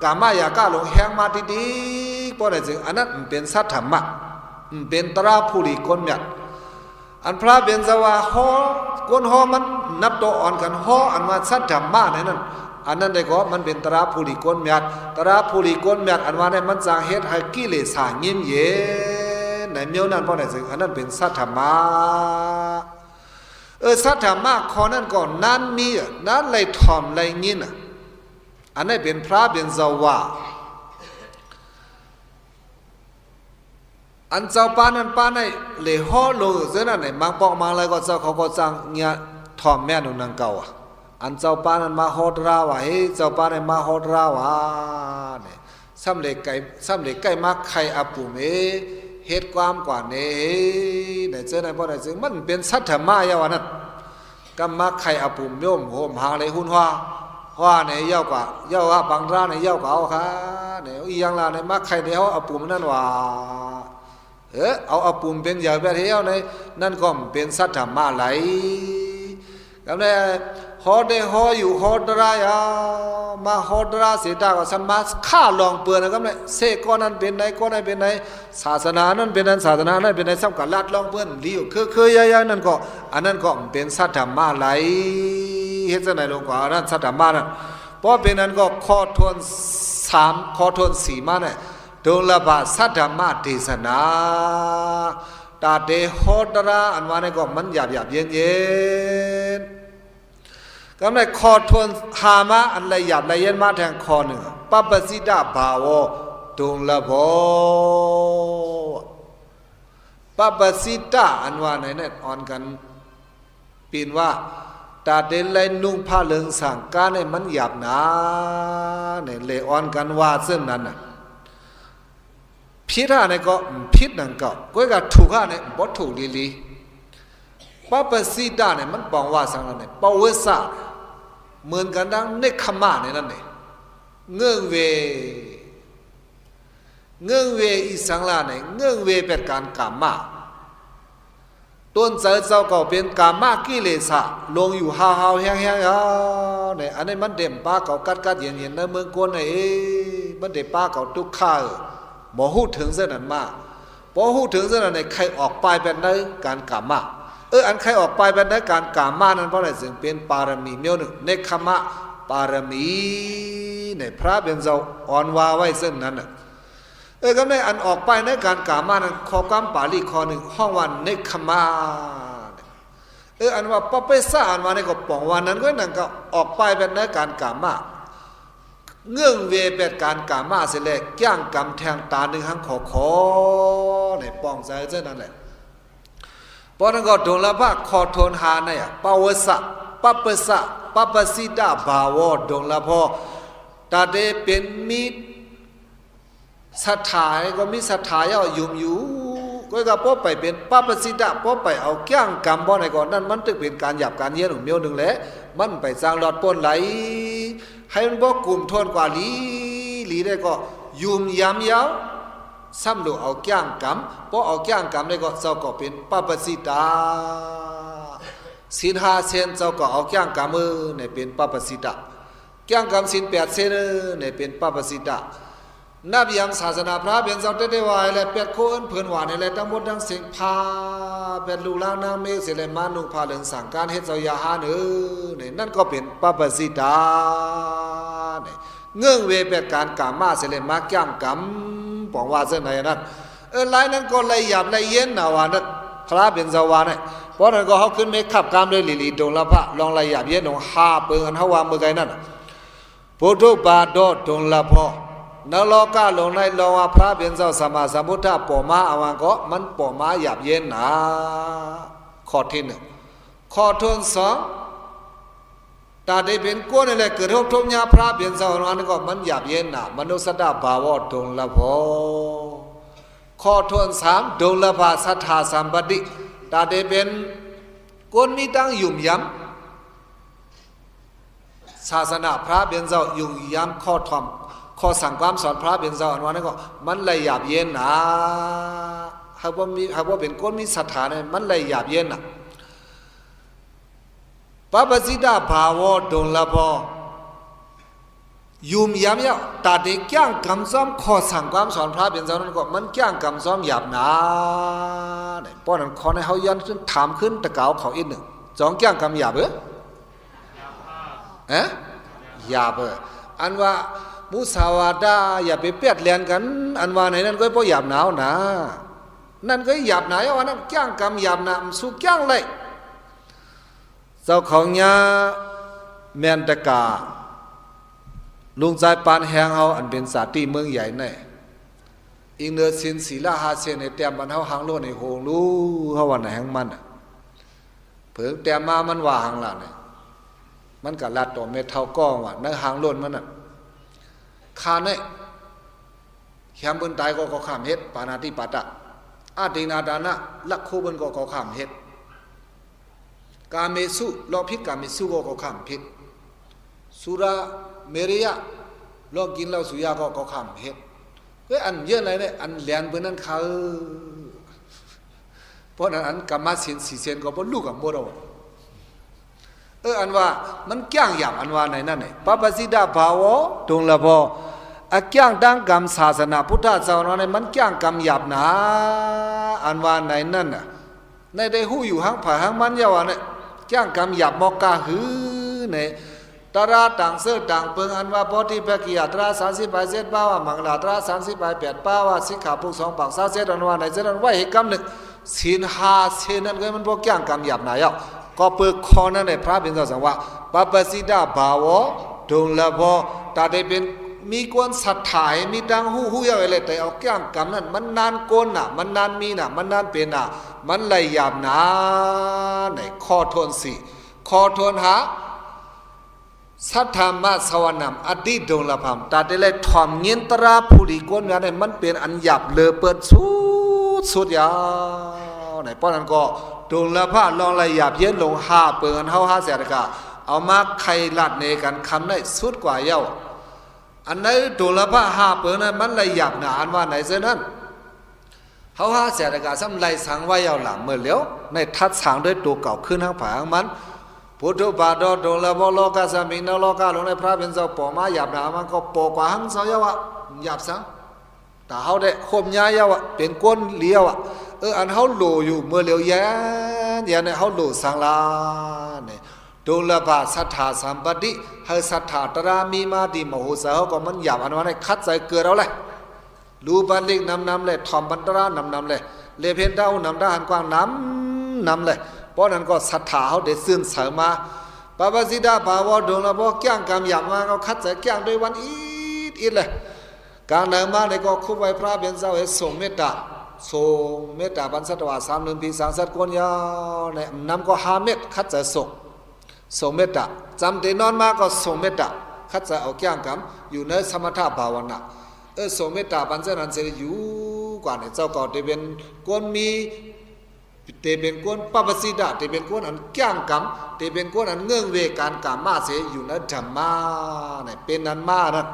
A: กามายากาลงแห้งมาที่ดีบ่ไหนจึงอันนั้นเป็นสัทธรรมะเป็นตราผู้ดีคนเมียอันพระเบญจวาฮอก้นฮอมันนับตัวอ่อนกันฮออันมาสัทธรรมะนั่นอันนั้นได้ก็มันเป็นตราผู้ดีคนเมียตราผู้ดีคนเมียอันว่าเนี่ยมันจางเฮ็ดให้กิเลสหงิมเย็นในเมียวนั้นบ่ได้ซึ่งอันนั้นเป็นสัทธรรมะสัทธรรมะข้อนั้นก็นั้นมีนั้นไหลทอมไหลงินอันนั้นเป็นพระเบญจวาอันเจ้าป้านั้นป้าในเลยห่อลงเส้นนั้นไหนมังปอกมังอะไรก็เจ้าเขาก็จังเงี้ยทอมแม่นุ่นนังเก่าอันเจ้าป้านั้นมาฮอดราวะเฮ้เจ้าป้านั้นมาฮอดราวะเนี่ยซ้ำเล็กไก่มาไข่อาปุ่มเฮ็ดความกว่าเนี่ยเจ้าไหนบ่ได้ซึ่งมันเป็นสัทธรรมะยาวนั้นกำมาไข่อาปุ่มโยมโหมหางเลยหุ่นว่าเนี่ยยาวกว่าบางร้านเนี่ยยาวกว่าเอาค่ะเนี่ยอีหยังล่ะเนี่ยมาไข่เดียวอาปุ่มนั่นว่าเอาปุ่มเป็นอย่างแบบเดียวในนั่นก็เป็นสัทธรรมะไหลก็เลยฮอได้ฮออยู่ฮอดรายมาฮอดราเสดาก็สมาฆ่าลองเปื่อนนะครับเนี่ยเสกก้อนนั้นเป็นไหนก้อนนั้นเป็นไหนศาสนานั้นเป็นนั้นศาสนานั้นเป็นไหนสำคัญลัดลองเปื่อนลี้คือยายนั่นก็อันนั้นก็เป็นสัทธรรมะไหลเฮ็ดซะไหนลงกว่านั้นสัทธรรมะนั้นเพราะเป็นนั้นก็ข้อทวน3ข้อทวน4มาเนี่ยดงละบาสัทธรรมะเทศนาตาเตโหตระอันว่านี่ก็มันหยาบเย็นก็ไม่คอทวนหามะอันละหยาบละเย็นมาแทงคอหนึ่งปัปปสิตาภาวะดงละโพปัปปสิตาอันว่าไหนเนี่ยอ่อนกันปีนว่าตาเตไลนุ่งผ้าเหลืองสังกาเนี่ยมันหยาบหนาเนี่ยเลยอ่อนกันว่าซึ่งนั้นน่ะพิธาเนี่ยก็พิษนั่นก็ก้อยก็ถูกเนี่ยบ่ถูกลีปัปปสิตาเนี่ยมันปองว่าสังนั้นเนี่ยปวสะเหมือนกันดังเนคขมะเนี่ยนั่นเนี่ยเงื่อนเวอีสังลาเนี่ยเงื่อนเวเป็นการกามะต้นใจเจ้าก็เป็นกามะกิเลสะลงอยู่หาวๆแห้งๆเนี่ยอันนี้มันเด่มป้าเก่ากัดเย็นๆในเมืองกวนเนี่ยมันเด่มป้าเก่าทุกข้าบ่ฮู้ถึงเส้นนั้นมาบ่ฮู้ถึงเส้นนั้นในใครออกไปเป็นในการกามะอันใครออกไปเป็นในการกามะนั้นเพราะอะไรจึงเป็นปารมีเมียวหนึ่งเนคขมะปารมีในพระเป็นเจ้าอ่อนวาไว้เส้นนั้นน่ะก็ในอันออกไปในการกามะนั้นข้อความปาลีข้อหนึ่งห้องวันเนคขมะอันว่าปะเปซ่าอันว่าในก็ป่องวันนั้นก็นั่นก็ออกไปเป็นในการกามะเงื่อนเวเป็นการกามาเสร็จแล้วย่างกำแทงตาหนึ่งหังขอเนี่ยป้องใจเจ้านั่นแหละเพราะนั้นก็ดงละพะคอทนหาเนี่ยปวสะปัปปสะปัปปสิตาภาวะดงละพอตาเดเป็นมิศรัทธาก็มีศรัทธายุ่มอยู่ก็พอไปเป็นปัปปสิตาพอไปเอาย่างกำบ่ในก่อนนั้นมันจะเป็นการหยาบการเย็นของเมียวหนึ่งแหละมันไปสร้างหลอดปนไหลให้มันบอกกลุ่มทนกว่าลีได้ก็ยุ่มยำยาวซ้ำดูเอาแก้งกำพอเอาแก้งกำได้ก็เจ้าก็เป็นปัปปสิตาศีล5เซนเจ้าก็เอาแก้งกำเนี่ยเป็นปัปปสิตาแก้งกำศีล8เซนเนี่ยเป็นปัปปสิตานับยังศาสนาพระเป็นเจ้าเตวายและเป็ดโคนเพื่อนหวานในแหละทั้งหมดทั้งสิ่งพาเป็นลูกหลานนางเมฆเสร็จแล้วมานุพาเรื่องสั่งการเฮ็ดเจ้ายาหาเนี่ยนั่นก็เป็นปัปปสิตาเนี่ยเงื่อนเวเป็นการกามาเสร็จแล้วมาแก้งกำบอกว่าเส้นไหนนั้นหลายนั้นก็เลยหยาบเลยเย็นนะว่านั้นพระเป็นเจ้าวาเนี่ยเพราะนั้นก็เขาขึ้นไม่ขับกามเลยลีดงละพระลองเลยหยาบเย็นลง5เปิงอันเฮาวาเมื่อไงนั่นพุทธุบาทดงละพอนโลกาลงในโลวาพระเป็นเจ้าสมมาสมุทธะปอมาอวังก็มันปอมาหยาบเย็นนะข้อที่1ข้อที่2ตาได้เป็นก้นนี่แหละเกิดทุกข์ยาพระเป็นเจ้านั้นก็มันหยาบเย็นนะมนุสตะภาวะดงละพอ ข้อทวนสามดงละบาศรัทธาสัมปติตาเดเป็นคนมีตั้งยุ่มย้ำศาสนาพระเบียนเจ้ายุ่มย้ำข้อธรรมข้อสั่งความสอนพระเบียนเจ้าอันว่านั้นก็มันเลยหยาบเย็นนะหากว่าเป็นคนมีศรัทธาเนี่ยมันเลยหยาบเย็นนะปะปะสิดาภาวะดงละบอยุ่มย้ำยาวตาเด็กแก่งกำซ้อมข้อสั่งความสอนพระเบียนเจ้านั้นก็มันแก่งกำซ้อมหยาบนะเนี่ยเพราะนั้นขอให้เขาย้อนขึ้นถามขึ้นตะเกาเขาอีกหนึ่งจองแก่งกำหยาบหยาบอันว่ามุสาวาทาอย่าไปเปียดเลียนกันอันว่าไหนนั่นก็เพราะหยาบหนาวนะนั่นก็หยาบหนาวว่านั่นแก่งกำหยาบนะสู้แก่งเลยเจ้าของยาแมนตะกาลุงใจปานแหงเฮาอันเป็นสาติเมืองใหญ่แน่อิงเนอสินศีลาหาเสนในแต้มมันเฮาหางโลในโหงรู้เฮาวันไหนแหงมันเพิ่งแต้มมามันว่าหางล่ะเนี่ยมันก็ลัดต่อเม็ดเท่าก้องว่าในหางโลนมันน่ะคาเนี่ยแขมเบิ่นตายก็ข้ามเฮ็ดปานาติปาตะอาตินาดานะลักโคเบิ่นก็ข้ามเฮ็ดกาเมสุลอพิกาเมสุก็ข้ามเฮ็ดสุราเมริยะลองกินเหล้าสุยาก็ข้ามเฮ็ดเฮ้ยอันเยอะอะไรเนี่ยอันแหลนเบิ่นนั้นเขาเพราะนั้นอันกรรมศีล4เซนก็บ่ลูกกับบ่ดอกอันว่ามันแก่งหยาบอันว่าไหนนั่นเนี่ยปะปะสิดาภาวะดงละบออะแก่งดังกรรมศาสนาพุทธเจ้านั้นมันแก่งกรรมหยาบนะอันว่าไหนนั่นน่ะในได้ฮู้อยู่หังผาหังมันยาวเนี่ยแก่งกรรมหยาบมอกกะหือเนี่ยตราต่างเสื้อต่างเปิงอันว่าโพธิภกิยตรา30 8 7ป้าว่ามังลาตรา30 8 ป้าว่าสิกขาปุก2ปาก27อันว่าไหนจะนั้นว่าเหตุกรรมหนึ่งศีล5เซนนั้นก็มันบ่แก่งกรรมหยาบนะยาวก็เปิดคอนั่นในพระเป็นเจ้าสังว่าปะปะสิดาภาวะดงละบอตาได้เป็นมีกวนศรัทธามีดังหู้ยาวอะไรแต่เอาแก้งกรรมนั้นมันนานโกนน่ะมันนานมีน่ะมันนานเป็นน่ะมันไหลหยาบนะในข้อทวนสี่ข้อทวนหาสัทธรรมะสวรรค์อดีตดงละพามตาได้เลยถ่อมเงินตราผู้ดีกวนนั้นมันเป็นอันหยาบเลอเปิดสุดยาวในป้อนนั้นก็ดงละผ้าลองละหยาบเย็นลง5เปิงเฮา5แสนกะเอามาไข่ลัดในกันคำได้สุดกว่าเย้าอันไหนดงละผ้า5เปิงนั้นมันละหยาบหนาอันว่าไหนเส้นนั้นเฮา5แสนกะซ้ำไล่สังไว้เย้าหลังเมื่อเหลียวในทัดสังด้วยตัวเก่าขึ้นทางผางมันพุทธบาทดงละบ่โลกะสมิงนโลกะลงในพระเป็นเจ้าปอมาหยาบหนามันก็ปอกว่าหังเสาเย้าอ่ะหยาบสังแต่เฮาได้ข่มยาเย้าอ่ะเป็นก้นเลี้ยวอ่ะอันเฮาโลอยู่เมื่อเหลียวแย่เนี่ยเฮาโลสังลาเนี่ยดงละบาศรัทธาสัมปติให้ศรัทธาตรามีมาดีมโหสาวก็มันหยาบอันว่าให้คัดใจเกิดเอาเลยรูปันเล็กนำเลยถ่อมบรรตรานำเลยเลเพนดาวนำได้หันกว้างนำเลยเพราะนั้นก็ศรัทธาเฮาได้ซื่นเสริมมาปะปะสิดาภาวะดงละบ่แก่งกรรมหยาบมาก็คัดใจแก่งด้วยวันอีดเลยการเดินมาในก็คุบไว้พระเบียนเจ้าให้ส่งเมตตาส่งเมตตาบรรสัตวา3 1 ปี3 7กวนยาวเนี่ยนำก็5 เม็ดคัดจะส่งเมตตาจำเตนอนมาก็ส่งเมตตาคัดจะเอาแก่งกรรมอยู่ในสมถะภาวนาส่งเมตตาบรรสัตนั้นเสยอยู่กว่าเนี่ยเจ้าก็ได้เป็นกวนมีได้เป็นกวนปะปะสิดาได้เป็นกวนอันแก่งกรรมได้เป็นกวนอันเงื่องเวการกามาเสยอยู่ในธรรมะเนี่ยเป็นนั้นมานั้น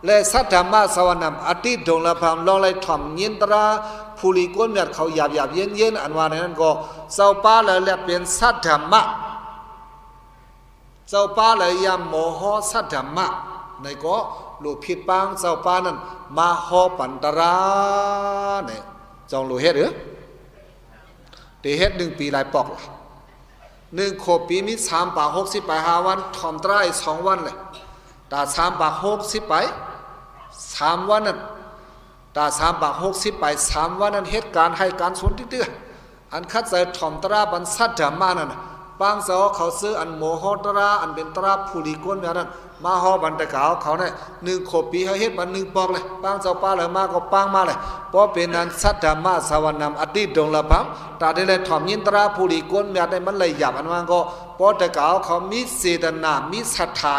A: และสัทธรรมะสวรรค์อดีตดงละพามลองไล่ถ่อมเย็นตราผู้ลีก้นเมียเขาหยาบเย็นอันว่านั้นก็เจ้าป้าเลยเป็นสัทธรรมะเจ้าป้าเลยยามโมโหสัทธรรมะในก็ลูกผิดปังเจ้าป้านั้นมาโหปันตราเนี่ยจองลูกเฮ็ดหรือเดเฮ็ด1 ปีหลายปอกล่ะ1 ขวบปีมี3 ป่า60 ไป5 วันถ่อมตราอีก2 วันเลยตา3 ป่า60 ไป3 วันนั้นตา3 ป่า60 ไป3 วันนั้นเหตุการณ์ให้การสนที่เตื้ออันคัดใจถ่อมตราบรรสัทธรรมานั่นปางเสาเขาซื้ออันโมโหตราอันเป็นตราผู้ลีก้นแบบนั้นมาฮอบันตะกาวเขาเนี่ย1 ขวบปีเขาเฮ็ดบัน1 ปอกเลยปางเจ้าป้าเลยมาก็ปางมาเลยเพราะเป็นนั้นสัทธรรมะสวรรค์อดีตดงละพัมตาได้เลยถ่อมยินตราผู้ลีก้นแบบได้มันเลยหยาบอันว่าก็เพราะตะกาวเขามีเจตนามีศรัทธา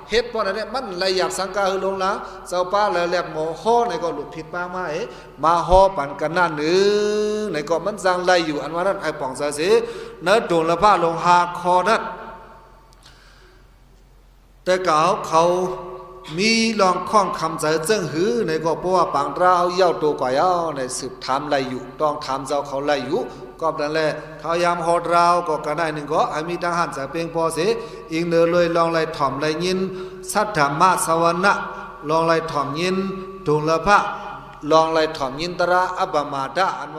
A: เฮ็ดป้อนเนี่ยมันเลยอยากสังกาหือลงละเจ้าป้าแล้วแลบหมอฮ้อในก็หลุดผิดป้ามามาฮ้อปันกันนั่นนึงในก็มันจังไลอยู่อันว่านั้นไอ้ป่องซะสิเนื้อโดนละผ้าลงหาคอนั้นแต่เขามีลองข้องคำใจเจิ้งหือในก็เพราะว่าปังเราเย้าตัวกว่าเย้าในสืบถามไลอยู่ต้องถามเจ้าเขาไลอยู่ก็นั่นแหละเขายามฮอดเราก็กันได้หนึ่งก็ให้มีทหารจะเพียงพอเสียอีกเนื้อเลยลองไล่ถ่อมไล่ยินสัทธรรมะสวรรณะลองไล่ถ่อมยินดวงละพระลองไล่ถ่อมยินตระอัปปมาดะอันว่า